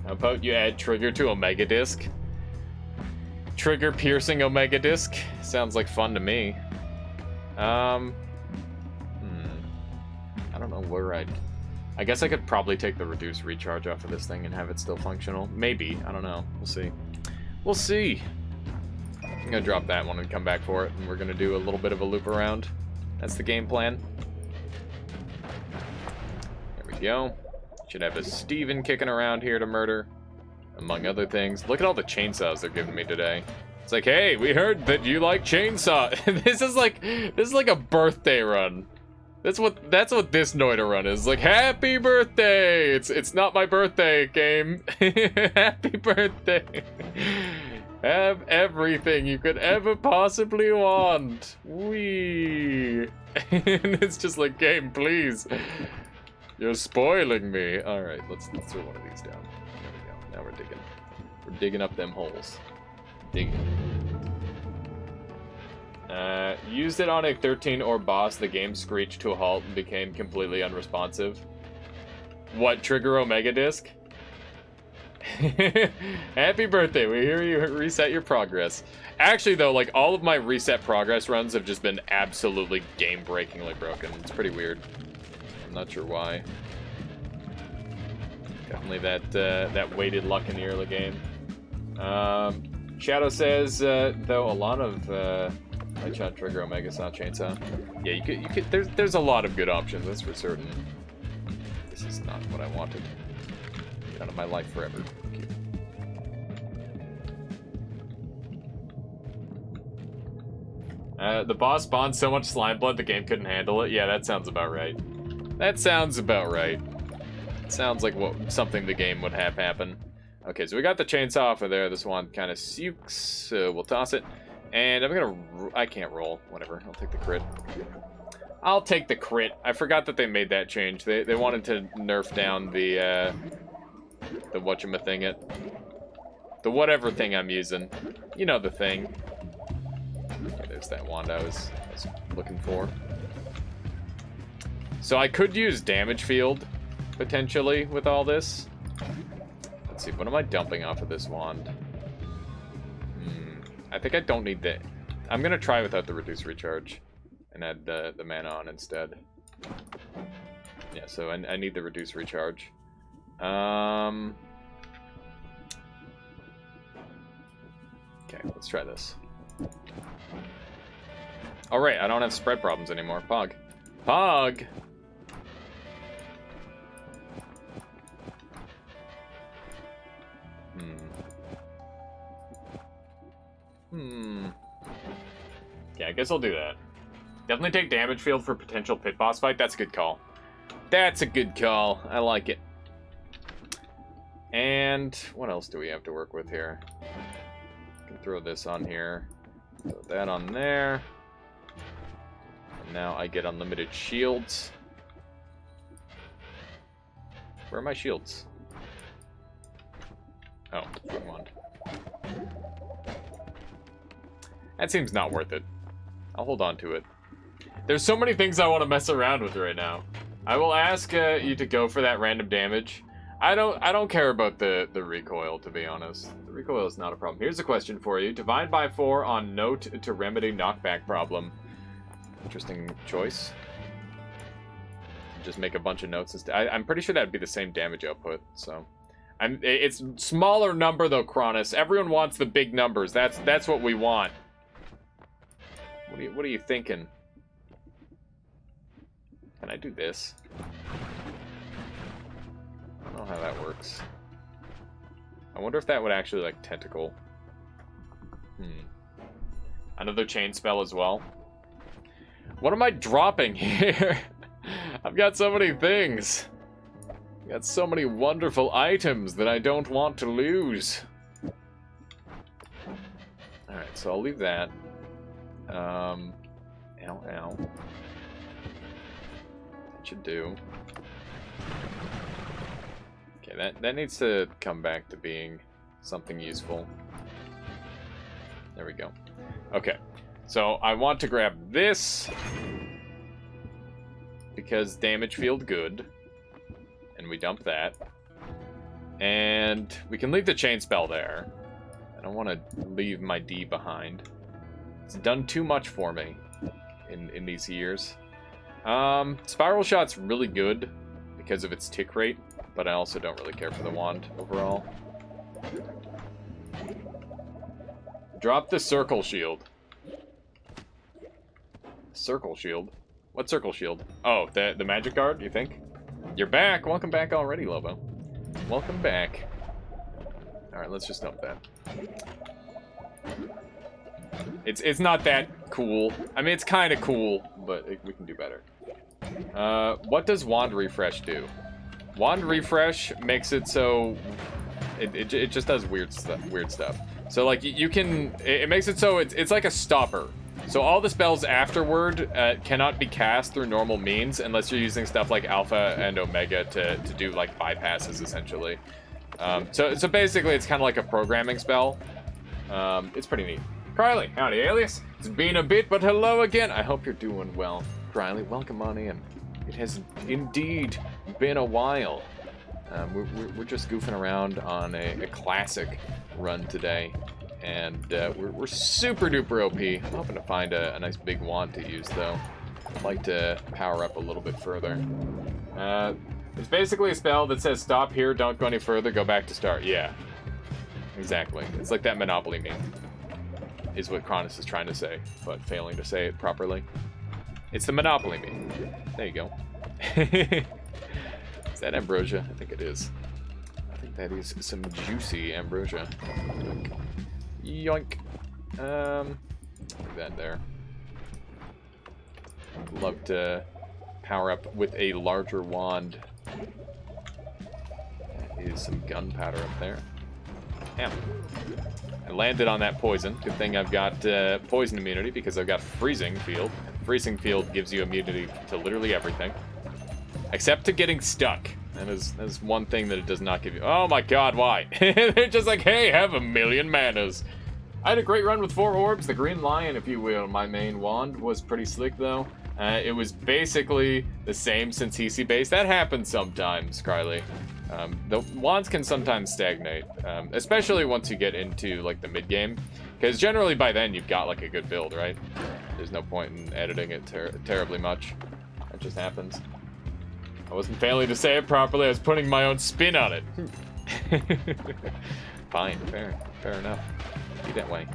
about you add trigger to Omega Disc? Trigger piercing Omega Disc? Sounds like fun to me. I don't know where I guess I could probably take the reduced recharge off of this thing and have it still functional. Maybe. I don't know. We'll see. We'll see. I'm gonna drop that one and come back for it, and we're gonna do a little bit of a loop around. That's the game plan. There we go. Should have a Steven kicking around here to murder, among other things. Look at all the chainsaws they're giving me today. It's like, hey, we heard that you like chainsaw. This is like a birthday run. That's what this Noita run is. Like, happy birthday! It's not my birthday, game. Happy birthday. Have everything you could ever possibly want. Wee. And it's just like, game, please. You're spoiling me. Alright, let's throw one of these down. There we go. Now we're digging. We're digging up them holes. Digging. Used it on a 13 or boss, the game screeched to a halt and became completely unresponsive. What, trigger Omega Disc? Happy birthday, we hear you reset your progress. Actually though, like, all of my reset progress runs have just been absolutely game-breakingly broken. It's pretty weird. I'm not sure why. Definitely that weighted luck in the early game. Shadow says, though, a lot of, Headshot, Trigger, Omega, Saw, Chainsaw. Yeah, you could, there's a lot of good options, that's for certain. This is not what I wanted. Get out of my life forever. Thank you. The boss spawned so much slime blood the game couldn't handle it. Yeah, that sounds about right. That sounds about right. Sounds like something the game would have happen. Okay, so we got the chainsaw off of there. This one kind of sukes, so we'll toss it. And I can't roll. Whatever, I'll take the crit. I'll take the crit. I forgot that they made that change. They wanted to nerf down the whatchamethingit. The whatever thing I'm using. You know the thing. Okay, there's that wand I was looking for. So I could use damage field, potentially, with all this. Let's see, what am I dumping off of this wand? I think I don't need that. I'm gonna try without the reduce recharge and add the mana on instead. Yeah, so I need the reduce recharge. Okay, let's try this. All right, I don't have spread problems anymore. Pog. Pog! Yeah, I guess I'll do that. Definitely take damage field for potential pit boss fight. That's a good call. That's a good call. I like it. And what else do we have to work with here? I can throw this on here. Throw that on there. And now I get unlimited shields. Where are my shields? Oh, wrong wand. That seems not worth it. I'll hold on to it. There's so many things I want to mess around with right now. I will ask you to go for that random damage. I don't care about the recoil, to be honest. The recoil is not a problem. Here's a question for you. Divide by 4 on note to remedy knockback problem. Interesting choice. Just make a bunch of notes instead. I'm pretty sure that'd be the same damage output, so. It's smaller number though, Cronus. Everyone wants the big numbers. That's what we want. What are you thinking? Can I do this? I don't know how that works. I wonder if that would actually, like, tentacle. Another chain spell as well. What am I dropping here? I've got so many things. I've got so many wonderful items that I don't want to lose. Alright, so I'll leave that. Ow. That should do. Okay, that needs to come back to being something useful. There we go. Okay, so I want to grab this because damage field good, and we dump that, and we can leave the chain spell there. I don't want to leave my D behind. It's done too much for me in these years. Spiral Shot's really good because of its tick rate, but I also don't really care for the wand overall. Drop the circle shield. Circle shield? What circle shield? Oh, the magic guard, you think? You're back! Welcome back already, Lobo. Welcome back. Alright, let's just dump that. It's not that cool. I mean, it's kind of cool, but we can do better. What does Wand Refresh do? Wand Refresh makes it so it just does weird stuff. So like you can, it makes it so it's like a stopper. So all the spells afterward cannot be cast through normal means unless you're using stuff like Alpha and Omega to do like bypasses essentially. So basically it's kind of like a programming spell. It's pretty neat. Criley, howdy Alias. It's been a bit, but hello again. I hope you're doing well. Criley, welcome on in. It has indeed been a while. We're just goofing around on a classic run today. And we're super duper OP. I'm hoping to find a nice big wand to use though. I'd like to power up a little bit further. It's basically a spell that says stop here, don't go any further, go back to start. Yeah, exactly. It's like that Monopoly meme, is what Cronus is trying to say, but failing to say it properly. It's the Monopoly meme. There you go. Is that ambrosia? I think it is. I think that is some juicy ambrosia. Yoink. Put that there. I'd love to power up with a larger wand. That is some gunpowder up there. Damn. I landed on that poison. Good thing I've got poison immunity because I've got freezing field. Freezing field gives you immunity to literally everything. Except to getting stuck. That is one thing that it does not give you. Oh my god, why? They're just like, hey, have a million manas. I had a great run with 4 orbs, the Green Lion, if you will. My main wand was pretty slick, though. It was basically the same since CC base. That happens sometimes, Criley. The wands can sometimes stagnate, especially once you get into, like, the mid-game. Because generally by then you've got, like, a good build, right? There's no point in editing it terribly much. That just happens. I wasn't failing to say it properly, I was putting my own spin on it. Fine, fair enough. Be that way.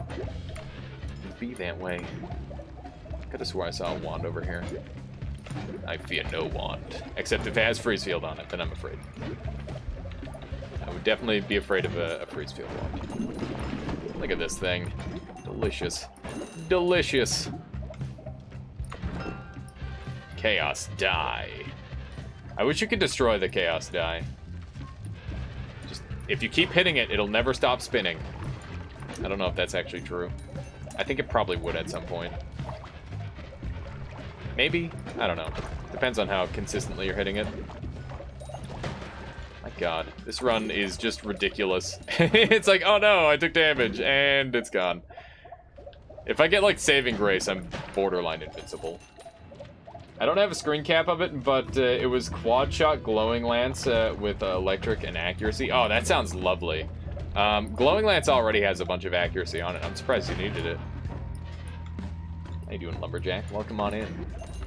Be that way. Could have swore I saw a wand over here. I fear no wand. Except if it has freeze field on it, then I'm afraid. I would definitely be afraid of a freeze field wand. Look at this thing. Delicious. Delicious. Chaos die. I wish you could destroy the chaos die. Just, if you keep hitting it, it'll never stop spinning. I don't know if that's actually true. I think it probably would at some point. Maybe? I don't know. Depends on how consistently you're hitting it. My god. This run is just ridiculous. It's like, oh no, I took damage, and it's gone. If I get, like, Saving Grace, I'm borderline invincible. I don't have a screen cap of it, but it was Quad Shot Glowing Lance with electric and accuracy. Oh, that sounds lovely. Glowing Lance already has a bunch of accuracy on it. I'm surprised you needed it. How you doing, Lumberjack? Welcome on in.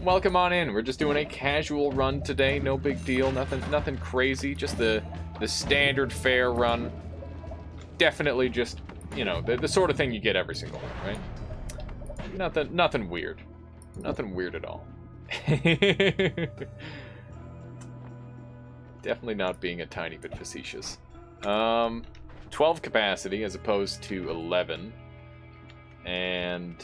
Welcome on in. We're just doing a casual run today. No big deal. Nothing crazy. Just the standard fair run. Definitely just, you know, the sort of thing you get every single one, right? Nothing weird. Nothing weird at all. Definitely not being a tiny bit facetious. 12 capacity as opposed to 11. And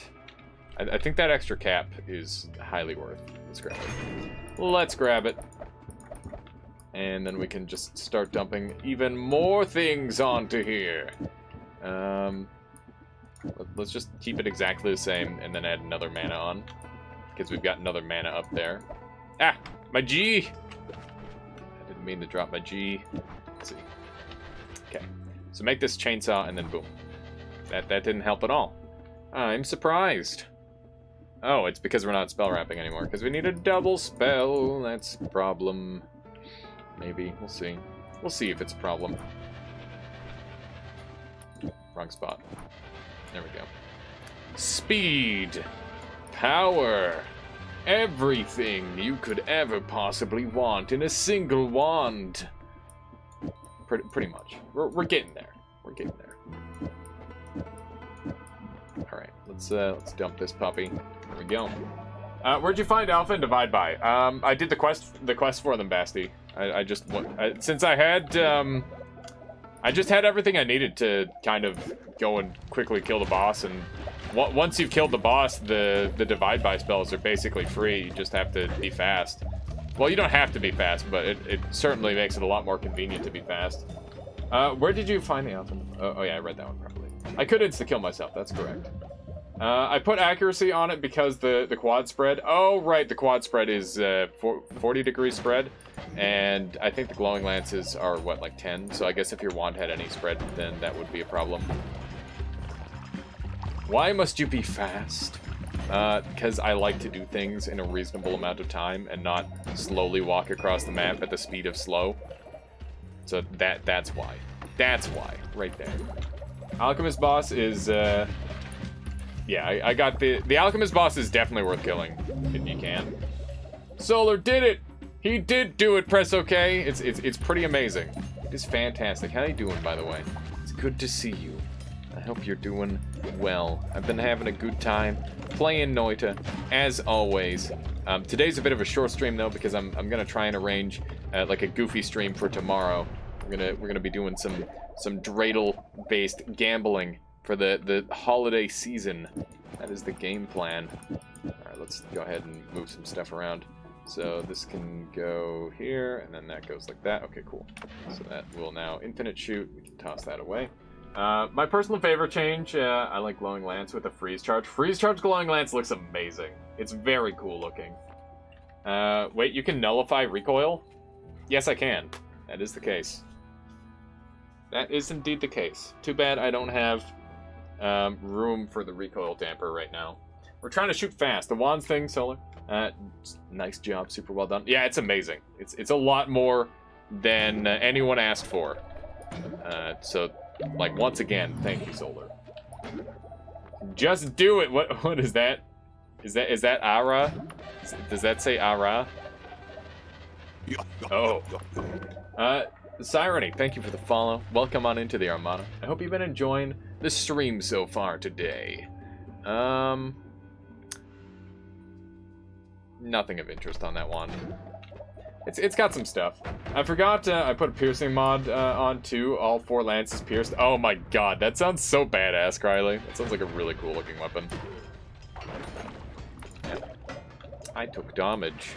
I think that extra cap is highly worth. Let's grab it. Let's grab it. And then we can just start dumping even more things onto here. Let's just keep it exactly the same and then add another mana on. Because we've got another mana up there. Ah! My G! I didn't mean to drop my G. Let's see. Okay. So make this chainsaw and then boom. That didn't help at all. I'm surprised. Oh, it's because we're not spell wrapping anymore. Because we need a double spell. That's a problem. Maybe. We'll see. We'll see if it's a problem. Wrong spot. There we go. Speed. Power. Everything you could ever possibly want in a single wand. Pretty much. We're getting there. We're getting there. All right, let's dump this puppy. There we go. Where'd you find Alpha and Divide by? I did the quest for them, Basti. Since I just had everything I needed to kind of go and quickly kill the boss, and once you've killed the boss, the Divide by spells are basically free. You just have to be fast. Well, you don't have to be fast, but it certainly makes it a lot more convenient to be fast. Where did you find the alpha? Oh yeah, I read that one properly. I could insta-kill myself, that's correct. I put accuracy on it because the quad spread. Oh, right, the quad spread is 40-degree spread. And I think the glowing lances are, what, like 10? So I guess if your wand had any spread, then that would be a problem. Why must you be fast? Because I like to do things in a reasonable amount of time and not slowly walk across the map at the speed of slow. So that's why. That's why, right there. Alchemist boss is, yeah, I got the Alchemist boss is definitely worth killing, if you can. Solar did it! He did do it, press OK. It's pretty amazing. It's fantastic. How you doing, by the way? It's good to see you. I hope you're doing well. I've been having a good time playing Noita, as always. Today's a bit of a short stream though, because I'm gonna try and arrange like a goofy stream for tomorrow. We're gonna be doing some dreidel-based gambling for the holiday season. That is the game plan. All right, let's go ahead and move some stuff around. So this can go here, and then that goes like that. Okay, cool. So that will now infinite shoot. We can toss that away. My personal favorite change, I like Glowing Lance with a freeze charge. Freeze charge Glowing Lance looks amazing. It's very cool looking. Wait, you can nullify recoil? Yes, I can. That is the case. That is indeed the case. Too bad I don't have room for the recoil damper right now. We're trying to shoot fast. The wands thing, Solar. Nice job, super well done. Yeah, it's amazing. It's a lot more than anyone asked for. So, like, once again, thank you, Solar. Just do it. What is that? Is that Ara? Does that say Ara? Oh. Sireny, thank you for the follow. Welcome on into the Armada. I hope you've been enjoying the stream so far today. Nothing of interest on that one. It's got some stuff. I forgot I put a piercing mod on too. All 4 lances pierced. Oh my god, that sounds so badass, Krylie. That sounds like a really cool looking weapon. Yeah. I took damage.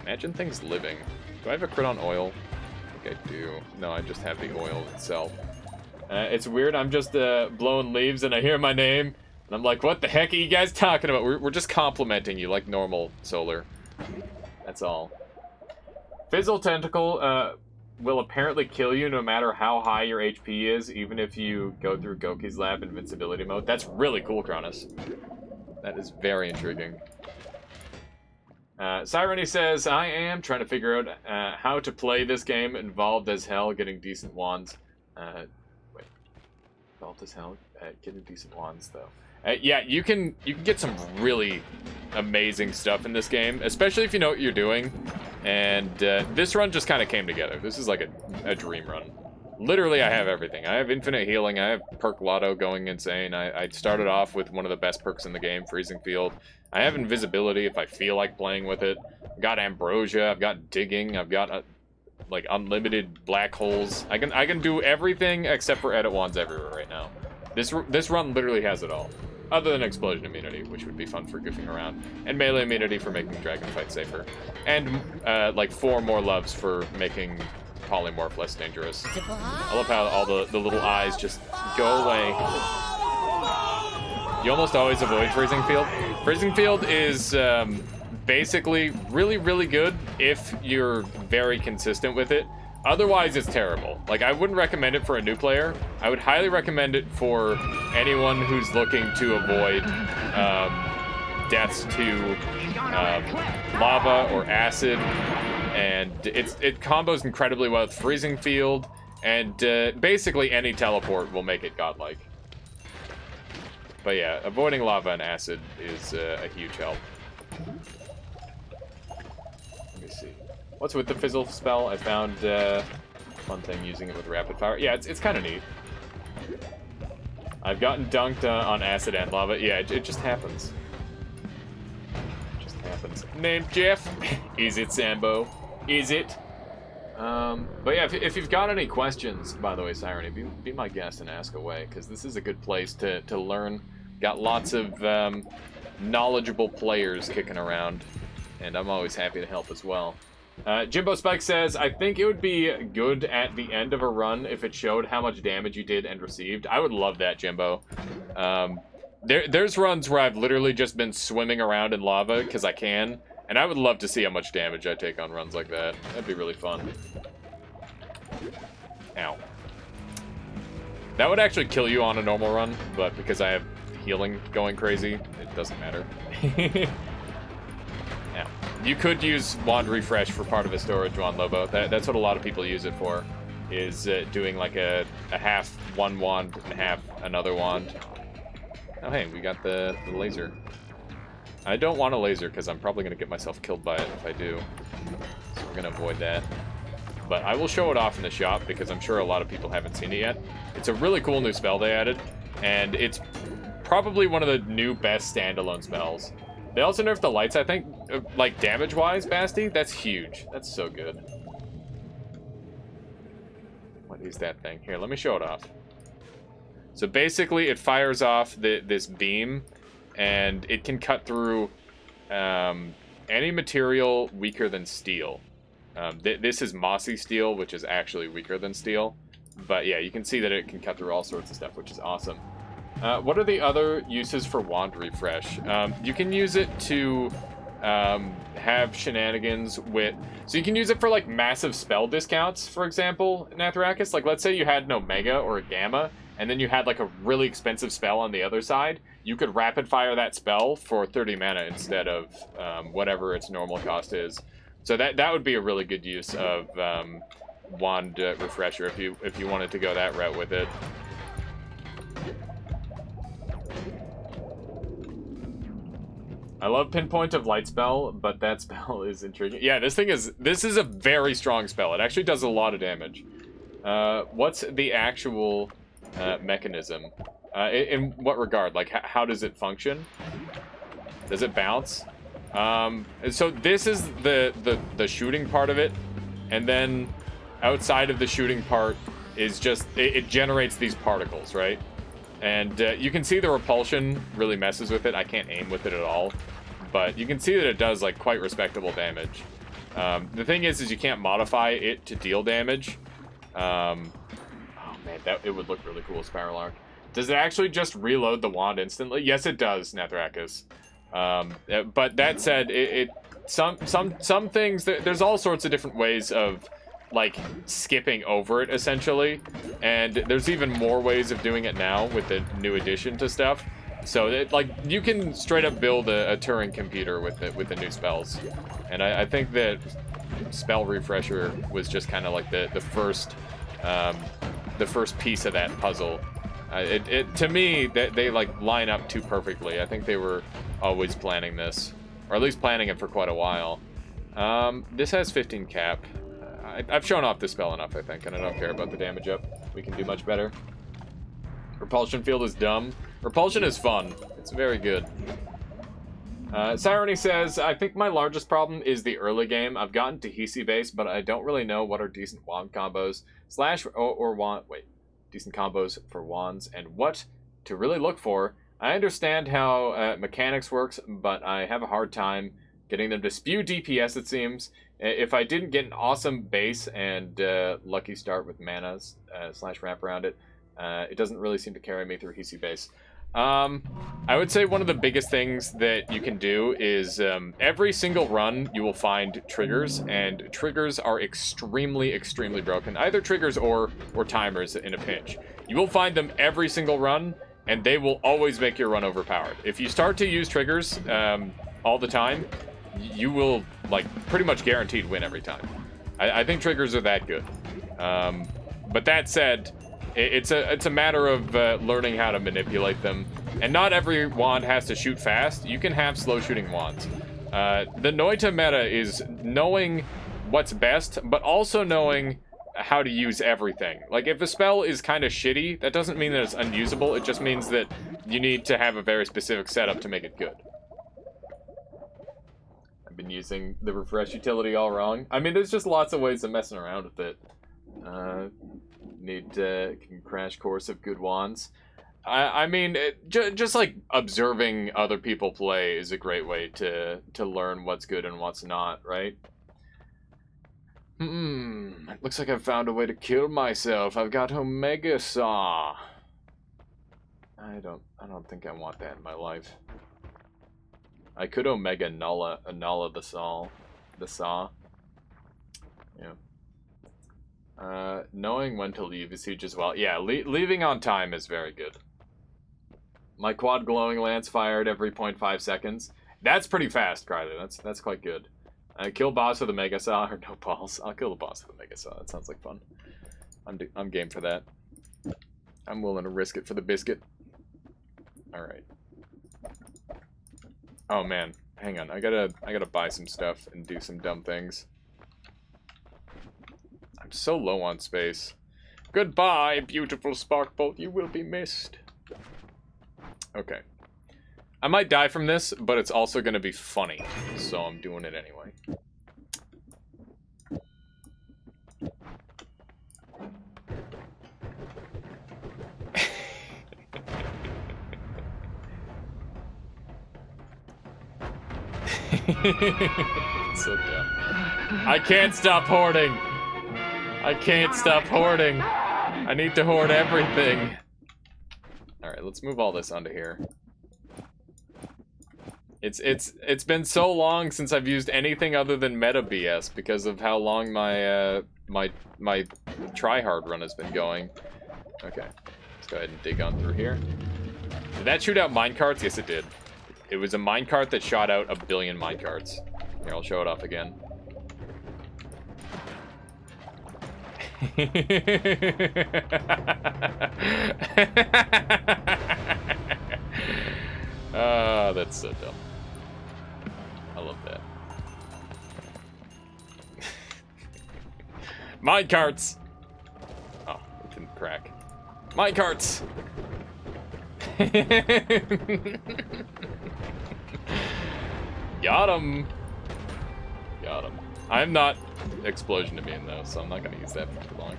Imagine things living. Do I have a crit on oil? I think I do. No, I just have the oil itself. It's weird, I'm just blowing leaves and I hear my name. And I'm like, what the heck are you guys talking about? We're just complimenting you like normal, Solar. That's all. Fizzle Tentacle will apparently kill you no matter how high your HP is, even if you go through Goki's Lab invincibility mode. That's really cool, Cronus. That is very intriguing. Sireny says, I am trying to figure out how to play this game. Involved as hell, getting decent wands. Wait. Involved as hell, getting decent wands, though. Yeah, you can get some really amazing stuff in this game, especially if you know what you're doing. And this run just kind of came together. This is like a dream run. Literally, I have everything. I have infinite healing. I have perk Lotto going insane. I started off with one of the best perks in the game, Freezing Field. I have invisibility if I feel like playing with it. I've got ambrosia. I've got digging. I've got like unlimited black holes. I can do everything except for edit wands everywhere right now. This run literally has it all. Other than explosion immunity, which would be fun for goofing around. And melee immunity for making dragon fight safer. And like 4 more loves for making polymorph less dangerous. I love how all the little eyes just go away. You almost always avoid Freezing Field. Freezing Field is basically really, really good if you're very consistent with it. Otherwise, it's terrible. Like, I wouldn't recommend it for a new player. I would highly recommend it for anyone who's looking to avoid deaths to lava or acid. And it combos incredibly well with Freezing Field. And basically any teleport will make it godlike. But yeah, avoiding lava and acid is a huge help. Let me see. What's with the fizzle spell? I found fun thing using it with rapid fire. Yeah, it's kind of neat. I've gotten dunked on acid and lava. Yeah, it just happens. It just happens. Named Jeff. Is it Sambo? Is it? But yeah, if you've got any questions, by the way, Sireny, be my guest and ask away, because this is a good place to learn. Got lots of knowledgeable players kicking around. and I'm always happy to help as well. Jimbo Spike says, I think it would be good at the end of a run if it showed how much damage you did and received. I would love that, Jimbo. There's runs where I've literally just been swimming around in lava because I can, and I would love to see how much damage I take on runs like that. That'd be really fun. Ow. That would actually kill you on a normal run, but because I have healing going crazy, it doesn't matter. Now, you could use Wand Refresh for part of a storage, Juan Lobo. That's what a lot of people use it for, is doing like a half one wand and half another wand. Oh, hey, we got the laser. I don't want a laser because I'm probably going to get myself killed by it if I do. So we're going to avoid that. But I will show it off in the shop because I'm sure a lot of people haven't seen it yet. It's a really cool new spell they added, and it's probably one of the new best standalone spells. They also nerfed the lights, I think, like damage-wise, Basti. That's huge. That's so good. What is that thing? Here, let me show it off. So basically, it fires off this beam, and it can cut through any material weaker than steel. This is mossy steel, which is actually weaker than steel. But yeah, you can see that it can cut through all sorts of stuff, which is awesome. What are the other uses for Wand Refresh? You can use it to have shenanigans with... So you can use it for, like, massive spell discounts, for example, Nathrakis. Like, let's say you had an Omega or a Gamma, and then you had, like, a really expensive spell on the other side. You could rapid-fire that spell for 30 mana instead of whatever its normal cost is. So that would be a really good use of Wand Refresher if you wanted to go that route with it. I love Pinpoint of Light spell, but that spell is intriguing. Yeah, this is a very strong spell. It actually does a lot of damage. What's the actual mechanism? In what regard? Like, how does it function? Does it bounce? So this is the shooting part of it, and then outside of the shooting part is just it generates these particles, right? And you can see the repulsion really messes with it. I can't aim with it at all, but you can see that it does like quite respectable damage. The thing is you can't modify it to deal damage. Oh man, it would look really cool, Spiral Arc. Does it actually just reload the wand instantly? Yes, it does, Nathrakis. But that said, some things, there's all sorts of different ways of like skipping over it essentially, and there's even more ways of doing it now with the new addition to stuff. So like you can straight up build a Turing computer with the new spells, and I think that Spell Refresher was just kind of like the first piece of that puzzle. To me, they like line up too perfectly. I think they were always planning this, or at least planning it for quite a while. This has 15 cap. I've shown off this spell enough, I think, and I don't care about the damage up. We can do much better. Repulsion Field is dumb. Repulsion is fun. It's very good. Sirony says, I think my largest problem is the early game. I've gotten to Hisi base, but I don't really know what are decent wand combos decent combos for wands and what to really look for. I understand how mechanics works, but I have a hard time getting them to spew DPS, it seems. If I didn't get an awesome base and lucky start with manas / wrap around it, it doesn't really seem to carry me through Hisi base. I would say one of the biggest things that you can do is every single run you will find triggers, and triggers are extremely, extremely broken. Either triggers or timers in a pinch. You will find them every single run, and they will always make your run overpowered. If you start to use triggers all the time, you will like pretty much guaranteed win every time. I think triggers are that good. But that said, it's a matter of learning how to manipulate them. And not every wand has to shoot fast. You can have slow shooting wands. The Noita meta is knowing what's best, but also knowing how to use everything. Like, if a spell is kind of shitty, that doesn't mean that it's unusable. It just means that you need to have a very specific setup to make it good. I've been using the refresh utility all wrong. I mean, there's just lots of ways of messing around with it. Need a crash course of good wands. I mean, just like observing other people play is a great way to learn what's good and what's not, right? It looks like I've found a way to kill myself. I've got Omega Saw. I don't think I want that in my life. I could Omega Nulla the saw. Yeah. Knowing when to leave is huge as well. Yeah, leaving on time is very good. My quad glowing lance fired every 0.5 seconds. That's pretty fast, Carly. That's quite good. Kill boss with a Mega Saw or no balls. I'll kill the boss with a Mega Saw. That sounds like fun. I'm game for that. I'm willing to risk it for the biscuit. All right. Oh man, hang on. I gotta buy some stuff and do some dumb things. I'm so low on space. Goodbye, beautiful Sparkbolt. You will be missed. Okay. I might die from this, but it's also going to be funny, so I'm doing it anyway. It's so dumb. I can't stop hoarding. I can't stop hoarding. I need to hoard everything. Alright, let's move all this onto here. It's been so long since I've used anything other than meta BS because of how long my my tryhard run has been going. Okay, let's go ahead and dig on through here. Did that shoot out minecarts? Yes, it did. It was a minecart that shot out 1 billion minecarts. Here, I'll show it off again. Ah, that's so dumb. I love that. Minecarts! Oh, it didn't crack. Minecarts! Got him! Got him. I'm not explosion immune though, so I'm not gonna use that for too long.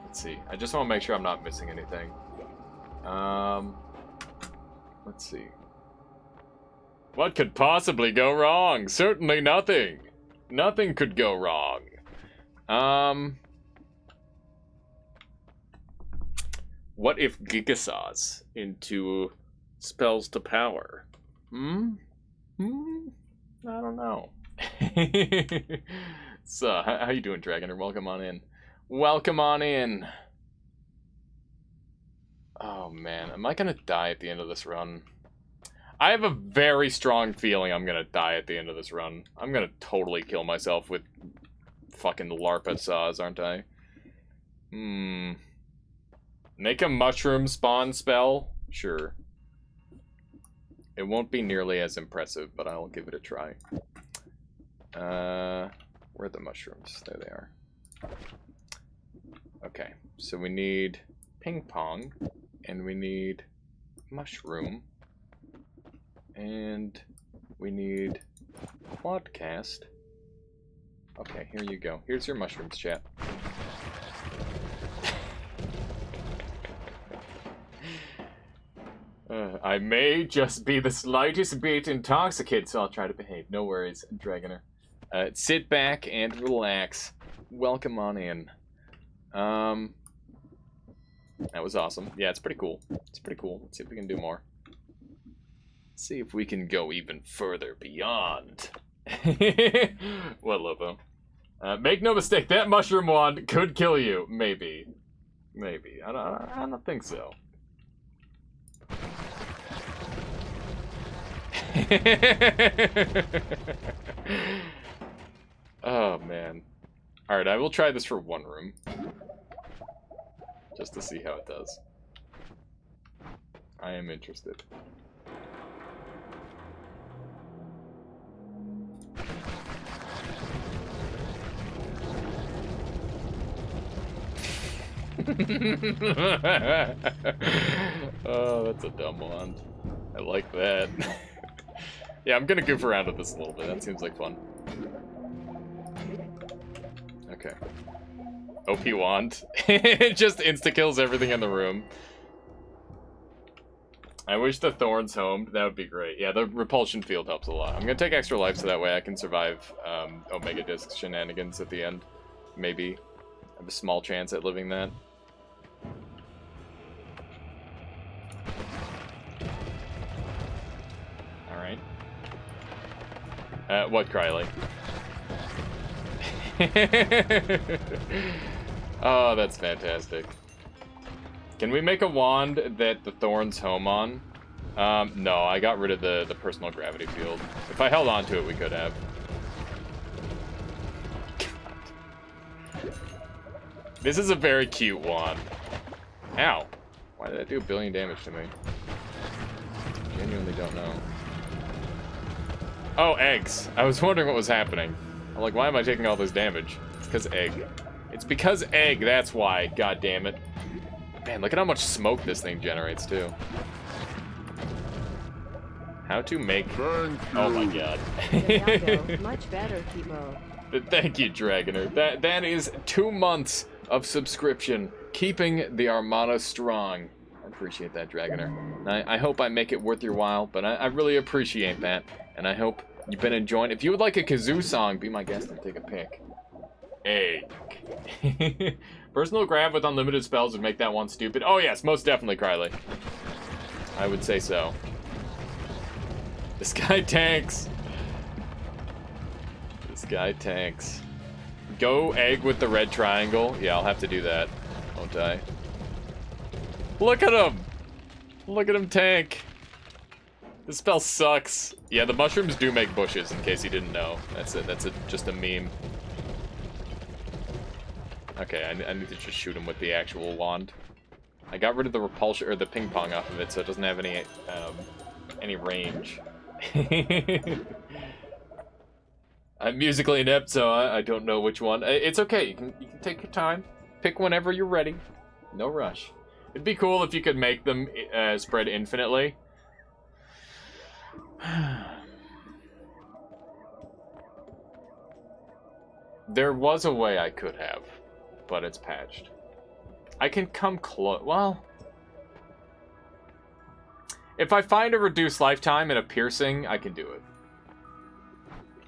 Let's see. I just want to make sure I'm not missing anything. Let's see. What could possibly go wrong? Certainly nothing. Nothing could go wrong. What if Gigasaws into spells to power? I don't know. So, how you doing, Dragoner? Welcome on in. Welcome on in. Oh man, am I gonna die at the end of this run? I have a very strong feeling I'm gonna die at the end of this run. I'm gonna totally kill myself with fucking LARPA saws, aren't I? Make a mushroom spawn spell? Sure. It won't be nearly as impressive, but I'll give it a try. Where are the mushrooms? There they are. Okay, so we need ping pong, and we need mushroom, and we need quadcast. Okay, here you go. Here's your mushrooms, chat. I may just be the slightest bit intoxicated, so I'll try to behave. No worries, Dragoner. Sit back and relax. Welcome on in. That was awesome. Yeah, it's pretty cool. It's pretty cool. Let's see if we can do more. Let's see if we can go even further beyond. What, Lobo? Make no mistake, that mushroom wand could kill you. Maybe. Maybe. I don't think so. Oh, man. Alright, I will try this for one room. Just to see how it does. I am interested. Oh, that's a dumb one. I like that. Yeah, I'm gonna goof around with this a little bit. That seems like fun. Okay. OP wand. It just insta-kills everything in the room. I wish the thorns homed. That would be great. Yeah, the repulsion field helps a lot. I'm gonna take extra life so that way I can survive Omega Disc shenanigans at the end. Maybe. I have a small chance at living that. Alright. What, Criley? Oh, that's fantastic. Can we make a wand that the thorns home on? No, I got rid of the personal gravity field. If I held on to it, we could have. This is a very cute wand. Ow. Why did that do 1 billion damage to me? Genuinely don't know. Oh, eggs. I was wondering what was happening. I'm like, why am I taking all this damage? It's because egg. It's because egg, that's why. God damn it. Man, look at how much smoke this thing generates, too. How to make... Oh my god. Much better, Kimo. Thank you, Dragoner. That is 2 months of subscription, keeping the Armada strong. I appreciate that, Dragoner. I hope I make it worth your while, but I really appreciate that. And I hope you've been enjoying. If you would like a kazoo song, be my guest and take a pick. Egg. Personal grab with unlimited spells would make that one stupid. Oh yes, most definitely, Criley. I would say so. This guy tanks. This guy tanks. Go egg with the red triangle. Yeah, I'll have to do that, won't I? Look at him! Look at him tank. This spell sucks. Yeah, the mushrooms do make bushes, in case you didn't know. That's just a meme. Okay, I need to just shoot him with the actual wand. I got rid of the repulsion, or the ping pong off of it, so it doesn't have any range. I'm musically inept, so I don't know which one. It's okay, you can take your time. Pick whenever you're ready. No rush. It'd be cool if you could make them spread infinitely. There was a way I could have, but it's patched. I can come close. Well, if I find a reduced lifetime and a piercing, I can do it.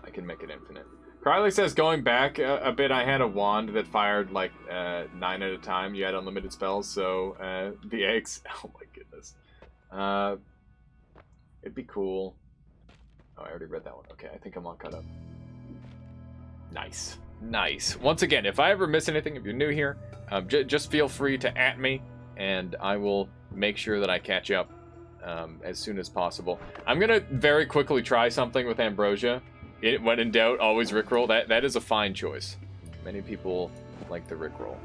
I can make it infinite. Criley says, going back a bit, I had a wand that fired like 9 at a time. You had unlimited spells, so the eggs. Oh my goodness. It'd be cool. Oh, I already read that one. Okay, I think I'm all caught up. Nice. Nice. Once again, if I ever miss anything, if you're new here, just feel free to @ me, and I will make sure that I catch up as soon as possible. I'm going to very quickly try something with Ambrosia. When in doubt, always Rickroll. That is a fine choice. Many people like the Rickroll.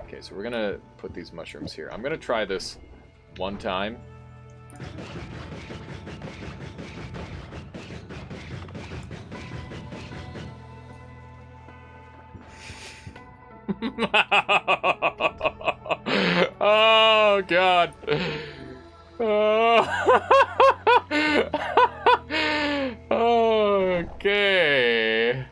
Okay, so we're going to put these mushrooms here. I'm going to try this one time. Oh god. Okay.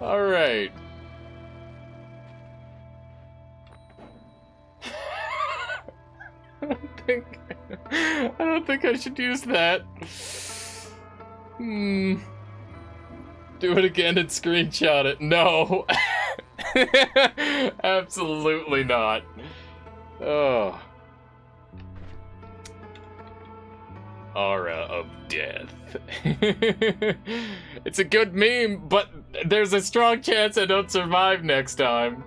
All right. I don't think I should use that. Do it again and screenshot it. No. Absolutely not. Oh. Aura of death. It's a good meme, but there's a strong chance I don't survive next time.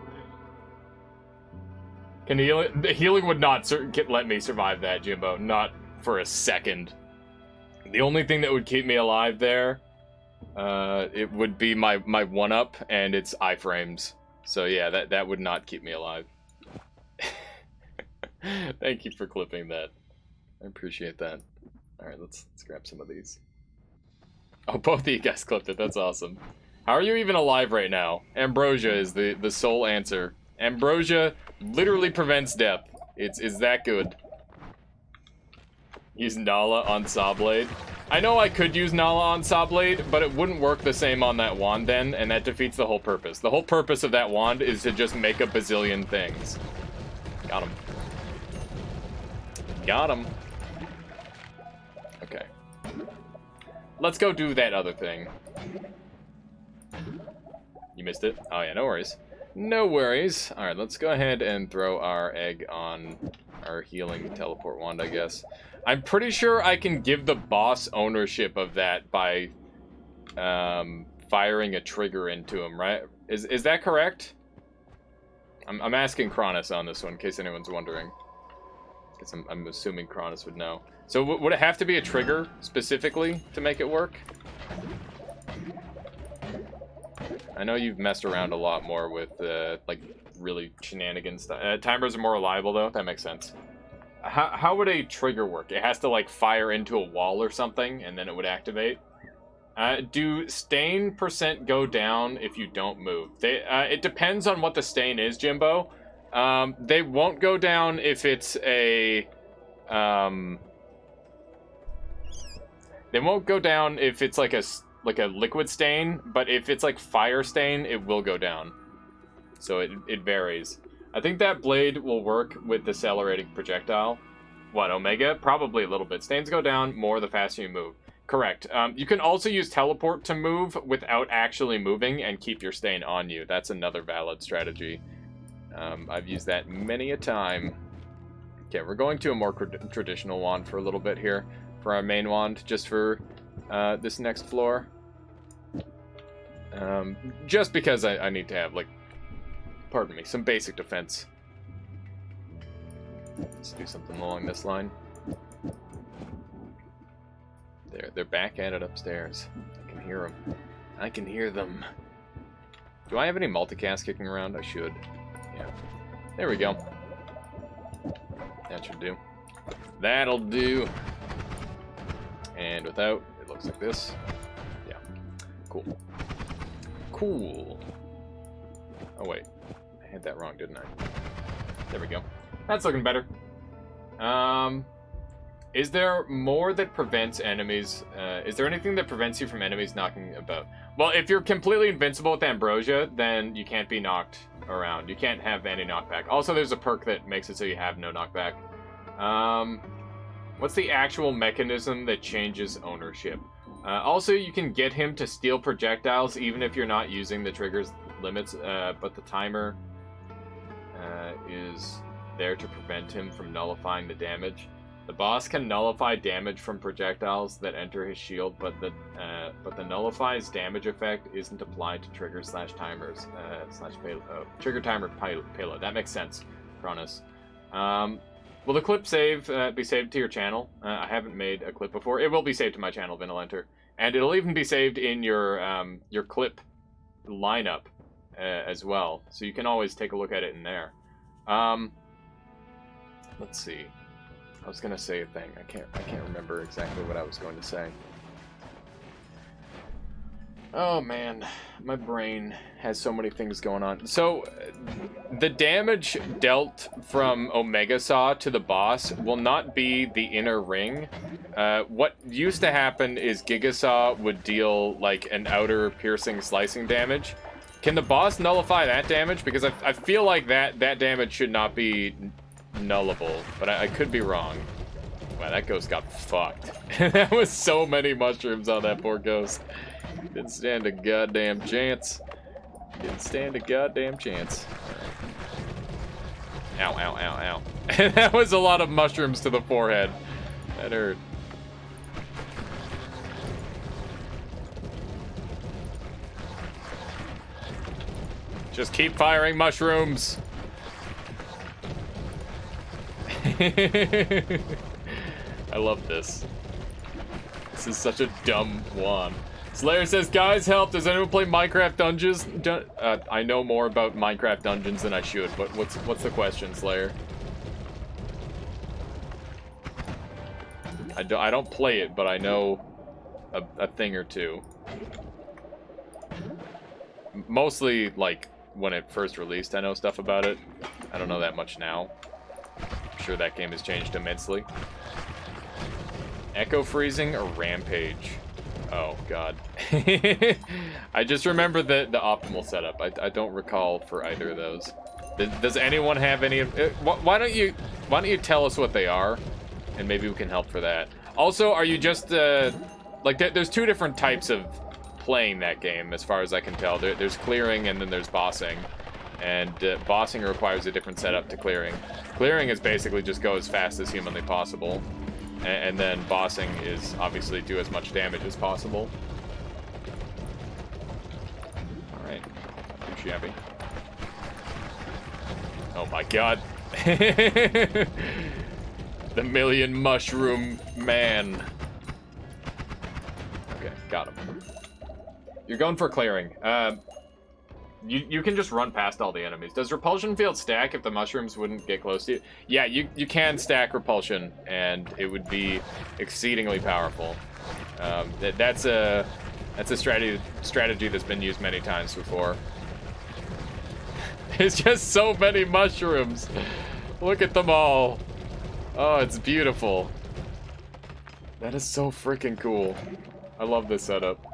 Can healing would not let me survive that, Jimbo. Not for a second. The only thing that would keep me alive there, it would be my 1-up, and it's iframes. So yeah, that would not keep me alive. Thank you for clipping that. I appreciate that. All right, let's grab some of these. Oh, both of you guys clipped it. That's awesome. How are you even alive right now? Ambrosia is the sole answer. Ambrosia literally prevents death. It's that good. Use Nala on Sawblade. I know I could use Nala on Sawblade, but it wouldn't work the same on that wand then, and that defeats the whole purpose. The whole purpose of that wand is to just make a bazillion things. Got him. Got him. Okay. Let's go do that other thing. You missed it? Oh yeah, no worries. No worries. Alright, let's go ahead and throw our egg on our healing teleport wand, I guess. I'm pretty sure I can give the boss ownership of that by firing a trigger into him, right? Is that correct? I'm asking Cronus on this one, in case anyone's wondering. Because I'm assuming Cronus would know. So would it have to be a trigger, specifically, to make it work? I know you've messed around a lot more with, like, really shenanigans stuff. Timers are more reliable, though. That makes sense. How would a trigger work? It has to, like, fire into a wall or something, and then it would activate? Do stain % go down if you don't move? It depends on what the stain is, Jimbo. They won't go down if it's a... They won't go down if it's like a liquid stain, but if it's like fire stain, it will go down. So it varies. I think that blade will work with decelerating projectile. What, Omega? Probably a little bit. Stains go down more the faster you move. Correct. You can also use teleport to move without actually moving and keep your stain on you. That's another valid strategy. I've used that many a time. Okay, we're going to a more traditional wand for a little bit here. For our main wand, just for this next floor. Just because I need to have, like, pardon me, some basic defense. Let's do something along this line. They're back at it upstairs. I can hear them. I can hear them. Do I have any multicast kicking around? I should. Yeah. There we go. That should do. That'll do. And without, it looks like this. Yeah. Cool. Cool. Oh, wait. I had that wrong, didn't I? There we go. That's looking better. Is there more that prevents enemies? Is there anything that prevents you from enemies knocking about? Well, if you're completely invincible with Ambrosia, then you can't be knocked around. You can't have any knockback. Also, there's a perk that makes it so you have no knockback. What's the actual mechanism that changes ownership? Also, you can get him to steal projectiles even if you're not using the trigger's limits, but the timer is there to prevent him from nullifying the damage. The boss can nullify damage from projectiles that enter his shield, but the nullifies damage effect isn't applied to trigger/timers /payload. Trigger timer payload. That makes sense, Cronus. Will the clip be saved to your channel? I haven't made a clip before. It will be saved to my channel, Vinolenter, and it'll even be saved in your clip lineup as well. So you can always take a look at it in there. Let's see. I was gonna say a thing. I can't remember exactly what I was going to say. Oh man, my brain has so many things going on. So, the damage dealt from Omega Saw to the boss will not be the inner ring. What used to happen is Gigasaw would deal like an outer piercing slicing damage. Can the boss nullify that damage? Because I feel like that damage should not be nullable, but I could be wrong. Wow, that ghost got fucked. That was so many mushrooms on that poor ghost. Didn't stand a goddamn chance. Didn't stand a goddamn chance. Ow, ow, ow, ow. That was a lot of mushrooms to the forehead. That hurt. Just keep firing mushrooms. I love this. This is such a dumb wand. Slayer says, guys, help. Does anyone play Minecraft Dungeons? I know more about Minecraft Dungeons than I should, but what's the question, Slayer? I don't play it, but I know a thing or two. Mostly, like, when it first released, I know stuff about it. I don't know that much now. I'm sure that game has changed immensely. Echo freezing or rampage? Oh god. I just remember the optimal setup. I don't recall for either of those. Does anyone have any of? Why don't you tell us what they are, and maybe we can help for that. Also, are you just like there's two different types of playing that game, as far as I can tell. There's clearing and then there's bossing, and bossing requires a different setup to clearing. Clearing is basically just go as fast as humanly possible, and then bossing is obviously do as much damage as possible. All right, too shabby. Oh my god. The million mushroom man. Okay, got him. You're going for clearing. You can just run past all the enemies. Does repulsion field stack if the mushrooms wouldn't get close to you? Yeah, you can stack repulsion, and it would be exceedingly powerful. That's a strategy that's been used many times before. There's just so many mushrooms. Look at them all. Oh, it's beautiful. That is so freaking cool. I love this setup.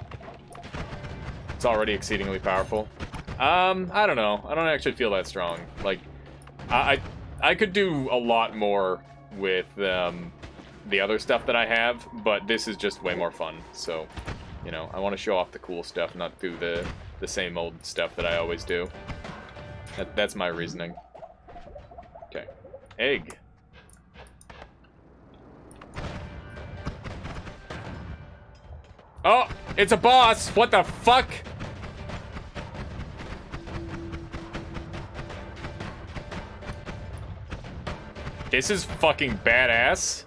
It's already exceedingly powerful. I don't know. I don't actually feel that strong. Like, I could do a lot more with the other stuff that I have, but this is just way more fun. So, you know, I want to show off the cool stuff, not do the same old stuff that I always do. That's my reasoning. Okay. Egg. Oh, it's a boss! What the fuck? This is fucking badass.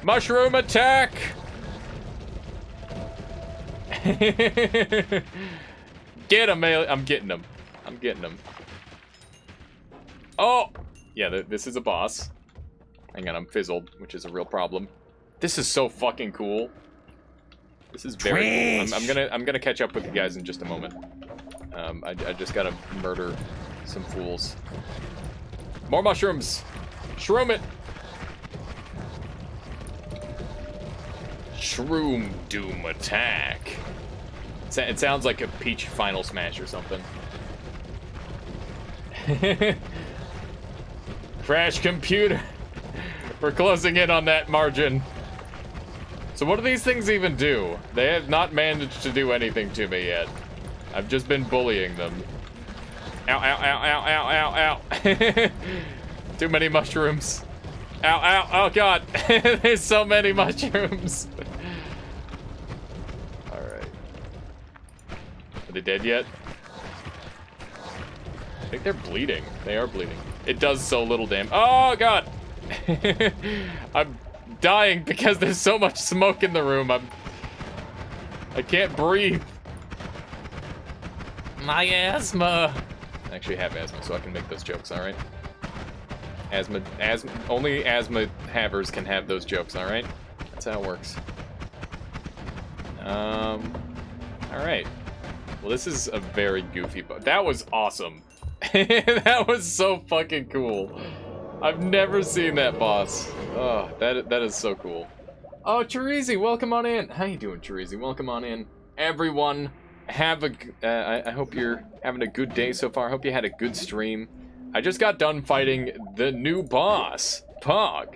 Mushroom attack! Get him, I'm getting him. I'm getting him. Oh! Yeah, this is a boss. Hang on, I'm fizzled, which is a real problem. This is so fucking cool. This is very cool. I'm gonna catch up with you guys in just a moment. I just gotta murder some fools. More mushrooms! Shroom it! Shroom Doom attack. It sounds like a Peach Final Smash or something. Crash computer. We're closing in on that margin. So what do these things even do? They have not managed to do anything to me yet. I've just been bullying them. Ow, ow, ow, ow, ow, ow, ow. Too many mushrooms. Ow, ow, oh god. There's so many mushrooms. Are they dead yet? I think they're bleeding. They are bleeding. It does so little damage. Oh, God! I'm dying because there's so much smoke in the room. I can't breathe. My asthma. I actually have asthma, so I can make those jokes, alright? Only asthma havers can have those jokes, alright? That's how it works. Alright. Well, this is a very goofy boat. That was awesome. That was so fucking cool. I've never seen that boss. Oh, that is so cool. Oh, Chirizi, welcome on in. How you doing, Chirizi? Welcome on in. Everyone, have a... I hope you're having a good day so far. I hope you had a good stream. I just got done fighting the new boss, Pog.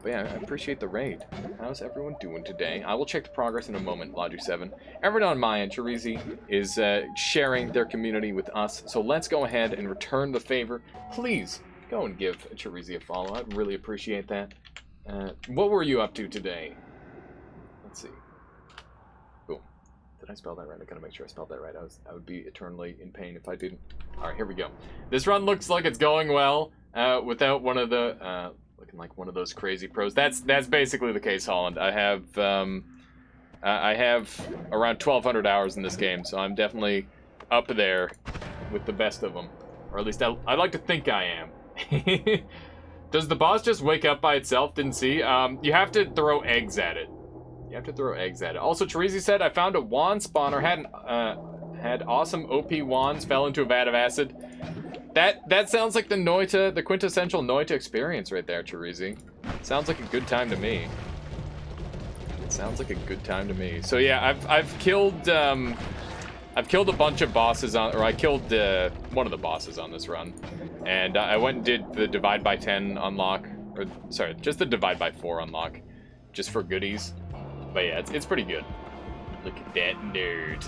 But yeah, I appreciate the raid. How's everyone doing today? I will check the progress in a moment, Logic7. Everyone on my end, Chirizi is sharing their community with us. So let's go ahead and return the favor. Please go and give Chirizi a follow. I'd really appreciate that. What were you up to today? Let's see. Boom. Did I spell that right? I gotta make sure I spelled that right. I would be eternally in pain if I didn't. All right, here we go. This run looks like it's going well without one of the... looking like one of those crazy pros. That's basically the case, Holland. I have around 1,200 hours in this game, so I'm definitely up there with the best of them, or at least I like to think I am. Does the boss just wake up by itself? Didn't see. You have to throw eggs at it. You have to throw eggs at it. Also, Chirizi said I found a wand spawner. Had awesome OP wands. Fell into a vat of acid. That sounds like the quintessential Noita experience right there, Chirizi. Sounds like a good time to me. Sounds like a good time to me. So yeah, I've killed a bunch of bosses on, or I killed one of the bosses on this run, and I went and did the divide by 10 unlock, or sorry, just the divide by 4 unlock, just for goodies. But yeah, it's pretty good. Look at that nerd.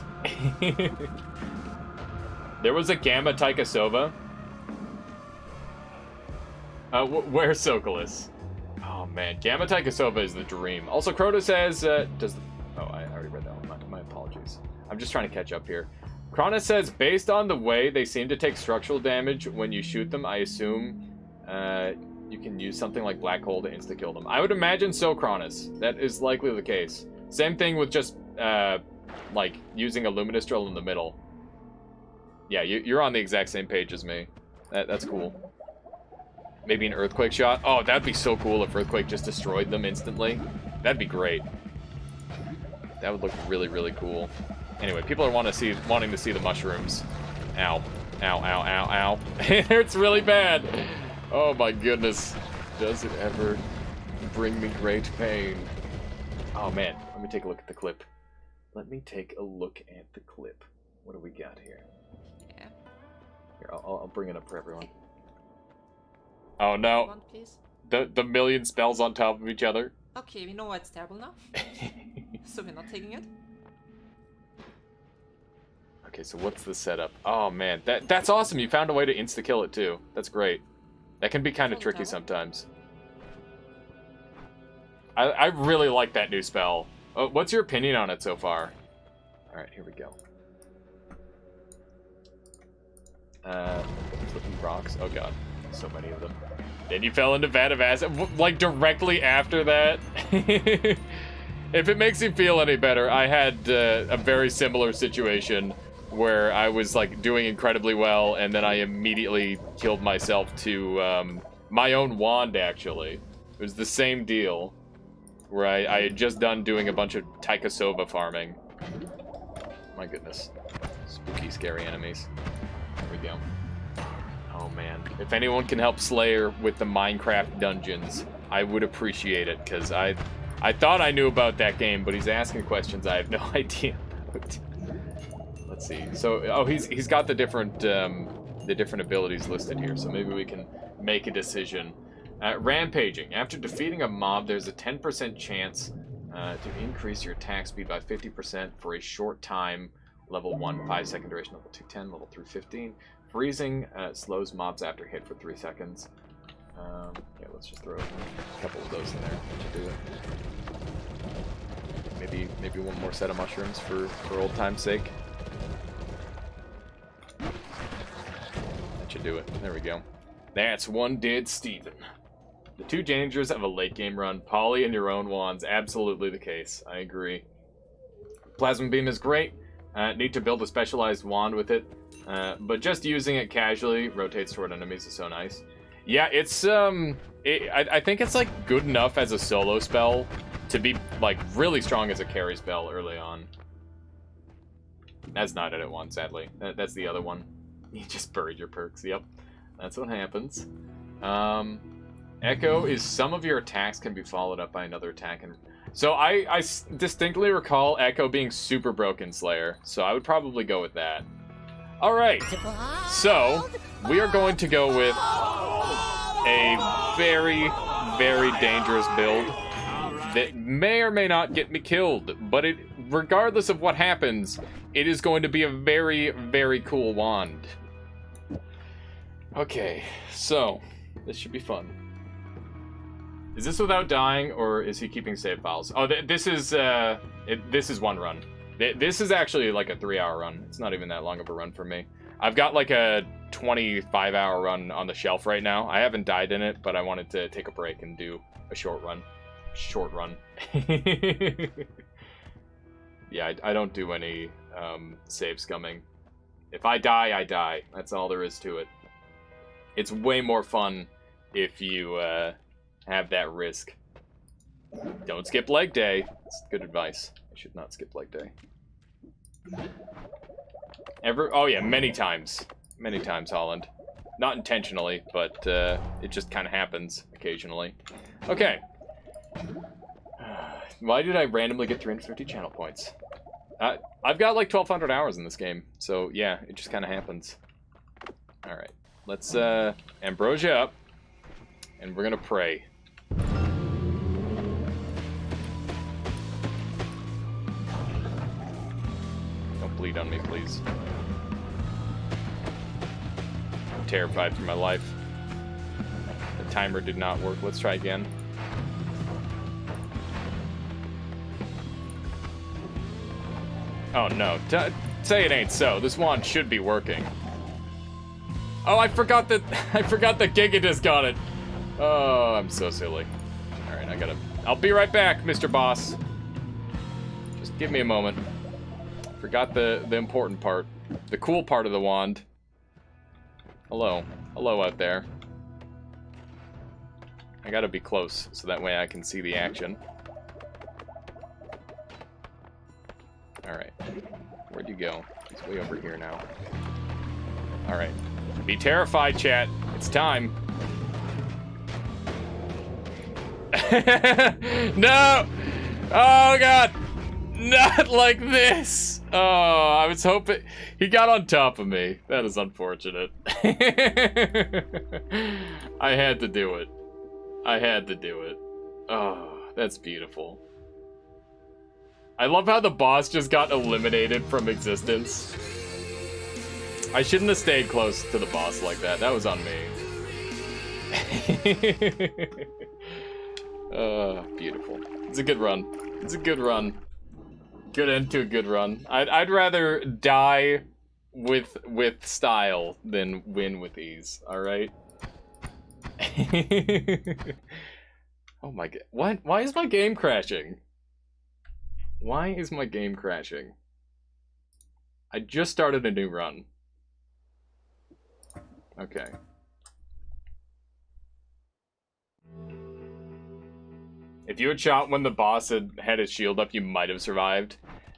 There was a Gamma Taikasova. Where's Sokolis? Oh man, Gamma Taikasova is the dream. Also, Crota says, oh, I already read that one. My apologies. I'm just trying to catch up here. Krona says, based on the way they seem to take structural damage when you shoot them, I assume you can use something like Black Hole to insta-kill them. I would imagine so, Kronos. That is likely the case. Same thing with just, like, using a Luminous Drill in the middle. Yeah, you're on the exact same page as me. That's cool. Maybe an Earthquake shot. Oh, that'd be so cool if Earthquake just destroyed them instantly. That'd be great. That would look really, really cool. Anyway, people are wanting to see the mushrooms. Ow. Ow, ow, ow, ow. It hurts really bad. Oh my goodness. Does it ever bring me great pain? Oh man, let me take a look at the clip. Let me take a look at the clip. What do we got here? Yeah. Here, I'll bring it up for everyone. Oh no. One, please. The million spells on top of each other. Okay, we know why it's terrible now. So we're not taking it. Okay, so what's the setup? Oh man, that's awesome. You found a way to insta-kill it too. That's great. That can be kind of tricky sometimes. I really like that new spell. What's your opinion on it so far? Alright, here we go. Flipping rocks. Oh god, so many of them. Then you fell into Vat of Acid, like directly after that. If it makes you feel any better, I had a very similar situation where I was like doing incredibly well, and then I immediately killed myself to my own wand. Actually, it was the same deal, where I had just done doing a bunch of Taikasova farming. My goodness, spooky, scary enemies. There we go. Oh man, if anyone can help Slayer with the Minecraft dungeons, I would appreciate it, because I thought I knew about that game, but he's asking questions I have no idea about. Let's see. So, oh, he's got the different abilities listed here, so maybe we can make a decision. Rampaging. After defeating a mob, there's a 10% chance to increase your attack speed by 50% for a short time. Level 1, 5-second duration. Level 2, 10. Level 3, 15. Freezing slows mobs after hit for 3 seconds. Yeah, let's just throw a couple of those in there to do it. Maybe one more set of mushrooms for old time's sake. That should do it. There we go. That's one dead Steven. The two dangers of a late game run. Poly and your own wands. Absolutely the case. I agree. Plasma Beam is great. Need to build a specialized wand with it. But just using it casually, rotates toward enemies, is so nice. Yeah, it's, I think it's, like, good enough as a solo spell to be, like, really strong as a carry spell early on. That's not it at one, sadly. That's the other one. You just buried your perks, yep. That's what happens. Echo is some of your attacks can be followed up by another attack. And so I distinctly recall Echo being super broken Slayer, so I would probably go with that. Alright, so we are going to go with a very, very dangerous build that may or may not get me killed, but regardless of what happens, it is going to be a very, very cool wand. Okay, so this should be fun. Is this without dying, or is he keeping save files? Oh, this is one run. This is actually like a 3-hour run. It's not even that long of a run for me. I've got like a 25-hour run on the shelf right now. I haven't died in it, but I wanted to take a break and do a short run. Short run. Yeah, I don't do any save scumming. If I die, I die. That's all there is to it. It's way more fun if you have that risk. Don't skip leg day. It's good advice. I should not skip leg day. Oh yeah, many times. Many times, Holland. Not intentionally, but it just kind of happens occasionally. Okay. Why did I randomly get 350 channel points? I've got like 1,200 hours in this game, so yeah, it just kind of happens. All right, let's Ambrosia up, and we're gonna pray. Don't bleed on me, please. I'm terrified for my life. The timer did not work. Let's try again. Oh no, say it ain't so. This wand should be working. Oh, I forgot that Giga just got it. Oh, I'm so silly. All right, I'll be right back, Mr. Boss. Just give me a moment. Forgot the important part. The cool part of the wand. Hello. Hello out there. I gotta be close, so that way I can see the action. Alright. Where'd you go? He's way over here now. Alright. Be terrified, chat. It's time. No! Oh, God! Not like this! Oh, I was hoping... He got on top of me. That is unfortunate. I had to do it. I had to do it. Oh, that's beautiful. I love how the boss just got eliminated from existence. I shouldn't have stayed close to the boss like that. That was on me. Beautiful. It's a good run. It's a good run. Good end to a good run. I'd rather die with style than win with ease. All right. Oh my god! What? Why is my game crashing? Why is my game crashing? I just started a new run. Okay. If you had shot when the boss had his shield up, you might have survived.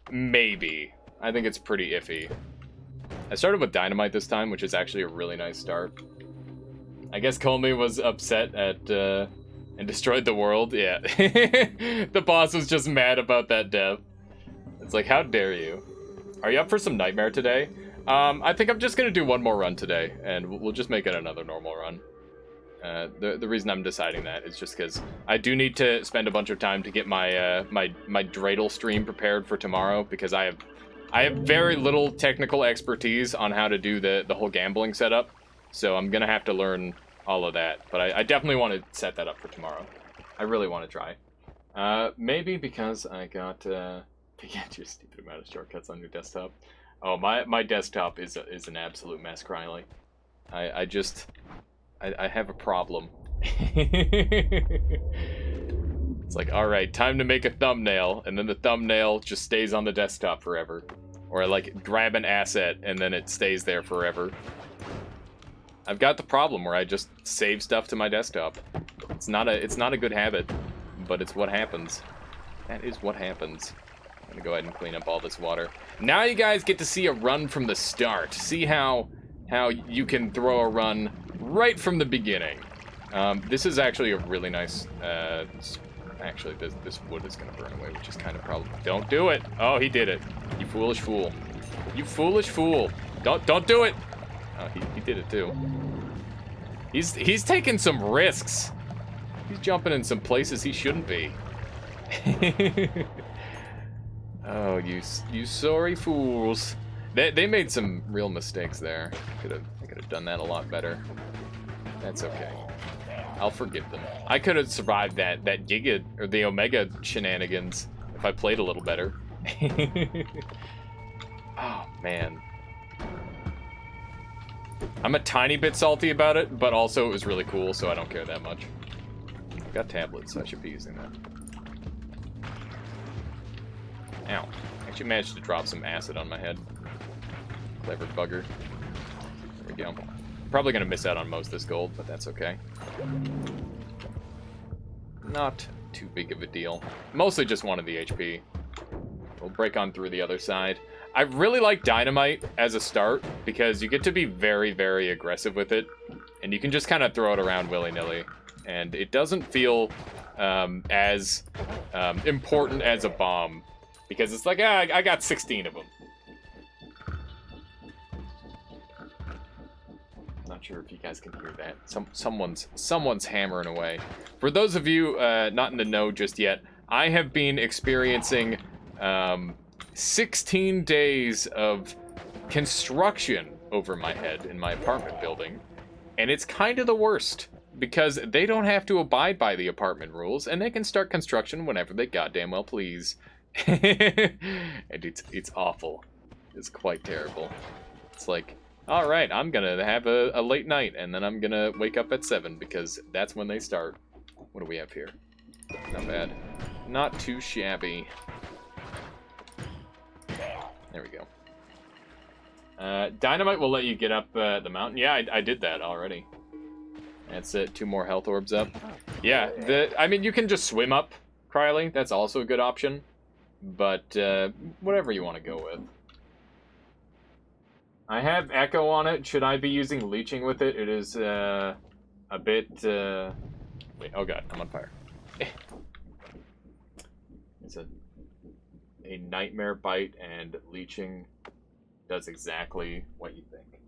Maybe. I think it's pretty iffy. I started with Dynamite this time, which is actually a really nice start. I guess Comey was upset at, and destroyed the world. Yeah. The boss was just mad about that death. It's like, how dare you? Are you up for some Nightmare today? I think I'm just gonna do one more run today, and we'll just make it another normal run. The reason I'm deciding that is just because I do need to spend a bunch of time to get my my dreidel stream prepared for tomorrow, because I have very little technical expertise on how to do the whole gambling setup, so I'm gonna have to learn all of that. But I definitely want to set that up for tomorrow. I really want to try. Maybe because I got to get your stupid amount of shortcuts on your desktop. Oh, my desktop is an absolute mess, Criley. I have a problem. It's like, alright, time to make a thumbnail, and then the thumbnail just stays on the desktop forever. Or I like grab an asset and then it stays there forever. I've got the problem where I just save stuff to my desktop. It's not a good habit, but it's what happens. That is what happens. I'm gonna go ahead and clean up all this water. Now you guys get to see a run from the start. See how you can throw a run right from the beginning. This is actually a really nice, actually this wood is gonna burn away, which is kind of probably, don't do it. Oh, he did it. You foolish fool. You foolish fool. Don't do it. Oh, he did it too. He's taking some risks. He's jumping in some places he shouldn't be. Oh, you sorry fools. They made some real mistakes there. I could have done that a lot better. That's okay. I'll forgive them. I could have survived that Giga or the Omega shenanigans if I played a little better. Oh man. I'm a tiny bit salty about it, but also it was really cool, so I don't care that much. I've got tablets, so I should be using that. Ow. I actually managed to drop some acid on my head. Clever bugger. There we go. Probably gonna miss out on most of this gold, but that's okay. Not too big of a deal. Mostly just wanted the HP. We'll break on through the other side. I really like Dynamite as a start, because you get to be very, very aggressive with it, and you can just kind of throw it around willy-nilly. and it doesn't feel as important as a bomb, because it's like, I got 16 of them. Not sure if you guys can hear that. Someone's hammering away. For those of you not in the know just yet, I have been experiencing 16 days of construction over my head in my apartment building, and it's kind of the worst because they don't have to abide by the apartment rules, and they can start construction whenever they goddamn well please. And it's awful. It's quite terrible. It's like, all right, I'm gonna have a late night, and then I'm gonna wake up at 7 because that's when they start. What do we have here? Not bad. Not too shabby. There we go. Dynamite will let you get up the mountain. Yeah, I did that already. That's it. 2 more health orbs up. Yeah, I mean, you can just swim up, Cryly. That's also a good option. But whatever you want to go with. I have Echo on it. Should I be using leeching with it? It is a bit... Wait, oh god, I'm on fire. It's a nightmare bite, and leeching does exactly what you think.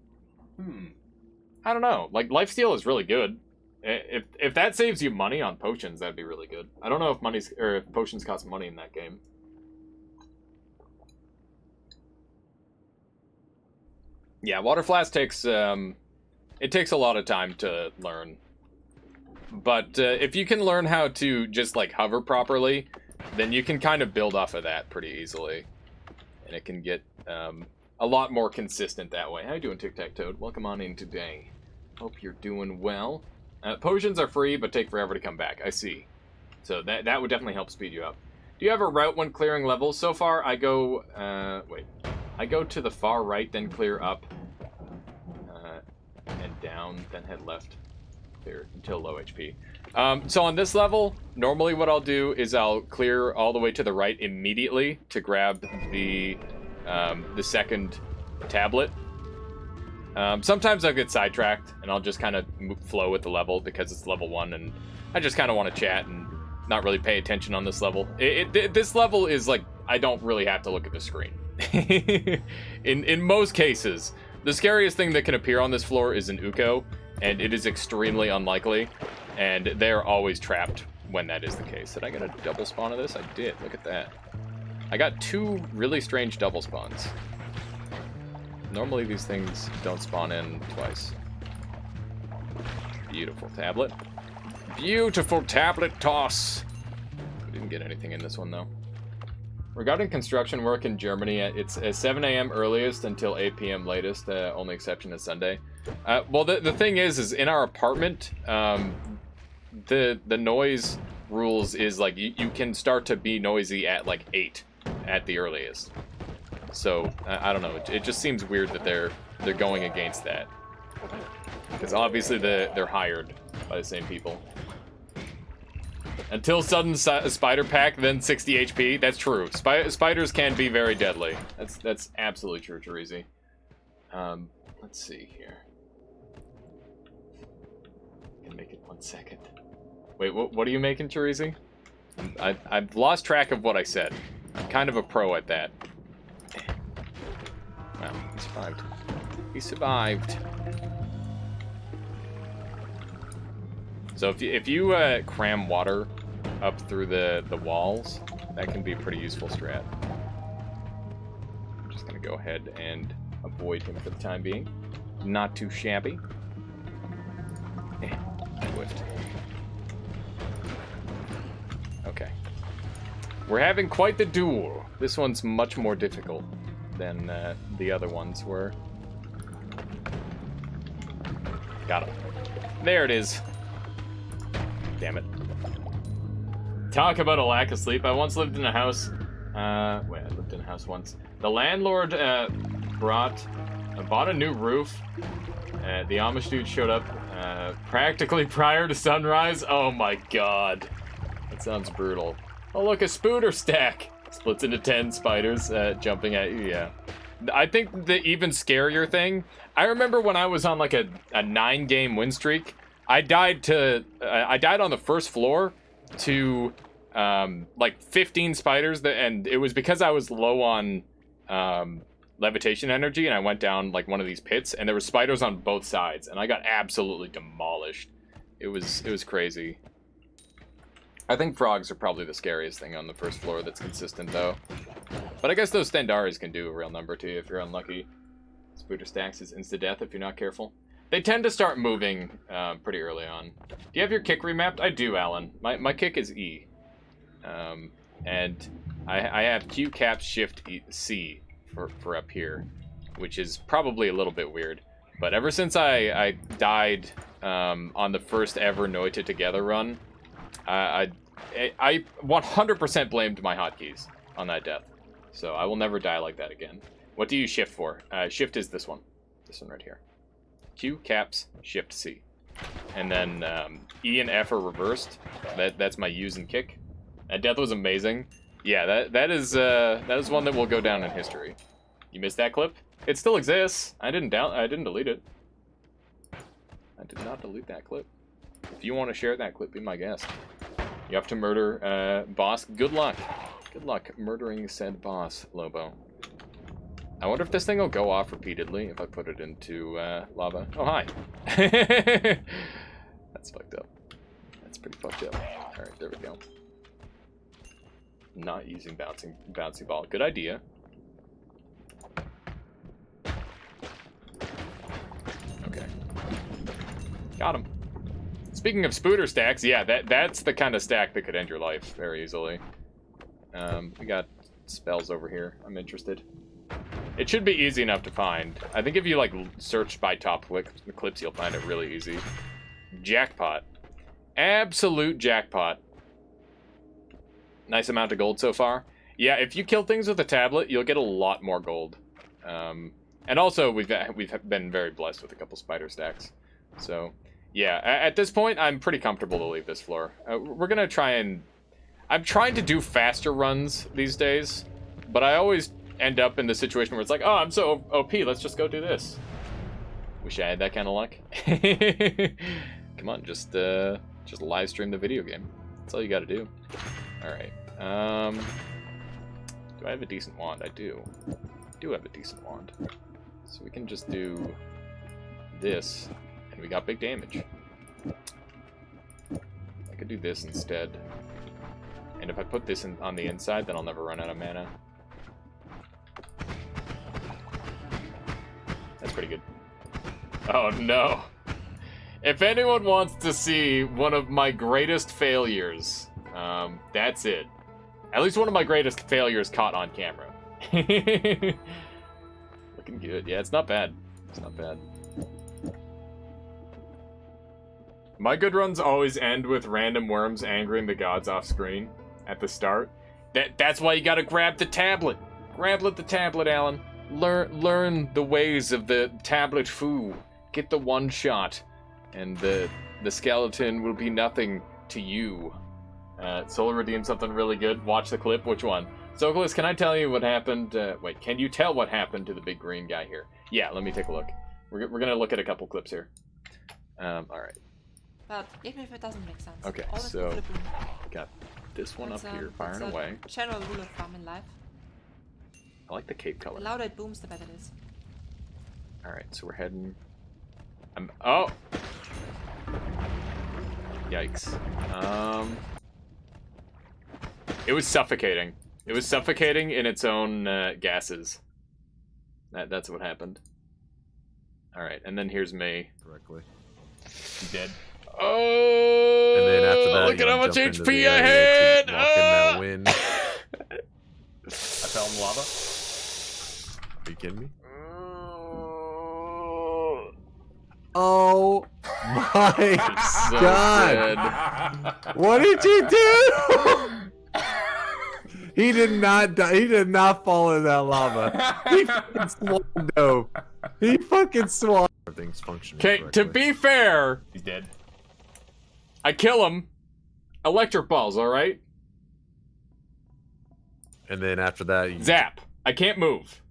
I don't know. Like, lifesteal is really good. If that saves you money on potions, that'd be really good. I don't know if potions cost money in that game. Yeah, Water Flask takes it takes a lot of time to learn. But if you can learn how to just like hover properly, then you can kind of build off of that pretty easily. And it can get a lot more consistent that way. How you doing, Tic Tac Toad? Welcome on in today. Hope you're doing well. Potions are free, but take forever to come back. I see. So that would definitely help speed you up. Do you have a route when clearing levels? So far, I go... I go to the far right, then clear up. And down, then head left. Clear until low HP. So on this level, normally what I'll do is I'll clear all the way to the right immediately to grab the second tablet. Sometimes I'll get sidetracked and I'll just kind of flow with the level because it's level 1 and I just kind of want to chat and not really pay attention on this level. This level is like, I don't really have to look at the screen. in most cases, the scariest thing that can appear on this floor is an Uko, and it is extremely unlikely, and they're always trapped when that is the case. Did I get a double spawn of this? I did. Look at that. I got 2 really strange double spawns. Normally these things don't spawn in twice. Beautiful tablet. Beautiful tablet toss. We didn't get anything in this one though. Regarding construction work in Germany, it's 7 a.m. earliest until 8 p.m. latest. Only exception is Sunday. Well, the thing is in our apartment, the noise rules is like you can start to be noisy at like 8 at the earliest. So I don't know. It just seems weird that they're going against that, because obviously they're hired by the same people. Until sudden spider pack, then 60 HP. That's true. Spiders can be very deadly. That's absolutely true, Terezi. Let's see here. I can make it 1 second. Wait, what are you making, Terezi? I've lost track of what I said. I'm kind of a pro at that. Wow, he survived. He survived. So if you cram water up through the walls, that can be a pretty useful strat. I'm just gonna go ahead and avoid him for the time being. Not too shabby. Whiffed. Okay. We're having quite the duel. This one's much more difficult than the other ones were. Got him. There it is. Damn it. Talk about a lack of sleep. I once lived in a house. I lived in a house once. The landlord bought a new roof. The Amish dude showed up practically prior to sunrise. Oh my god. That sounds brutal. Oh look, a spooter stack. Splits into 10 spiders jumping at you, yeah. I think the even scarier thing, I remember when I was on like a 9-game win streak, I died on the first floor to like 15 spiders, and it was because I was low on levitation energy, and I went down like one of these pits, and there were spiders on both sides, and I got absolutely demolished. It was crazy. I think frogs are probably the scariest thing on the first floor that's consistent, though. But I guess those Stendaris can do a real number to you if you're unlucky. Spooter stacks is insta-death if you're not careful. They tend to start moving pretty early on. Do you have your kick remapped? I do, Alan. My kick is E. And I have Q, cap, shift, E, C for up here, which is probably a little bit weird. But ever since I died on the first ever Noita Together run, I 100% blamed my hotkeys on that death. So I will never die like that again. What do you shift for? Shift is this one. This one right here. Q, caps, shift, C. And then E and F are reversed. That's my use and kick. That death was amazing. Yeah, that is one that will go down in history. You missed that clip? It still exists. I didn't delete it. I did not delete that clip. If you want to share that clip, be my guest. You have to murder boss. Good luck. Good luck murdering said boss, Lobo. I wonder if this thing will go off repeatedly if I put it into lava. Oh, hi. That's fucked up. That's pretty fucked up. Alright, there we go. Not using bouncy ball. Good idea. Okay. Got him. Speaking of spooter stacks, yeah, that's the kind of stack that could end your life very easily. We got spells over here. I'm interested. It should be easy enough to find. I think if you like search by top clips, you'll find it really easy. Jackpot. Absolute jackpot. Nice amount of gold so far. Yeah, if you kill things with a tablet, you'll get a lot more gold. And also, we've been very blessed with a couple spider stacks. So, yeah, at this point, I'm pretty comfortable to leave this floor. We're gonna try and... I'm trying to do faster runs these days, but I always end up in the situation where it's like, oh, I'm so OP, let's just go do this. Wish I had that kind of luck. Come on, just live stream the video game. That's all you gotta do. Alright. Do I have a decent wand? I do. I do have a decent wand. So we can just do this, and we got big damage. I could do this instead. And if I put this on the inside, then I'll never run out of mana. That's pretty good. Oh no. If anyone wants to see one of my greatest failures, that's it. At least one of my greatest failures caught on camera. Looking good. Yeah, it's not bad. It's not bad. My good runs always end with random worms angering the gods off screen at the start. That's why you gotta grab the tablet. Grab the tablet, Alan. Learn the ways of the tablet foo. Get the one shot, and the skeleton will be nothing to you. Solar redeemed something really good. Watch the clip. Which one? Sokolis, can I tell you what happened? Wait, can you tell what happened to the big green guy here? Yeah, let me take a look. We're gonna look at a couple clips here. All right. But even if it doesn't make sense. Okay, always so put a boom. got this one That's, up here, firing that's a away. general rule of thumb in life. I like the cape The color. louder it booms, the better it is. All right, so we're heading. Oh. Yikes. It was suffocating. It was suffocating in its own gases. That's what happened. All right, and then here's me. Correctly. You dead. Oh! And then after that, look at how much jump into HP the I area had! to walk in that wind. I fell in lava. Are you kidding me? Oh. Oh my So god! good. What did you do? He did not die. He did not fall in that lava. He fucking swallowed dope. He fucking swallowed. Everything's functioning. Okay, to correctly. be fair, he's dead. I kill him. Electric balls, alright? And then after that, you... Zap. I can't move.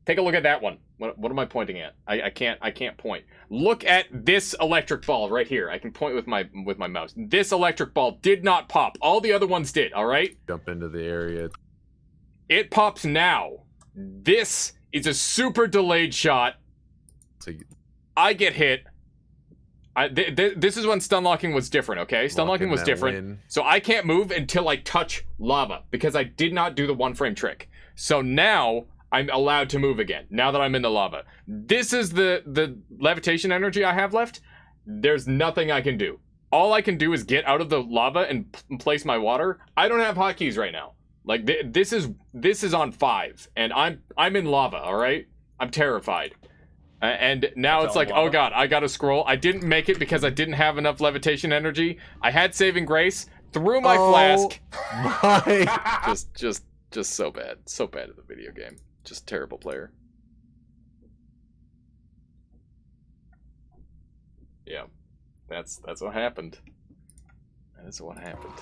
Take a look at that one. What am I pointing at? I can't point. Look at this electric ball right here. I can point with my mouse. This electric ball did not pop. All the other ones did, all right? Jump into the area. It pops now. This is a super delayed shot. So I get hit. This is when stun locking was different, okay? Stun locking was different. Win. So I can't move until I touch lava because I did not do the 1-frame trick. So now I'm allowed to move again, now that I'm in the lava. This is the levitation energy I have left. There's nothing I can do. All I can do is get out of the lava and place my water. I don't have hotkeys right now. Like, this is on 5, and I'm in lava, all right? I'm terrified. And now it's like, oh god, I gotta scroll. I didn't make it because I didn't have enough levitation energy. I had saving grace, threw my flask. My. Just so bad. So bad at the video game. Just terrible player. Yeah. That's what happened. That is what happened.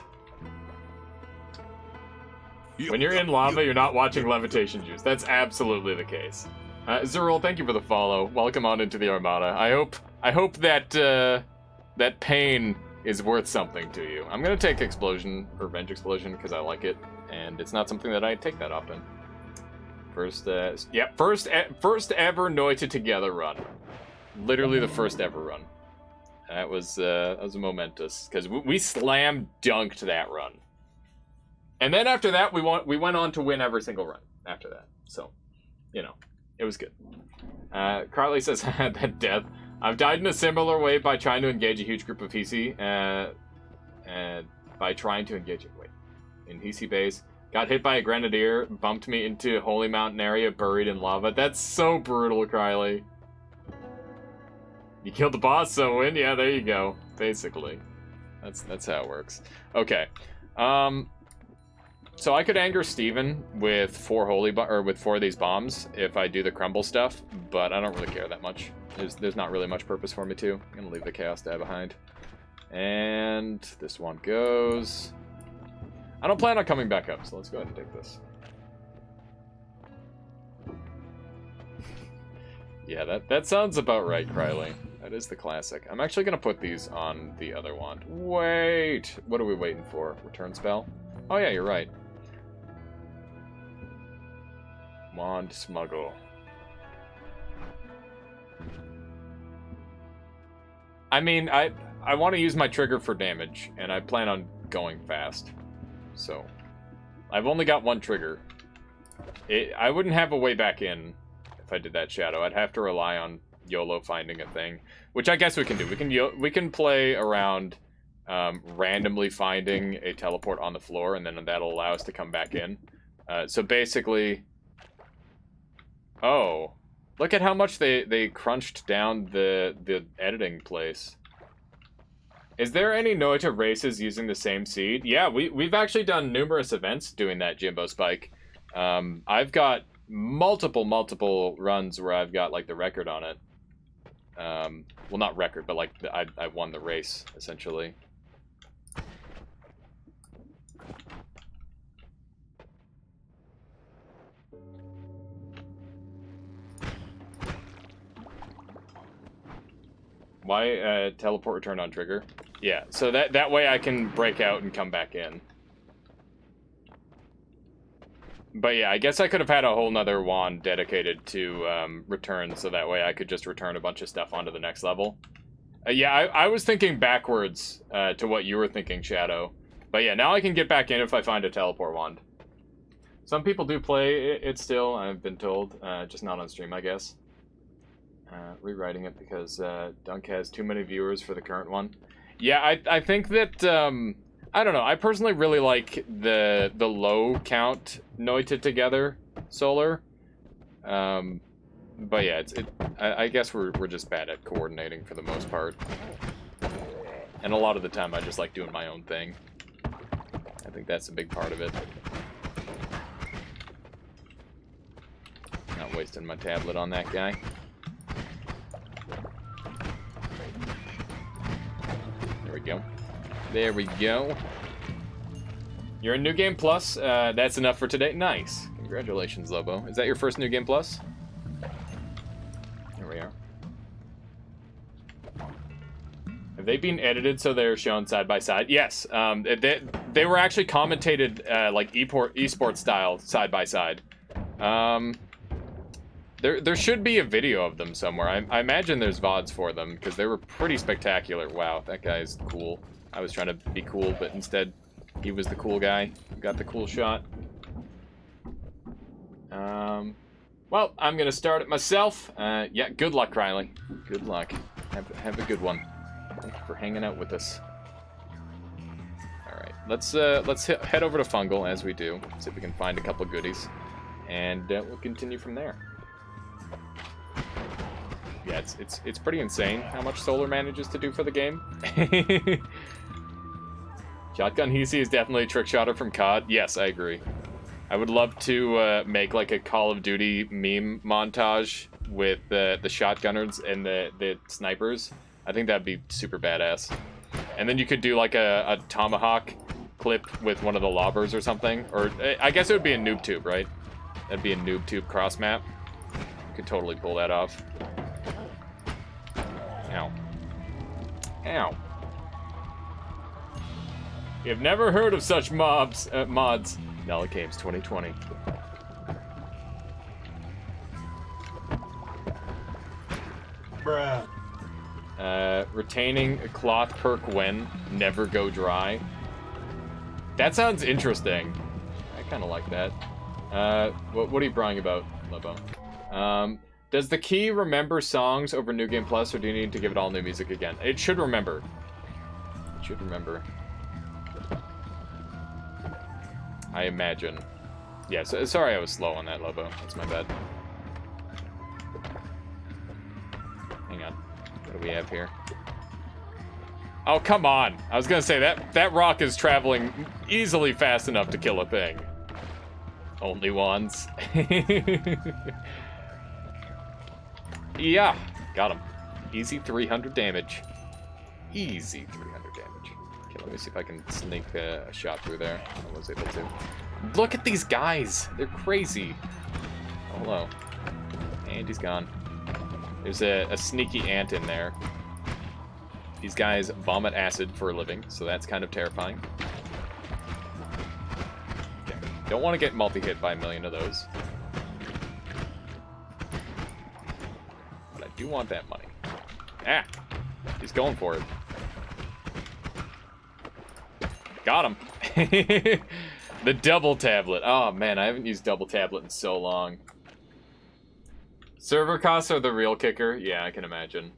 When you're in lava, you're not watching levitation juice. That's absolutely the case. Zerul, thank you for the follow. Welcome on into the Armada. I hope that that pain is worth something to you. I'm gonna take Explosion, or Revenge Explosion, because I like it, and it's not something that I take that often. First ever Noita together run. Literally the first ever run. That was momentous, because we slam dunked that run. And then after that, we went on to win every single run after that. So, you know, it was good. Carly says, that death. I've died in a similar way by trying to engage a huge group of PC. In PC base. Got hit by a grenadier, bumped me into Holy Mountain area, buried in lava. That's so brutal, Carly. You killed the boss, so win? Yeah, there you go. Basically. That's how it works. Okay. So I could anger Steven with 4 of these bombs if I do the crumble stuff, but I don't really care that much. There's not really much purpose for me to. I'm gonna leave the Chaos Dad behind. And this one goes. I don't plan on coming back up, so let's go ahead and take this. Yeah, that sounds about right, Krylie. That is the classic. I'm actually gonna put these on the other wand. Wait! What are we waiting for? Return spell? Oh yeah, you're right. Wand smuggle. I mean, I want to use my trigger for damage, and I plan on going fast. So, I've only got 1 trigger. I wouldn't have a way back in if I did that Shadow. I'd have to rely on YOLO finding a thing, which I guess we can do. We can play around randomly finding a teleport on the floor, and then that'll allow us to come back in. So basically, oh, look at how much they crunched down the editing place. Is there any Noita races using the same seed? Yeah, we've actually done numerous events doing that, Jimbo Spike. I've got multiple runs where I've got like the record on it. Well, not record, but like I won the race essentially. Why teleport return on trigger? Yeah, so that way I can break out and come back in. But yeah, I guess I could have had a whole nother wand dedicated to return, so that way I could just return a bunch of stuff onto the next level. Yeah, I was thinking backwards to what you were thinking, Shadow. But yeah, now I can get back in if I find a teleport wand. Some people do play it still, I've been told, just not on stream, I guess. Rewriting it because Dunk has too many viewers for the current one. Yeah, I think that, I don't know, I personally really like the low count Noita together Solar. But yeah, I guess we're just bad at coordinating for the most part. And a lot of the time I just like doing my own thing. I think that's a big part of it. Not wasting my tablet on that guy. There we go. There we go. You're in New Game Plus. That's enough for today. Nice. Congratulations, Lobo. Is that your first New Game Plus? Have they been edited so they're shown side by side? Yes. They were actually commentated like esports style side by side. There should be a video of them somewhere. I imagine there's VODs for them because they were pretty spectacular. Wow, that guy's cool. I was trying to be cool, but instead he was the cool guy. Got the cool shot. Well, I'm gonna start it myself. Yeah, good luck, Riley. Good luck. Have a good one. Thank you for hanging out with us. All right, let's head over to Fungal as we do. See if we can find a couple goodies, and we'll continue from there. Yeah, it's pretty insane how much Solar manages to do for the game. Shotgun Hisi is definitely a trick shotter from COD. Yes, I agree. I would love to make like a Call of Duty meme montage with the shotgunners and the snipers. I think that'd be super badass. And then you could do like a Tomahawk clip with one of the lobbers or something. Or I guess it would be a noob tube, right? That'd be a noob tube cross map. You could totally pull that off. Ow. Ow. You've never heard of such mods. Nala Games 2020. Bruh. Retaining a cloth perk when never go dry. That sounds interesting. I kind of like that. What are you bragging about, Lobo? Does the key remember songs over New Game Plus, or do you need to give it all new music again? It should remember. It should remember. I imagine. Yeah, so, sorry I was slow on that, Lobo. That's my bad. Hang on. What do we have here? Oh, come on! I was gonna say, that rock is traveling easily fast enough to kill a thing. Only once. Yeah, got him. Easy 300 damage. Easy 300 damage. Okay, let me see if I can sneak a shot through there. I was able to. Look at these guys! They're crazy. Oh, hello. And he's gone. There's a sneaky ant in there. These guys vomit acid for a living, so that's kind of terrifying. Okay. Don't want to get multi-hit by a million of those. But I do want that money. Ah! He's going for it. Got him! The double tablet. Oh man, I haven't used double tablet in so long. Server costs are the real kicker. Yeah, I can imagine.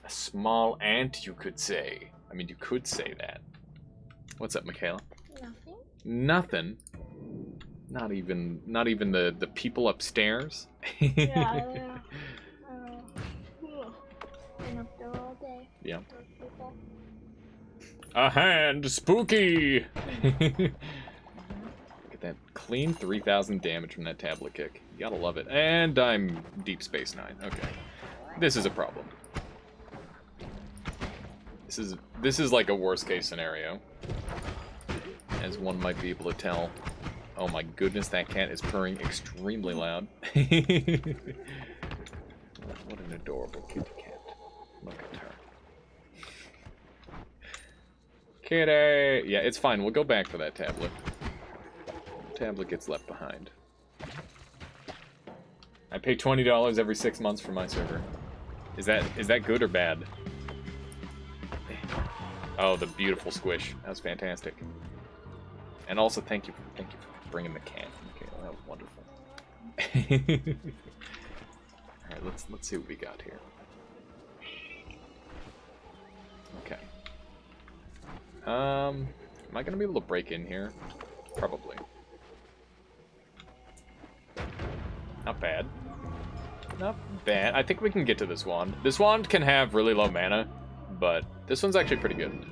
A small ant, you could say. I mean, you could say that. What's up, Michaela? Nothing. Nothing. Not even the people upstairs. Yeah. Been up there all day. Yeah. Those people. A hand, spooky. Look at that clean 3,000 damage from that tablet kick. You gotta love it. And I'm Deep Space Nine. Okay, this is a problem. This is like a worst case scenario, as one might be able to tell. Oh my goodness, that cat is purring extremely loud. What an adorable kitty cat. Look at her. Kitty! Yeah, it's fine. We'll go back for that tablet. Tablet gets left behind. I pay $20 every 6 months for my server. Is that good or bad? Oh, the beautiful squish. That was fantastic. And also, thank you for bringing the can. Okay, that was wonderful. All right, let's see what we got here. Okay. Am I gonna be able to break in here? Probably. Not bad. Not bad. I think we can get to this wand. This wand can have really low mana, but this one's actually pretty good.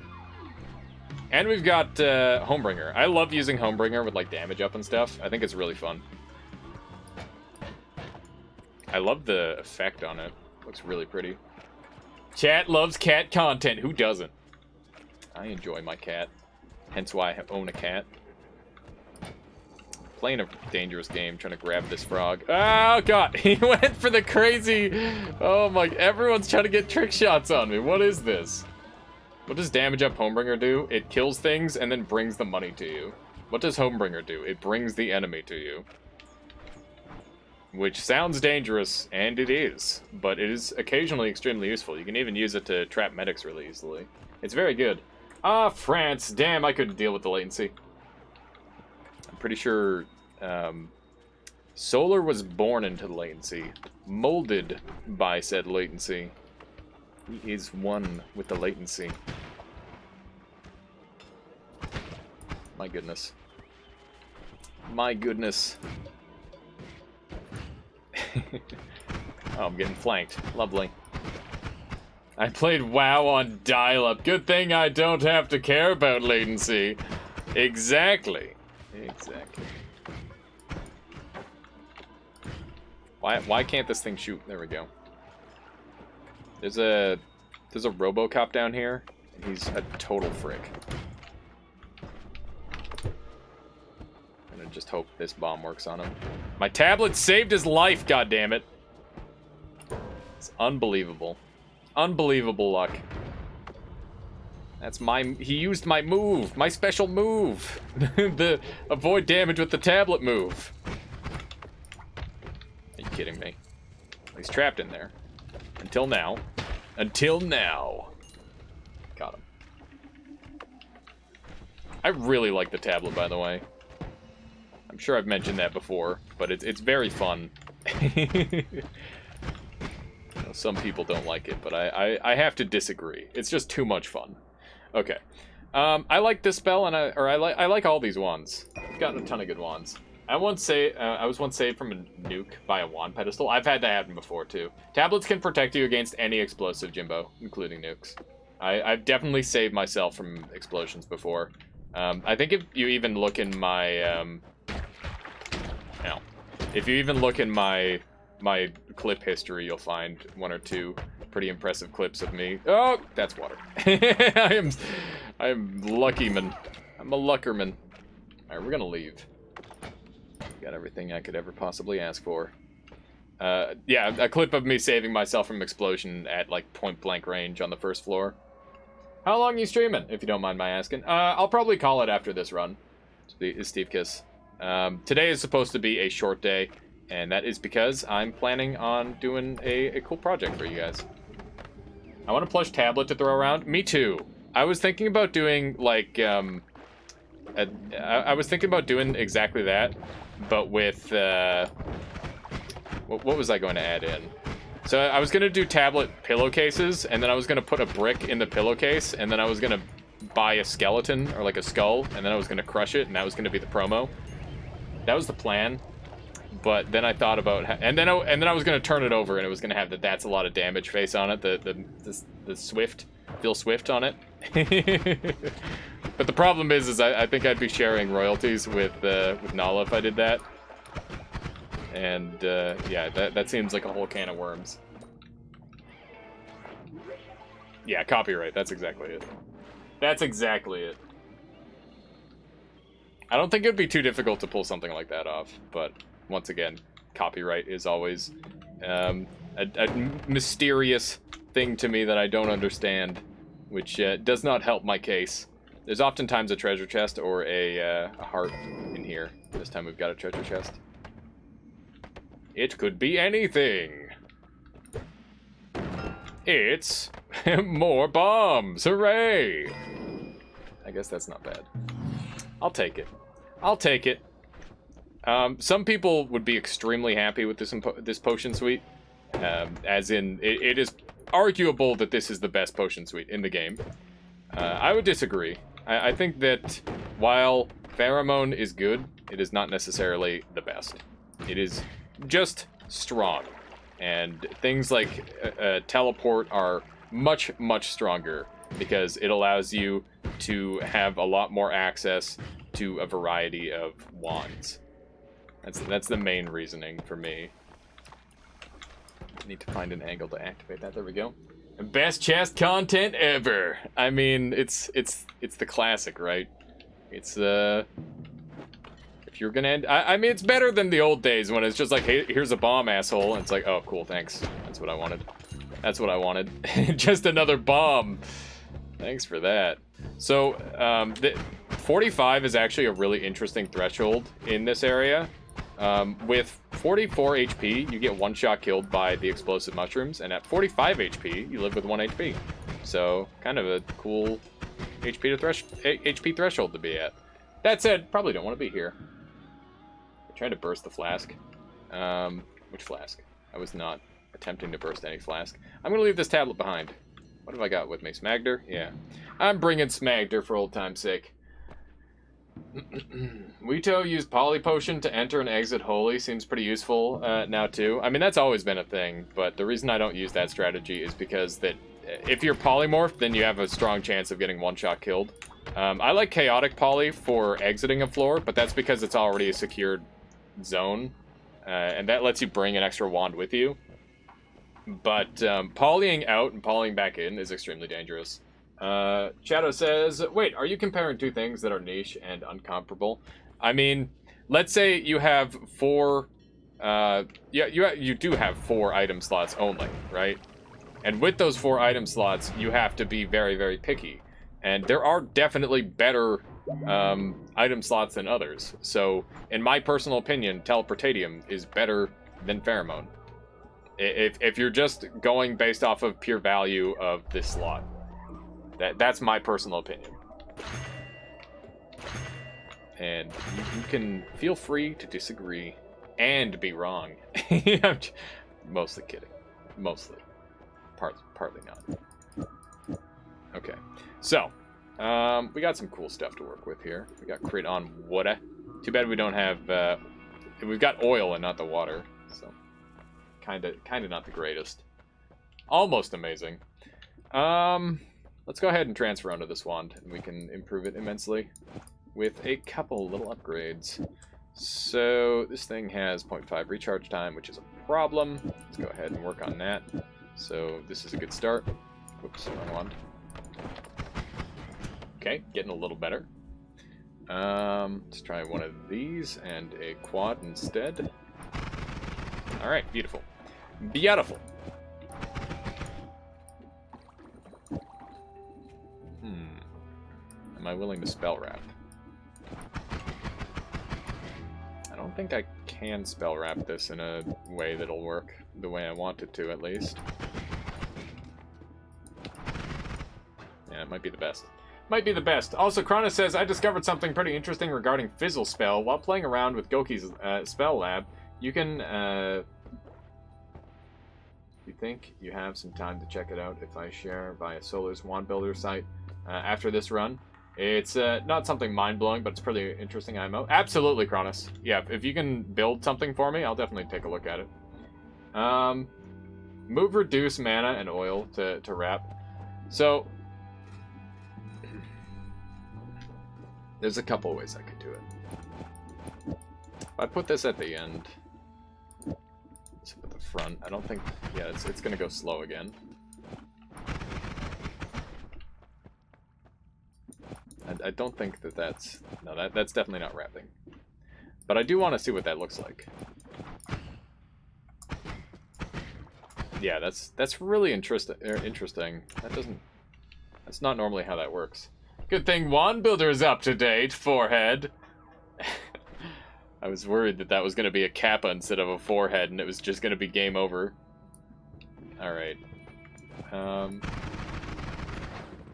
And we've got Homebringer. I love using Homebringer with like damage up and stuff. I think it's really fun. I love the effect on it. Looks really pretty. Chat loves cat content. Who doesn't? I enjoy my cat. Hence why I own a cat. Playing a dangerous game, trying to grab this frog. Oh god, he went for the crazy. Oh my, everyone's trying to get trick shots on me. What is this? What does damage up Homebringer do? It kills things and then brings the money to you. What does Homebringer do? It brings the enemy to you. Which sounds dangerous, and it is, but it is occasionally extremely useful. You can even use it to trap medics really easily. It's very good. Ah, France. Damn, I couldn't deal with the latency. I'm pretty sure Solar was born into the latency, molded by said latency. He is one with the latency. My goodness. My goodness. Oh, I'm getting flanked. Lovely. I played WoW on dial-up. Good thing I don't have to care about latency. Exactly. Exactly. Why can't this thing shoot? There we go. There's a RoboCop down here. He's a total frick. I'm gonna just hope this bomb works on him. My tablet saved his life, goddammit. It's unbelievable. Unbelievable luck. That's he used my move, my special move. The avoid damage with the tablet move. Are you kidding me? He's trapped in there. Until now. Until now. Got him. I really like the tablet, by the way. I'm sure I've mentioned that before, but it's very fun. Some people don't like it, but I have to disagree. It's just too much fun. Okay. I like this spell, and I like all these wands. I've gotten a ton of good wands. I was once saved from a nuke by a wand pedestal. I've had that happen before too. Tablets can protect you against any explosive, Jimbo, including nukes. I've definitely saved myself from explosions before. I think if you even look in my if you even look in my clip history, you'll find one or two pretty impressive clips of me. Oh, that's water. I am lucky man. I'm a luckerman. All right, we're gonna leave. Got everything I could ever possibly ask for. Yeah, a clip of me saving myself from explosion at like point blank range on the first floor. How long are you streaming, if you don't mind my asking? I'll probably call it after this run. Steve Kiss. Today is supposed to be a short day, and that is because I'm planning on doing a cool project for you guys. I want a plush tablet to throw around. Me too. I was thinking about doing like I was thinking about doing exactly that, but with what was I going to add in? So I was gonna do tablet pillowcases, and then I was gonna put a brick in the pillowcase, and then I was gonna buy a skeleton or like a skull, and then I was gonna crush it, and that was gonna be the promo. That was the plan, but then I thought about, and then I was gonna turn it over, and it was gonna have the "that's a lot of damage" face on it, the Swift, Phil Swift on it. But the problem is I think I'd be sharing royalties with Nala if I did that, and yeah, that seems like a whole can of worms. Yeah, copyright. That's exactly it. That's exactly it. I don't think it'd be too difficult to pull something like that off, but once again, copyright is always a mysterious thing to me that I don't understand, which does not help my case. There's oftentimes a treasure chest or a heart in here. This time we've got a treasure chest. It could be anything. It's more bombs. Hooray! I guess that's not bad. I'll take it. I'll take it. Some people would be extremely happy with this potion suite. As in, it is arguable that this is the best potion suite in the game. I would disagree. I think that while Pheromone is good, it is not necessarily the best. It is just strong. And things like Teleport are much, much stronger because it allows you to have a lot more access to a variety of wands. That's the main reasoning for me. I need to find an angle to activate that. There we go. Best chest content ever. I mean, it's the classic, right? It's if you're gonna end, I mean, it's better than the old days when it's just like, hey, here's a bomb, asshole. And it's like, oh, cool, thanks. That's what I wanted. That's what I wanted. Just another bomb. Thanks for that. So, 45 is actually a really interesting threshold in this area. With 44 HP, you get one-shot killed by the explosive mushrooms, and at 45 HP, you live with 1 HP. So, kind of a cool HP threshold to be at. That said, probably don't want to be here. I tried to burst the flask. Which flask? I was not attempting to burst any flask. I'm going to leave this tablet behind. What have I got with me? Smagder? Yeah. I'm bringing Smagder for old time's sake. Weeto used Poly Potion to enter and exit Holy. Seems pretty useful now, too. I mean, that's always been a thing, but the reason I don't use that strategy is because that if you're polymorphed, then you have a strong chance of getting one-shot killed. I like Chaotic Poly for exiting a floor, but that's because it's already a secured zone, and that lets you bring an extra wand with you. But polying out and polying back in is extremely dangerous. Shadow says, wait, are you comparing two things that are niche and uncomparable? I mean, let's say you have 4... you do have 4 item slots only, right? And with those 4 item slots, you have to be very, very picky. And there are definitely better item slots than others. So, in my personal opinion, Teleportatium is better than Pheromone. If you're just going based off of pure value of this slot. That's my personal opinion. And you can feel free to disagree and be wrong. I'm mostly kidding. Mostly. Partly not. Okay. So, we got some cool stuff to work with here. We got crit on water. Too bad we don't have, we've got oil and not the water. So, kinda not the greatest. Almost amazing. Let's go ahead and transfer onto this wand, and we can improve it immensely with a couple little upgrades. So, this thing has 0.5 recharge time, which is a problem. Let's go ahead and work on that. So, this is a good start. Whoops, wrong wand. Okay, getting a little better. Let's try one of these and a quad instead. Alright, beautiful. Beautiful. Am I willing to spell wrap? I don't think I can spell wrap this in a way that'll work the way I want it to, at least. Yeah, it might be the best. Might be the best. Also, Krona says, I discovered something pretty interesting regarding Fizzle Spell. While playing around with Goki's spell lab, you can, you think you have some time to check it out if I share via Solar's Wand Builder site after this run. It's not something mind-blowing, but it's pretty interesting IMO. Absolutely, Kronos. Yeah, if you can build something for me, I'll definitely take a look at it. Move, reduce mana and oil to wrap. So, there's a couple ways I could do it. If I put this at the end, this at the front, I don't think, yeah, it's going to go slow again. I don't think that's... No, that's definitely not wrapping. But I do want to see what that looks like. Yeah, that's really interesting. That's not normally how that works. Good thing Wand Builder is up to date, forehead. I was worried that was going to be a Kappa instead of a forehead, and it was just going to be game over. Alright.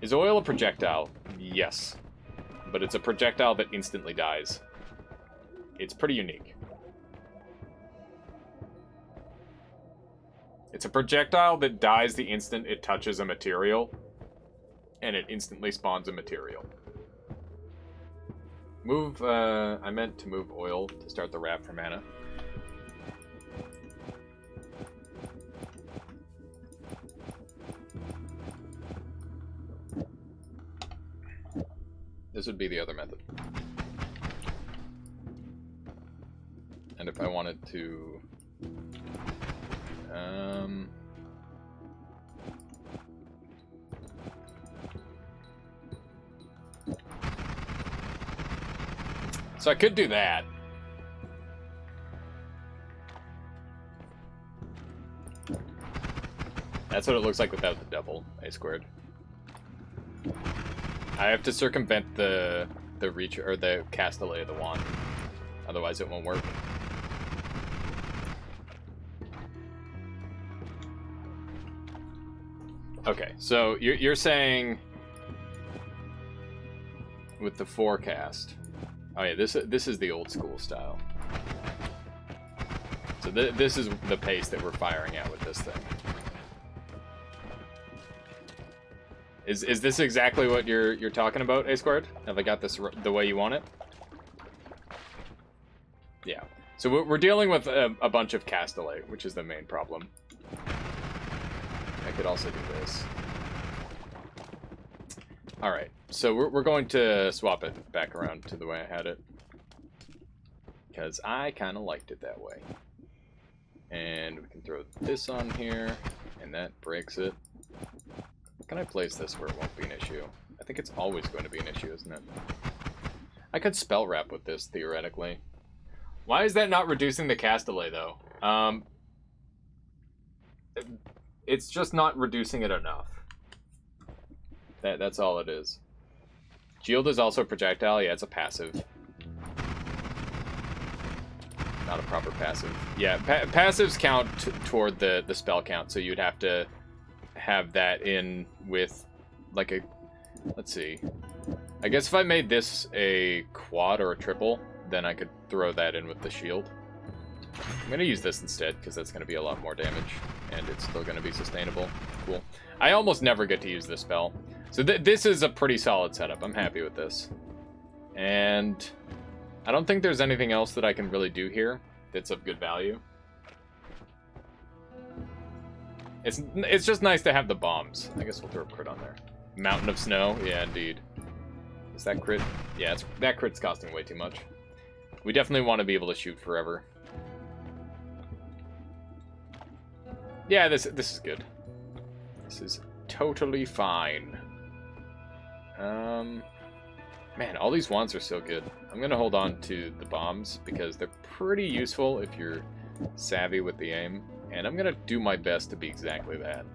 Is oil a projectile? Yes. But it's a projectile that instantly dies. It's pretty unique. It's a projectile that dies the instant it touches a material, and it instantly spawns a material. Move, I meant to move oil to start the wrap for mana. This would be the other method. And if I wanted to... So I could do that. That's what it looks like without the double A squared. I have to circumvent the reach or the Castellet of the wand. Otherwise it won't work. Okay, so you're saying with the forecast. Oh yeah, this is the old school style. So this is the pace that we're firing at with this thing. Is this exactly what you're talking about, A Squared? Have I got this the way you want it? Yeah. So we're dealing with a bunch of Castellet, which is the main problem. I could also do this. Alright, so we're going to swap it back around to the way I had it. Because I kind of liked it that way. And we can throw this on here, and that breaks it. Can I place this where it won't be an issue? I think it's always going to be an issue, isn't it? I could spell wrap with this, theoretically. Why is that not reducing the Castellet, though? It's just not reducing it enough. That's all it is. Shield is also a projectile. Yeah, it's a passive. Not a proper passive. Yeah, passives count toward the spell count, so you'd have to have that in with, like, a... Let's see. I guess if I made this a quad or a triple, then I could throw that in with the shield. I'm going to use this instead, because that's going to be a lot more damage, and it's still going to be sustainable. Cool. I almost never get to use this spell. So this is a pretty solid setup. I'm happy with this. And I don't think there's anything else that I can really do here that's of good value. It's just nice to have the bombs. I guess we'll throw a crit on there. Mountain of Snow? Yeah, indeed. Is that crit? Yeah, that crit's costing way too much. We definitely want to be able to shoot forever. Yeah, this is good. This is totally fine. Man, all these wands are so good. I'm gonna hold on to the bombs because they're pretty useful if you're savvy with the aim. And I'm gonna do my best to be exactly that.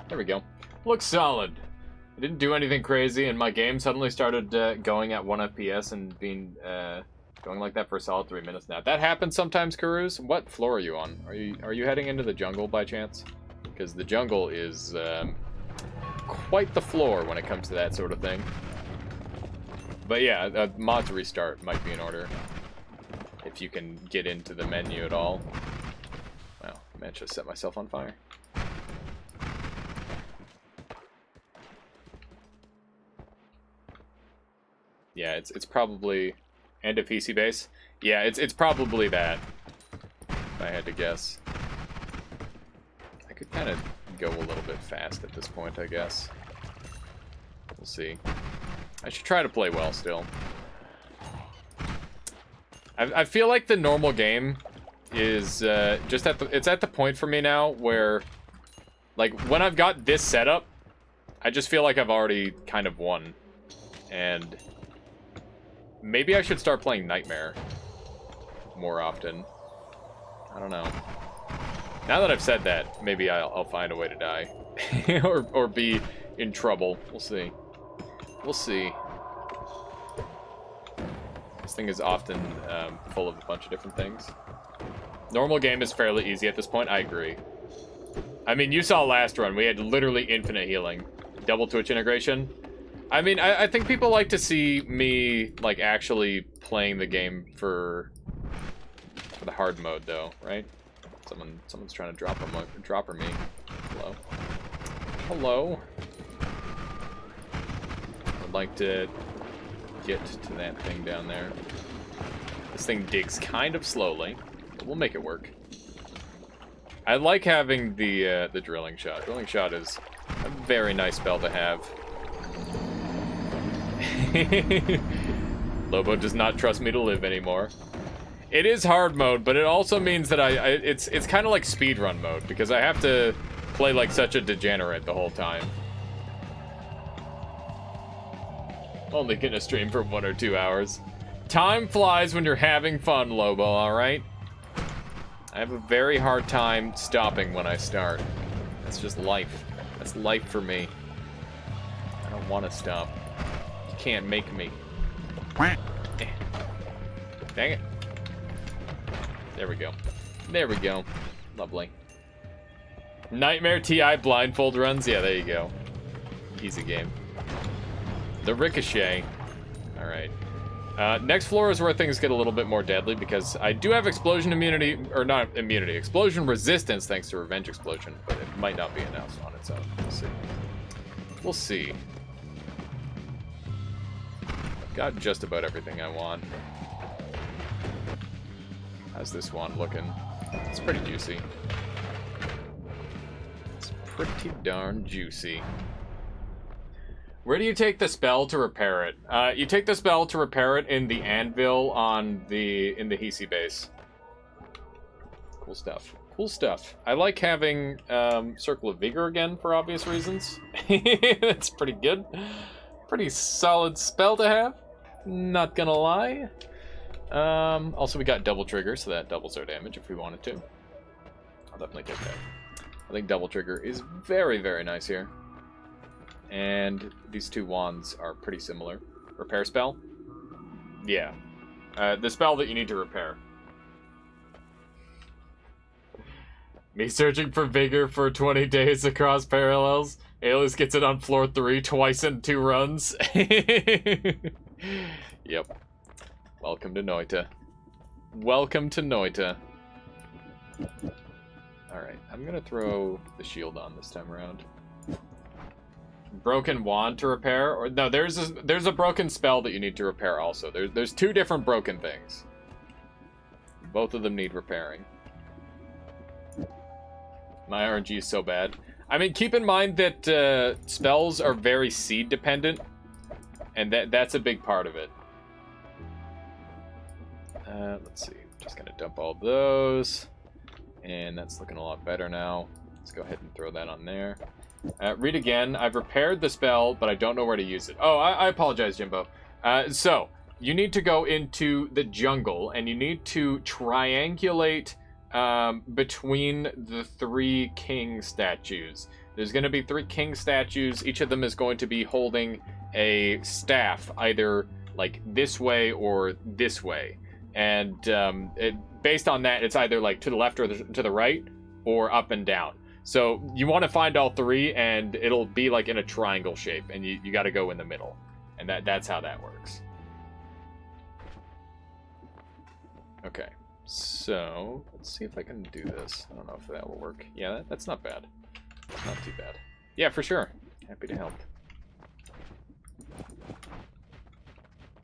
There we go. Looks solid. I didn't do anything crazy, and my game suddenly started going at 1 FPS and being going like that for a solid 3 minutes now. That happens sometimes, Karuz. What floor are you on? Are you heading into the jungle by chance? Because the jungle is quite the floor when it comes to that sort of thing. But yeah, mods restart might be in order if you can get into the menu at all. Wow, I managed to set myself on fire. Yeah, it's probably end of PC base. Yeah, it's probably that. If I had to guess. I could kind of go a little bit fast at this point, I guess. We'll see. I should try to play well still. I feel like the normal game is just it's at the point for me now where, like, when I've got this setup, I just feel like I've already kind of won. And maybe I should start playing Nightmare more often. I don't know. Now that I've said that, maybe I'll find a way to die. or be in trouble. We'll see. We'll see. This thing is often full of a bunch of different things. Normal game is fairly easy at this point, I agree. I mean, you saw last run, we had literally infinite healing. Double Twitch integration. I mean, I think people like to see me, like, actually playing the game for the hard mode, though, right? Someone's trying to dropper me. Hello. Hello. I'd like to get to that thing down there. This thing digs kind of slowly, but we'll make it work. I like having the drilling shot. Drilling shot is a very nice spell to have. Lobo does not trust me to live anymore. It is hard mode, but it also means that it's kind of like speedrun mode, because I have to play like such a degenerate the whole time. Only gonna stream for 1 or 2 hours. Time flies when you're having fun, Lobo, alright? I have a very hard time stopping when I start. That's just life. That's life for me. I don't want to stop. can't make me. Dang it. There we go. There we go. Lovely. Nightmare TI blindfold runs? Yeah, there you go. Easy game. The Ricochet. Alright. Next floor is where things get a little bit more deadly because I do have explosion immunity, or not immunity, explosion resistance thanks to Revenge Explosion, but it might not be enough on its own. We'll see. We'll see. Got just about everything I want. How's this one looking? It's pretty juicy. It's pretty darn juicy. Where do you take the spell to repair it? You take the spell to repair it in the anvil in the Hisi base. Cool stuff. Cool stuff. I like having Circle of Vigor again for obvious reasons. That's pretty good. Pretty solid spell to have. Not gonna lie. Also, we got double trigger, so that doubles our damage if we wanted to. I'll definitely take that. I think double trigger is very, very nice here. And these two wands are pretty similar. Repair spell? Yeah. The spell that you need to repair. Me searching for Vigor for 20 days across parallels. Alias gets it on floor 3 twice in 2 runs. Yep. Welcome to Noita. Welcome to Noita. Alright, I'm gonna throw the shield on this time around. Broken wand to repair, or no, there's a broken spell that you need to repair also. There's 2 different broken things. Both of them need repairing. My RNG is so bad. I mean, keep in mind that spells are very seed dependent, and that's a big part of it. Let's see. Just gonna dump all those, and that's looking a lot better now. Let's go ahead and throw that on there. Read again. I've repaired the spell, but I don't know where to use it. Oh, I apologize, Jimbo. So, you need to go into the jungle, and you need to triangulate between the 3 king statues. There's going to be 3 king statues. Each of them is going to be holding a staff, either like this way or this way. And based on that, it's either like to the left or to the right, or up and down. So you want to find all 3, and it'll be like in a triangle shape, and you got to go in the middle, and that's how that works. Okay, so let's see if I can do this. I don't know if that will work. Yeah, that's not bad. That's not too bad. Yeah, for sure. Happy to help.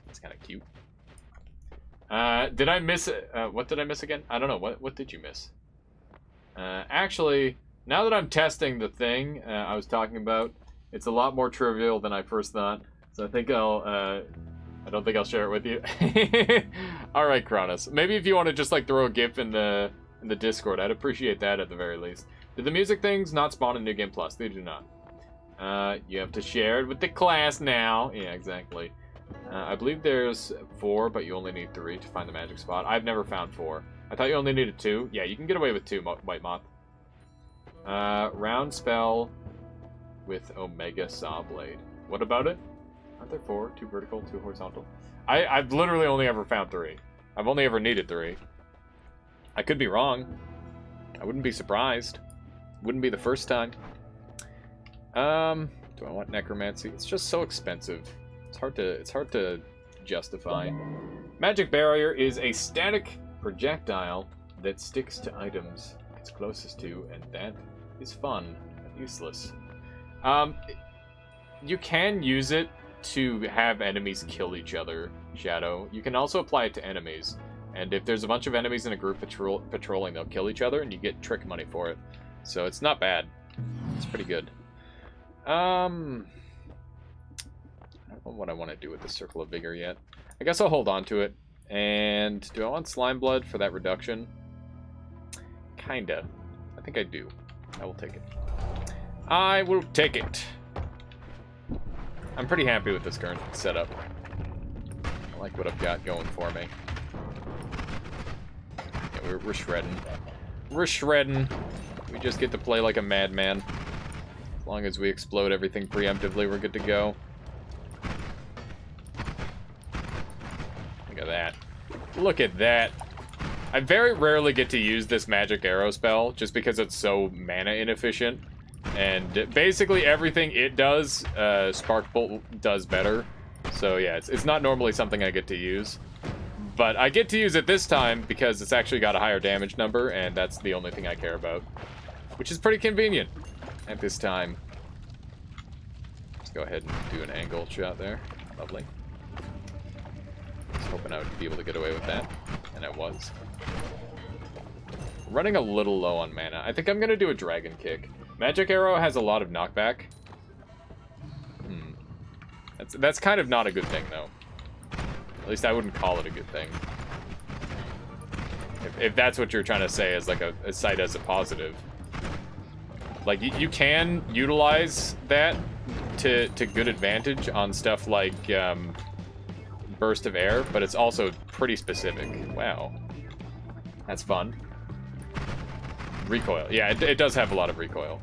It's kind of cute. Did I miss it? What did I miss again? I don't know. What did you miss? Actually, now that I'm testing the thing I was talking about, it's a lot more trivial than I first thought. So I think I don't think I'll share it with you. All right, Kronos. Maybe if you want to just like throw a GIF in the Discord, I'd appreciate that at the very least. Do the music things not spawn in New Game Plus? They do not. You have to share it with the class now. Yeah, exactly. I believe there's 4, but you only need 3 to find the magic spot. I've never found 4. I thought you only needed 2. Yeah, you can get away with 2, White Moth. Round spell with Omega Saw Blade. What about it? Aren't there 4? 2 vertical, 2 horizontal? I've literally only ever found 3. I've only ever needed 3. I could be wrong. I wouldn't be surprised. Wouldn't be the first time. Do I want necromancy? It's just so expensive. It's hard to justify. Magic barrier is a static projectile that sticks to items it's closest to, and that is fun, but useless. You can use it to have enemies kill each other, Shadow. You can also apply it to enemies, and if there's a bunch of enemies in a group patrolling, they'll kill each other, and you get trick money for it. So it's not bad. It's pretty good. I don't know what I want to do with the Circle of Vigor yet. I guess I'll hold on to it. And do I want Slime Blood for that reduction? Kinda. I think I do. I will take it. I will take it. I'm pretty happy with this current setup. I like what I've got going for me. Yeah, we're shredding. We're shredding. We just get to play like a madman. As long as we explode everything preemptively, we're good to go. Look at that. I very rarely get to use this magic arrow spell just because it's so mana inefficient. And basically everything it does, Spark Bolt does better. So yeah, it's not normally something I get to use. But I get to use it this time because it's actually got a higher damage number, and that's the only thing I care about. Which is pretty convenient at this time. Let's go ahead and do an angle shot there. Lovely. I was hoping I would be able to get away with that, and I was. Running a little low on mana. I think I'm going to do a Dragon Kick. Magic Arrow has a lot of knockback. That's kind of not a good thing, though. At least I wouldn't call it a good thing. If that's what you're trying to say as like a cite as a positive. Like, you can utilize that to good advantage on stuff like Burst of Air, but it's also pretty specific. Wow. That's fun. Recoil. Yeah, it does have a lot of recoil.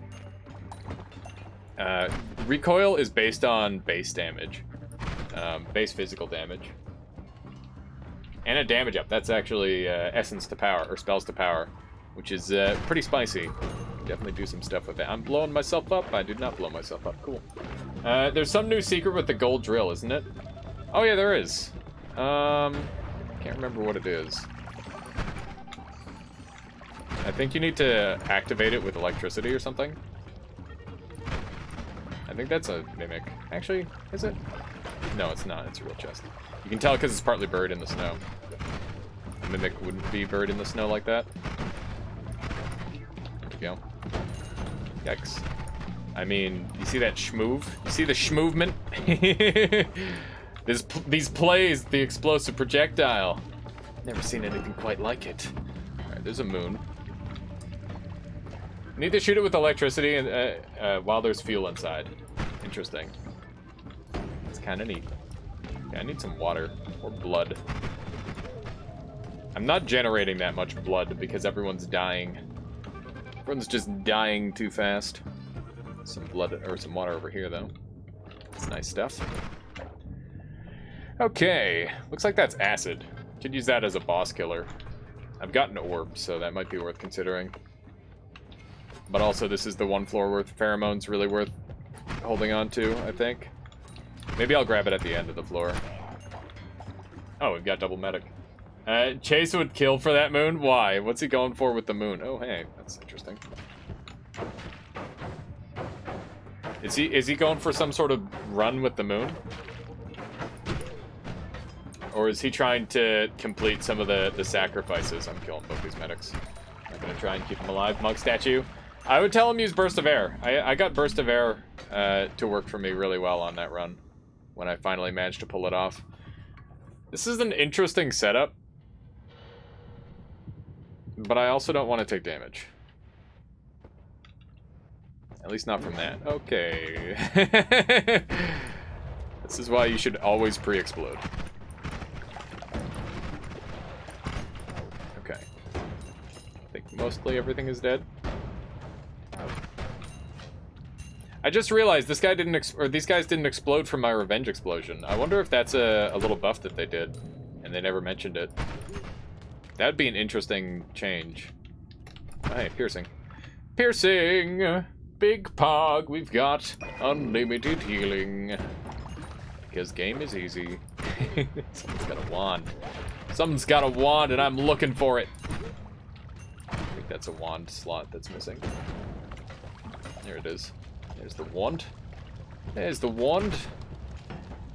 Recoil is based on base damage. Base physical damage. And a damage up. That's actually essence to power, or spells to power, which is pretty spicy. Definitely do some stuff with that. I'm blowing myself up. I did not blow myself up. Cool. There's some new secret with the gold drill, isn't it? Oh yeah, there is. Can't remember what it is. I think you need to activate it with electricity or something. I think that's a mimic. Actually, is it? No, it's not. It's a real chest. You can tell because it's partly buried in the snow. A mimic wouldn't be buried in the snow like that. There we go. Yikes. I mean, you see that shmoove? You see the shmovement? These plays, the explosive projectile. Never seen anything quite like it. Alright, there's a moon. Need to shoot it with electricity and while there's fuel inside. Interesting. It's kind of neat. Yeah, I need some water or blood. I'm not generating that much blood because everyone's dying. Everyone's just dying too fast. Some blood or some water over here though. That's nice stuff. Okay, looks like that's acid. Could use that as a boss killer. I've got an orb, so that might be worth considering. But also, this is the one floor worth pheromones really worth holding on to, I think. Maybe I'll grab it at the end of the floor. Oh, we've got double medic. Chase would kill for that moon? Why? What's he going for with the moon? Oh, hey, that's interesting. Is he going for some sort of run with the moon? Or is he trying to complete some of the sacrifices? I'm killing both these medics. I'm gonna try and keep him alive. Monk statue. I would tell him use Burst of Air. I got Burst of Air to work for me really well on that run when I finally managed to pull it off. This is an interesting setup, but I also don't want to take damage. At least not from that. Okay. This is why you should always pre-explode. Okay. I think mostly everything is dead. I just realized this guy didn't, these guys didn't explode from my revenge explosion. I wonder if that's a little buff that they did, and they never mentioned it. That'd be an interesting change. Oh, hey, piercing. Piercing! Big Pog, we've got unlimited healing. Because game is easy. Someone's got a wand. Someone's got a wand, and I'm looking for it. I think that's a wand slot that's missing. There it is. There's the wand. There's the wand.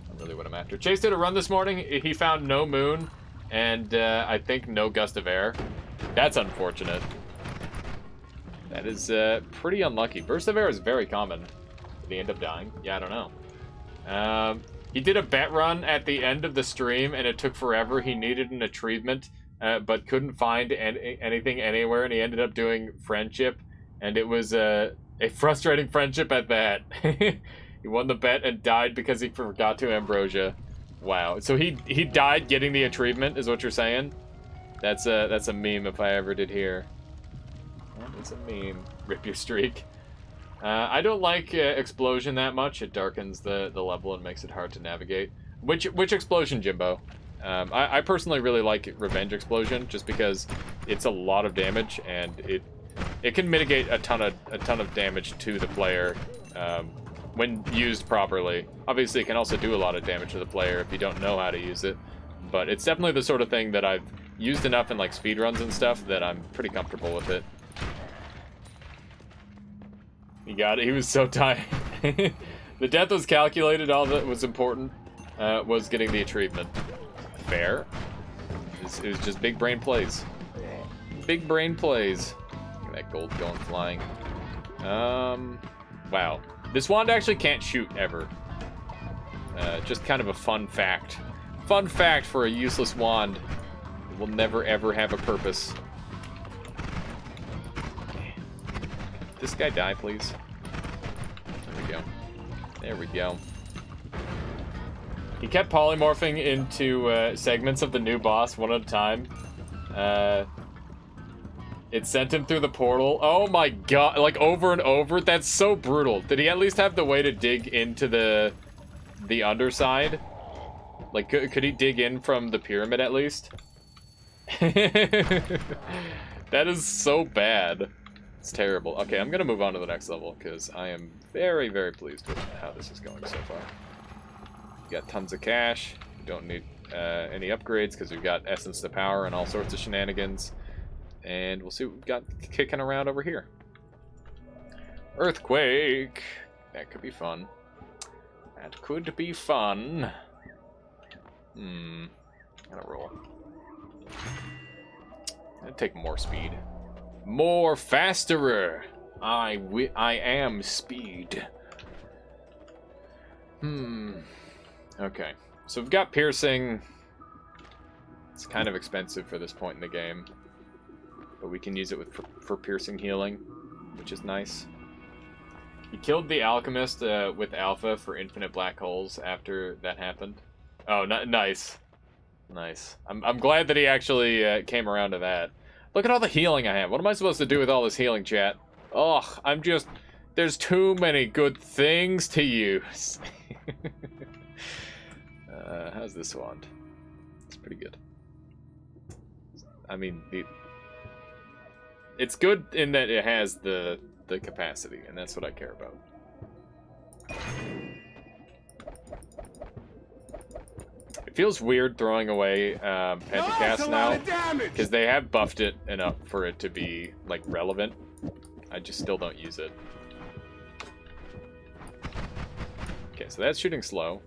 Not really what I'm after. Chase did a run this morning. He found no moon, and I think no gust of air. That's unfortunate. That is pretty unlucky. Burst of air is very common. Did he end up dying? Yeah, I don't know. He did a bet run at the end of the stream, and it took forever. He needed an achievement, but couldn't find anything anywhere, and he ended up doing friendship, and it was a frustrating friendship at that. He won the bet and died because he forgot to ambrosia. Wow. So he died getting the achievement, is what you're saying? That's a meme if I ever did hear. It's a meme. Rip your streak. I don't like explosion that much. It darkens the level and makes it hard to navigate. Which explosion, Jimbo? I personally really like Revenge Explosion just because it's a lot of damage and it can mitigate a ton of damage to the player when used properly. Obviously, it can also do a lot of damage to the player if you don't know how to use it, but it's definitely the sort of thing that I've used enough in like speedruns and stuff that I'm pretty comfortable with it. He got it. He was so tired. The death was calculated. All that was important was getting the achievement. Fair. It was just big brain plays. Big brain plays. Look at that gold going flying. Wow. This wand actually can't shoot ever. Just kind of a fun fact. Fun fact for a useless wand. It will never ever have a purpose. This guy die, please. There we go. There we go. He kept polymorphing into segments of the new boss one at a time. It sent him through the portal. Oh my god, like over and over? That's so brutal. Did he at least have the way to dig into the underside? Like, could he dig in from the pyramid at least? That is so bad. It's terrible. Okay, I'm gonna move on to the next level because I am very, very pleased with how this is going so far. You got tons of cash. You don't need any upgrades because we've got Essence to Power and all sorts of shenanigans. And we'll see what we've got kicking around over here. Earthquake! That could be fun. That could be fun. Gotta roll. I'll take more speed. More fasterer! I am speed. Okay. So we've got piercing. It's kind of expensive for this point in the game. But we can use it for piercing healing, which is nice. He killed the alchemist with Alpha for infinite black holes after that happened. Oh, nice. Nice. I'm glad that he actually came around to that. Look at all the healing I have. What am I supposed to do with all this healing, chat? Ugh, I'm just... There's too many good things to use. How's this wand? It's pretty good. I mean, it's good in that it has the capacity, and that's what I care about. It feels weird throwing away Pentacast now, because they have buffed it enough for it to be, like, relevant. I just still don't use it. Okay, so that's shooting slow,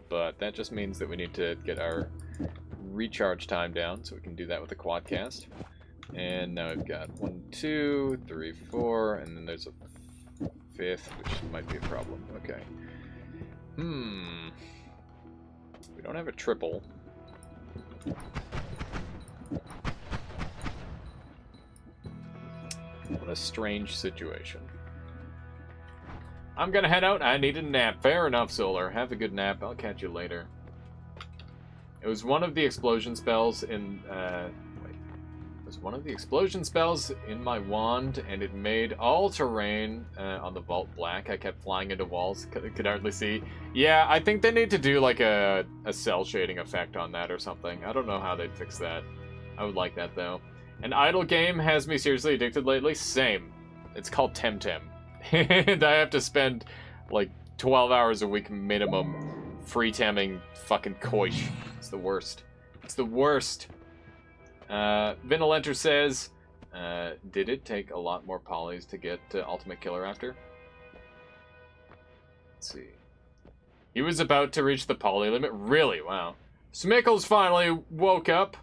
but that just means that we need to get our recharge time down, so we can do that with the Quadcast. And now we've got 1, 2, 3, 4, and then there's a 5th, which might be a problem. Okay. We don't have a triple. What a strange situation. I'm gonna head out. I need a nap. Fair enough, Solar. Have a good nap. I'll catch you later. It was one of the explosion spells in, It was one of the explosion spells in my wand, and it made all terrain on the vault black. I kept flying into walls, could hardly see. Yeah, I think they need to do like a cell shading effect on that or something. I don't know how they'd fix that. I would like that though. An idle game has me seriously addicted lately. Same. It's called Temtem. And I have to spend like 12 hours a week minimum free-tamming fucking Koish. It's the worst. It's the worst. Vinolenter says, did it take a lot more polys to get Ultimate Killer after? Let's see. He was about to reach the poly limit? Really? Wow. Smickles finally woke up.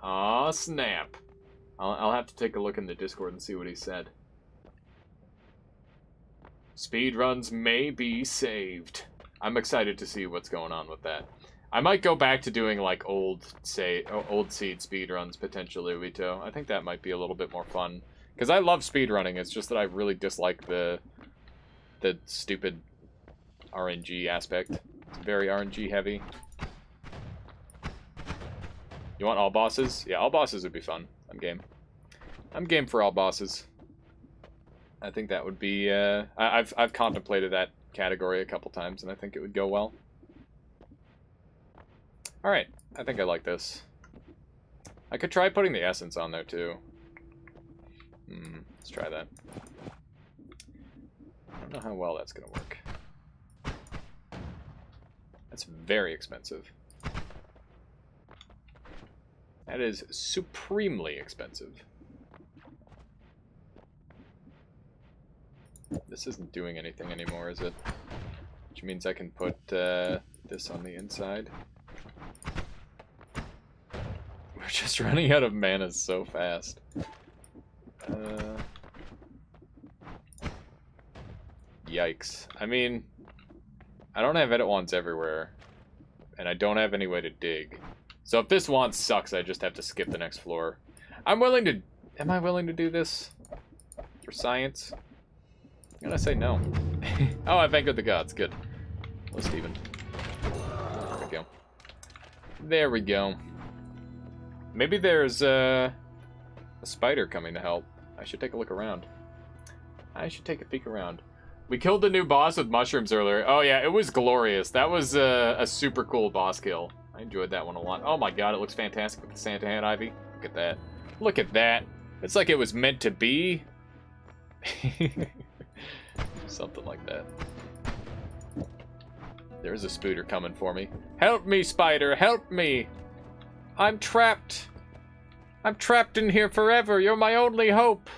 Aw, snap. I'll have to take a look in the Discord and see what he said. Speedruns may be saved. I'm excited to see what's going on with that. I might go back to doing like old seed speedruns potentially, Uito. I think that might be a little bit more fun. Because I love speedrunning, it's just that I really dislike the stupid RNG aspect. It's very RNG heavy. You want all bosses? Yeah, all bosses would be fun. I'm game. I'm game for all bosses. I think that would be, I've contemplated that category a couple times, and I think it would go well. Alright, I think I like this. I could try putting the essence on there too. Let's try that. I don't know how well that's gonna work. That's very expensive. That is supremely expensive. This isn't doing anything anymore, is it? Which means I can put this on the inside. We're just running out of mana so fast. Yikes. I mean, I don't have edit wands everywhere, and I don't have any way to dig. So if this wand sucks, I just have to skip the next floor. Am I willing to do this? For science? I'm gonna say no. Oh, I've anchored the gods. Good. Hello, Steven. There we go. There we go. Maybe there's a spider coming to help. I should take a look around. I should take a peek around. We killed the new boss with mushrooms earlier. Oh yeah, it was glorious. That was a super cool boss kill. I enjoyed that one a lot. Oh my god, it looks fantastic with the Santa Hat Ivy. Look at that. Look at that. It's like it was meant to be. Something like that. There's a spooter coming for me. Help me, spider, help me! I'm trapped. I'm trapped in here forever. You're my only hope.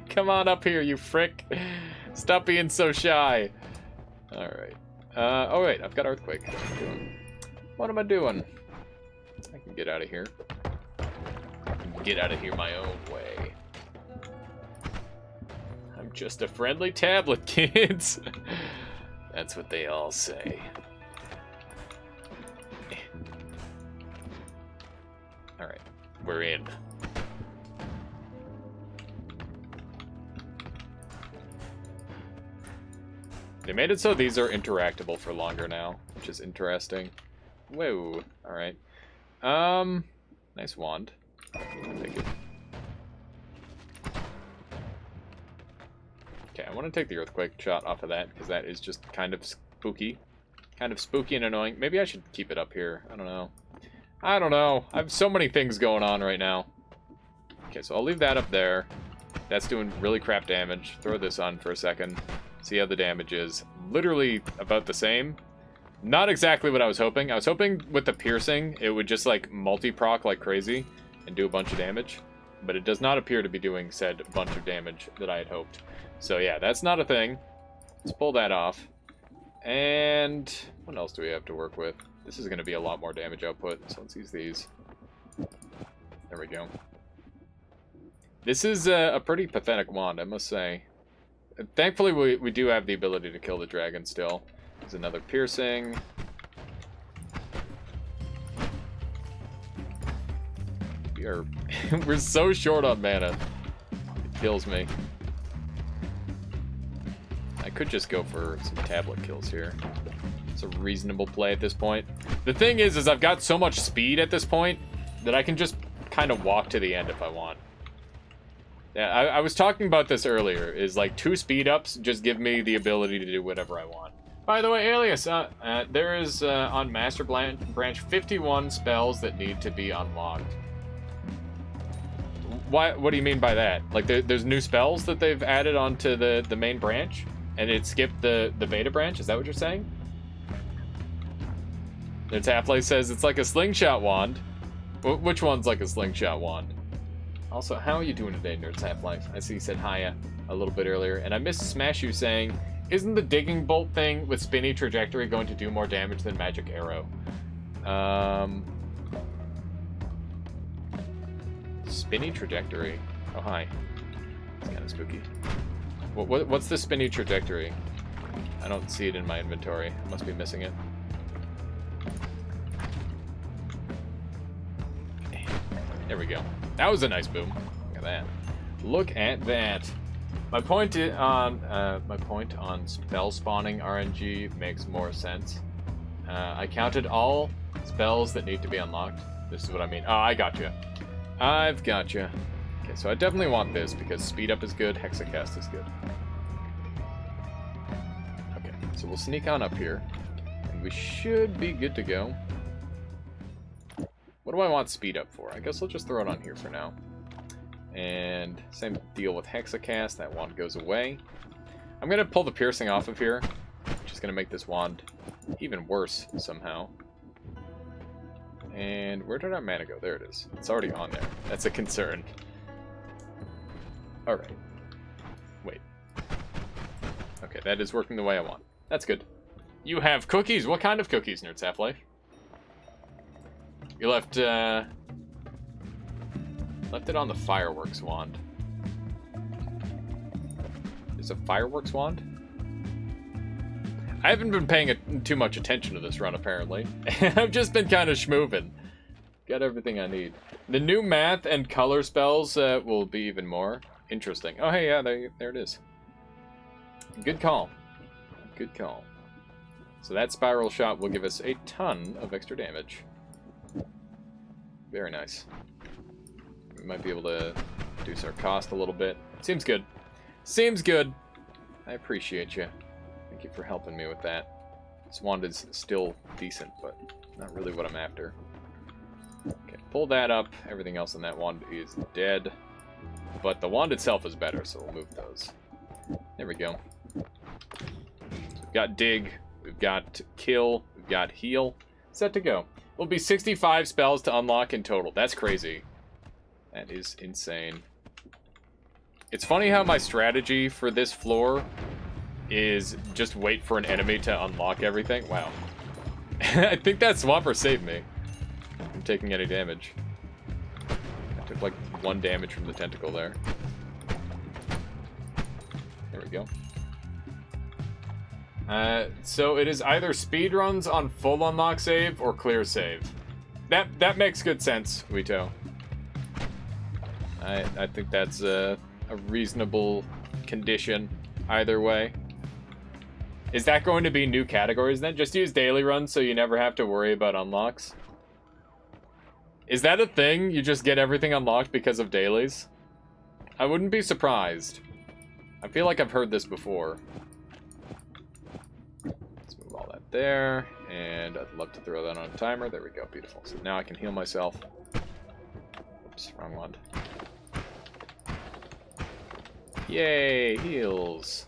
Come on up here, you frick. Stop being so shy. Alright. Oh wait, I've got Earthquake. What am I doing? I can get out of here. I can get out of here my own way. I'm just a friendly tablet, kids. That's what they all say. Alright, we're in. They made it so these are interactable for longer now, which is interesting. Whoa, alright. Nice wand. I'll take it. Okay, I want to take the Earthquake shot off of that, because that is just kind of spooky. Kind of spooky and annoying. Maybe I should keep it up here. I don't know. I don't know. I have so many things going on right now. Okay, so I'll leave that up there. That's doing really crap damage. Throw this on for a second. See how the damage is. Literally about the same. Not exactly what I was hoping. I was hoping with the piercing, it would just like multi-proc like crazy and do a bunch of damage. But it does not appear to be doing said bunch of damage that I had hoped. So yeah, that's not a thing. Let's pull that off. And what else do we have to work with? This is going to be a lot more damage output, so let's use these. There we go. This is a pretty pathetic wand, I must say. Thankfully, we do have the ability to kill the dragon still. There's another piercing. We're so short on mana. It kills me. I could just go for some tablet kills here. It's a reasonable play at this point. The thing is I've got so much speed at this point that I can just kind of walk to the end if I want. Yeah, I was talking about this earlier, is like 2 speed ups just give me the ability to do whatever I want. By the way, Alias, there is on Master Branch 51 spells that need to be unlocked. What do you mean by that? Like there's new spells that they've added onto the main branch? And it skipped the beta branch? Is that what you're saying? Their Half-Life says it's like a slingshot wand. Which one's like a slingshot wand? Also, how are you doing today, Nerds Half-Life? I see you said hiya a little bit earlier, and I missed Smash You saying, isn't the digging bolt thing with spinny trajectory going to do more damage than Magic Arrow? Spinny trajectory? Oh, hi. It's kind of spooky. What's the spinny trajectory? I don't see it in my inventory. I must be missing it. There we go. That was a nice boom. Look at that. Look at that. My point on spell spawning RNG makes more sense. I counted all spells that need to be unlocked. This is what I mean. Oh, I got you. I've got you. Okay, so I definitely want this because speed up is good, Hexacast is good. Okay, so we'll sneak on up here, and we should be good to go. What do I want speed up for? I guess I'll just throw it on here for now. And same deal with Hexacast. That wand goes away. I'm going to pull the piercing off of here. Which is going to make this wand even worse somehow. And where did our mana go? There it is. It's already on there. That's a concern. Alright. Wait. Okay, that is working the way I want. That's good. You have cookies. What kind of cookies, Nerds Half-Life? You left it on the fireworks wand. There's a fireworks wand? I haven't been paying too much attention to this run, apparently. I've just been kind of schmoovin'. Got everything I need. The new math and color spells will be even more interesting. Oh, hey, yeah, there it is. Good call. Good call. So that spiral shot will give us a ton of extra damage. Very nice. We might be able to reduce our cost a little bit. Seems good. Seems good. I appreciate you. Thank you for helping me with that. This wand is still decent, but not really what I'm after. Okay, pull that up. Everything else on that wand is dead. But the wand itself is better, so we'll move those. There we go. So we've got dig, we've got kill, we've got heal. Set to go. Will be 65 spells to unlock in total. That's crazy. That is insane. It's funny how my strategy for this floor is just wait for an enemy to unlock everything. Wow. I think that Swamper saved me from taking any damage. I took like 1 damage from the tentacle there. There we go. So it is either speedruns on full unlock save or clear save. That makes good sense, Wito. I think that's a reasonable condition either way. Is that going to be new categories then? Just use daily runs so you never have to worry about unlocks? Is that a thing? You just get everything unlocked because of dailies? I wouldn't be surprised. I feel like I've heard this before. Let's move all that there. And I'd love to throw that on a timer. There we go. Beautiful. So now I can heal myself. Oops, wrong one. Yay, heals.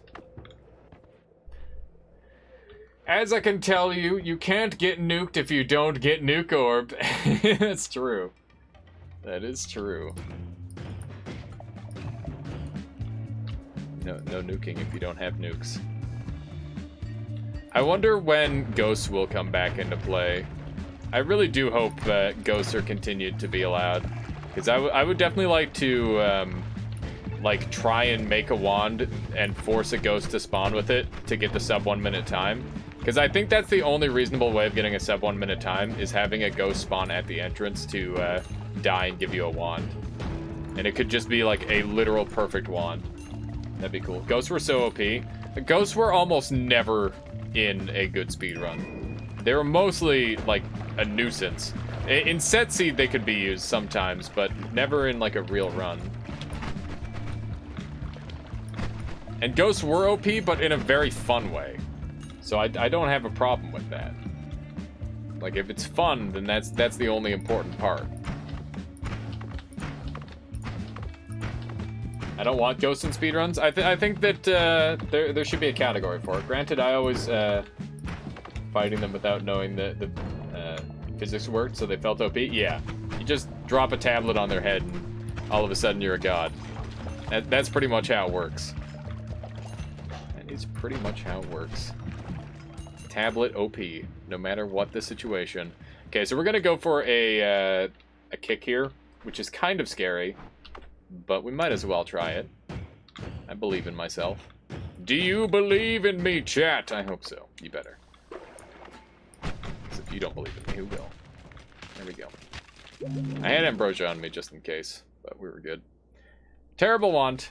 As I can tell you, you can't get nuked if you don't get nuke orb. That's true. That is true. No nuking if you don't have nukes. I wonder when ghosts will come back into play. I really do hope that ghosts are continued to be allowed. Because I would definitely like to like try and make a wand and force a ghost to spawn with it to get the sub 1 minute time. Because I think that's the only reasonable way of getting a sub 1 minute time is having a ghost spawn at the entrance to die and give you a wand. And it could just be like a literal perfect wand. That'd be cool. Ghosts were so OP. Ghosts were almost never in a good speedrun. They were mostly like a nuisance. In set seed they could be used sometimes, but never in like a real run. And ghosts were OP, but in a very fun way. So I don't have a problem with that. Like, if it's fun, then that's the only important part. I don't want ghosts in speedruns. I think that there should be a category for it. Granted, I always fighting them without knowing the physics worked, so they felt OP. Yeah, you just drop a tablet on their head, and all of a sudden you're a god. That's pretty much how it works. That is pretty much how it works. Tablet OP, no matter what the situation. Okay, so we're gonna go for a kick here, which is kind of scary, but we might as well try it. I believe in myself. Do you believe in me, chat? I hope so. You better. Because if you don't believe in me, who will? There we go. I had Ambrosia on me just in case, but we were good. Terrible wand.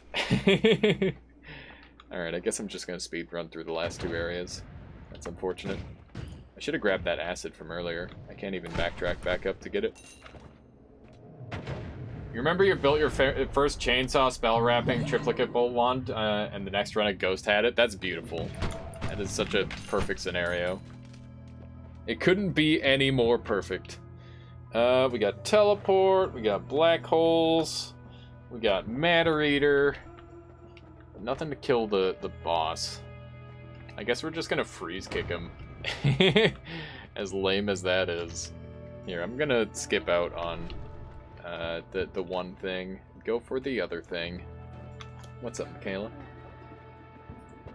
Alright, I guess I'm just gonna speed run through the last 2 areas. That's unfortunate. I should have grabbed that acid from earlier. I can't even backtrack back up to get it. You remember you built your first chainsaw spell wrapping triplicate bolt wand, and the next run a ghost had it? That's beautiful. That is such a perfect scenario. It couldn't be any more perfect. We got teleport, we got black holes, we got matter eater. Nothing to kill the boss. I guess we're just gonna freeze kick him. As lame as that is. Here, I'm gonna skip out on the one thing. Go for the other thing. What's up, Michaela?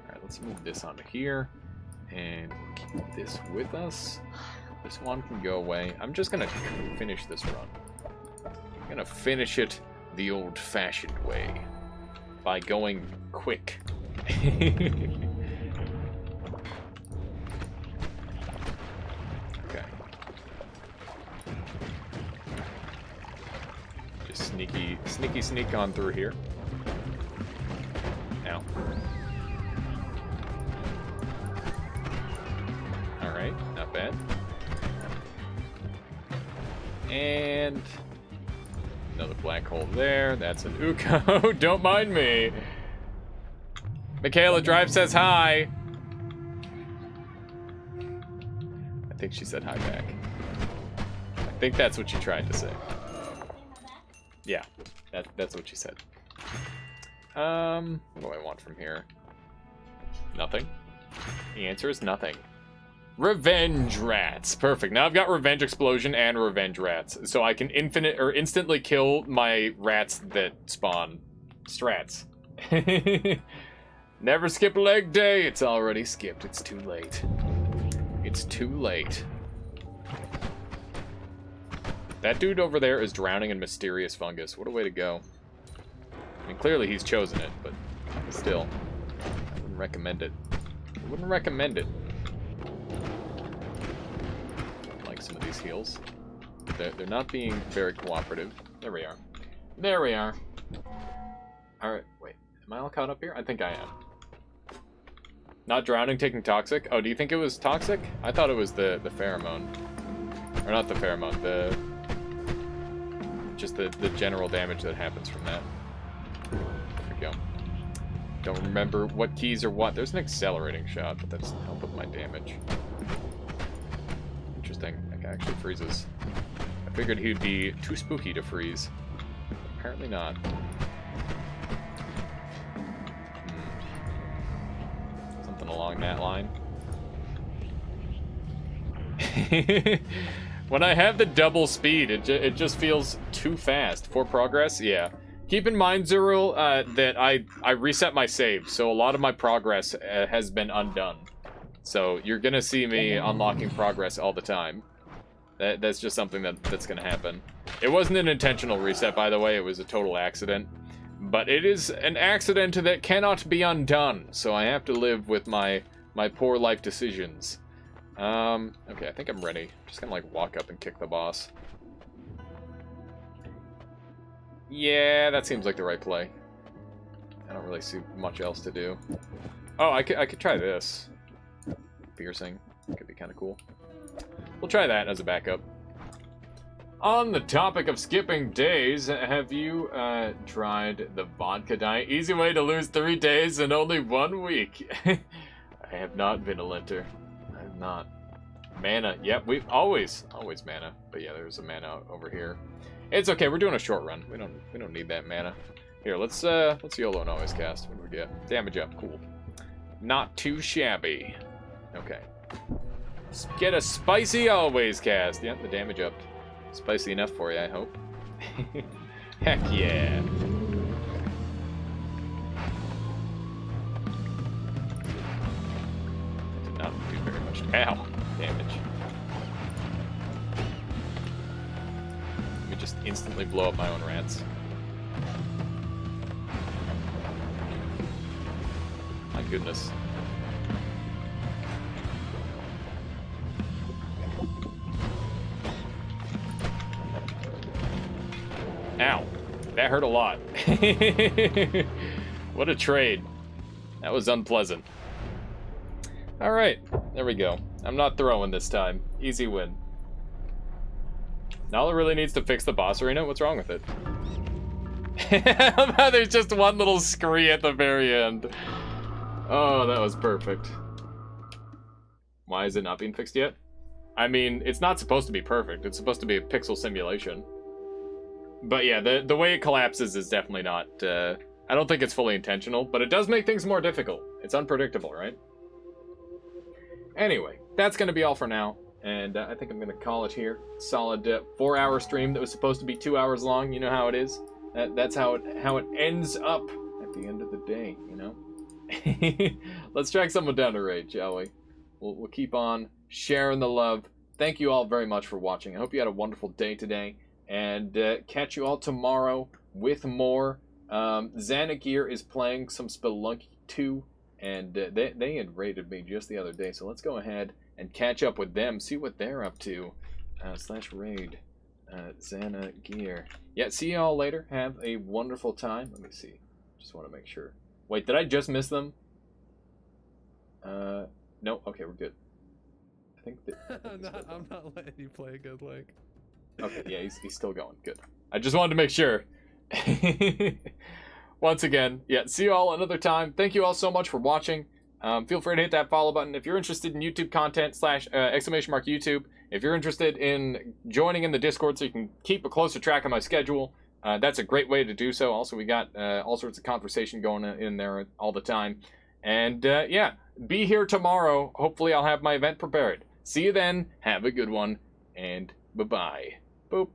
Alright, let's move this onto here. And keep this with us. This one can go away. I'm just gonna finish this run. I'm gonna finish it the old-fashioned way. By going quick. Okay. Just sneak on through here. Now. Alright, not bad. And another black hole there. That's an Uko. Don't mind me. Michaela Drive says hi. I think she said hi back. I think that's what she tried to say. Yeah, that's what she said. What do I want from here? Nothing. The answer is nothing. Revenge rats. Perfect. Now I've got revenge explosion and revenge rats, so I can instantly kill my rats that spawn. Strats. Never skip leg day. It's already skipped. It's too late. It's too late. That dude over there is drowning in mysterious fungus. What a way to go. I mean, clearly he's chosen it, but still, I wouldn't recommend it. I wouldn't recommend it. Some of these heals. They're not being very cooperative. There we are. There we are. Alright, wait. Am I all caught up here? I think I am. Not drowning, taking toxic? Oh, do you think it was toxic? I thought it was the pheromone. Or not the pheromone, just the general damage that happens from that. There we go. Don't remember what keys are what. There's an accelerating shot, but that doesn't help with my damage. Interesting. That guy actually freezes. I figured he'd be too spooky to freeze. Apparently not. Something along that line. When I have the double speed, it just feels too fast. For progress, yeah. Keep in mind, Zerul, that I reset my save, so a lot of my progress has been undone. So you're gonna see me unlocking progress all the time. That's just something that's gonna happen. It wasn't an intentional reset, by the way. It was a total accident. But it is an accident that cannot be undone, so I have to live with my poor life decisions. Okay, I think I'm ready. Just gonna, like, walk up and kick the boss. Yeah, that seems like the right play. I don't really see much else to do. Oh, I could try this. Piercing. Could be kind of cool. We'll try that as a backup. On the topic of skipping days, have you tried the vodka diet? Easy way to lose 3 days in only 1 week. I have not been a linter. I have not. Mana. Yep, we always mana. But yeah, there's a mana over here. It's okay. We're doing a short run. We don't need that mana. Here, let's YOLO and always cast. What do we get? Damage up. Cool. Not too shabby. Okay. Get a spicy always cast. Yep, the damage up. Spicy enough for you, I hope. Heck yeah. Did not do very much. Ow. Damage. Let me just instantly blow up my own rats. My goodness. Ow. That hurt a lot. What a trade. That was unpleasant. Alright, there we go. I'm not throwing this time. Easy win. Nala really needs to fix the boss arena? What's wrong with it? There's just one little scree at the very end. Oh, that was perfect. Why is it not being fixed yet? I mean, it's not supposed to be perfect. It's supposed to be a pixel simulation. But yeah, the way it collapses is definitely not... I don't think it's fully intentional, but it does make things more difficult. It's unpredictable, right? Anyway, that's going to be all for now. And I think I'm going to call it here. Solid 4-hour stream that was supposed to be 2 hours long. You know how it is. That's how it ends up at the end of the day, you know? Let's track someone down to raid, shall we? We'll keep on sharing the love. Thank you all very much for watching. I hope you had a wonderful day today. And catch you all tomorrow with more. Xanagir is playing some Spelunky 2. And they had raided me just the other day. So let's go ahead and catch up with them. See what they're up to. /raid. Xanagir. Yeah, see you all later. Have a wonderful time. Let me see. Just want to make sure. Wait, did I just miss them? No. Okay, we're good. I think that. I'm not letting you play a good link. Okay, yeah, he's still going. Good. I just wanted to make sure. Once again, yeah, see you all another time. Thank you all so much for watching. Feel free to hit that follow button. If you're interested in YouTube content / !YouTube. If you're interested in joining in the Discord so you can keep a closer track of my schedule, that's a great way to do so. Also, we got all sorts of conversation going in there all the time. And yeah, be here tomorrow. Hopefully I'll have my event prepared. See you then. Have a good one. And bye-bye. Boop.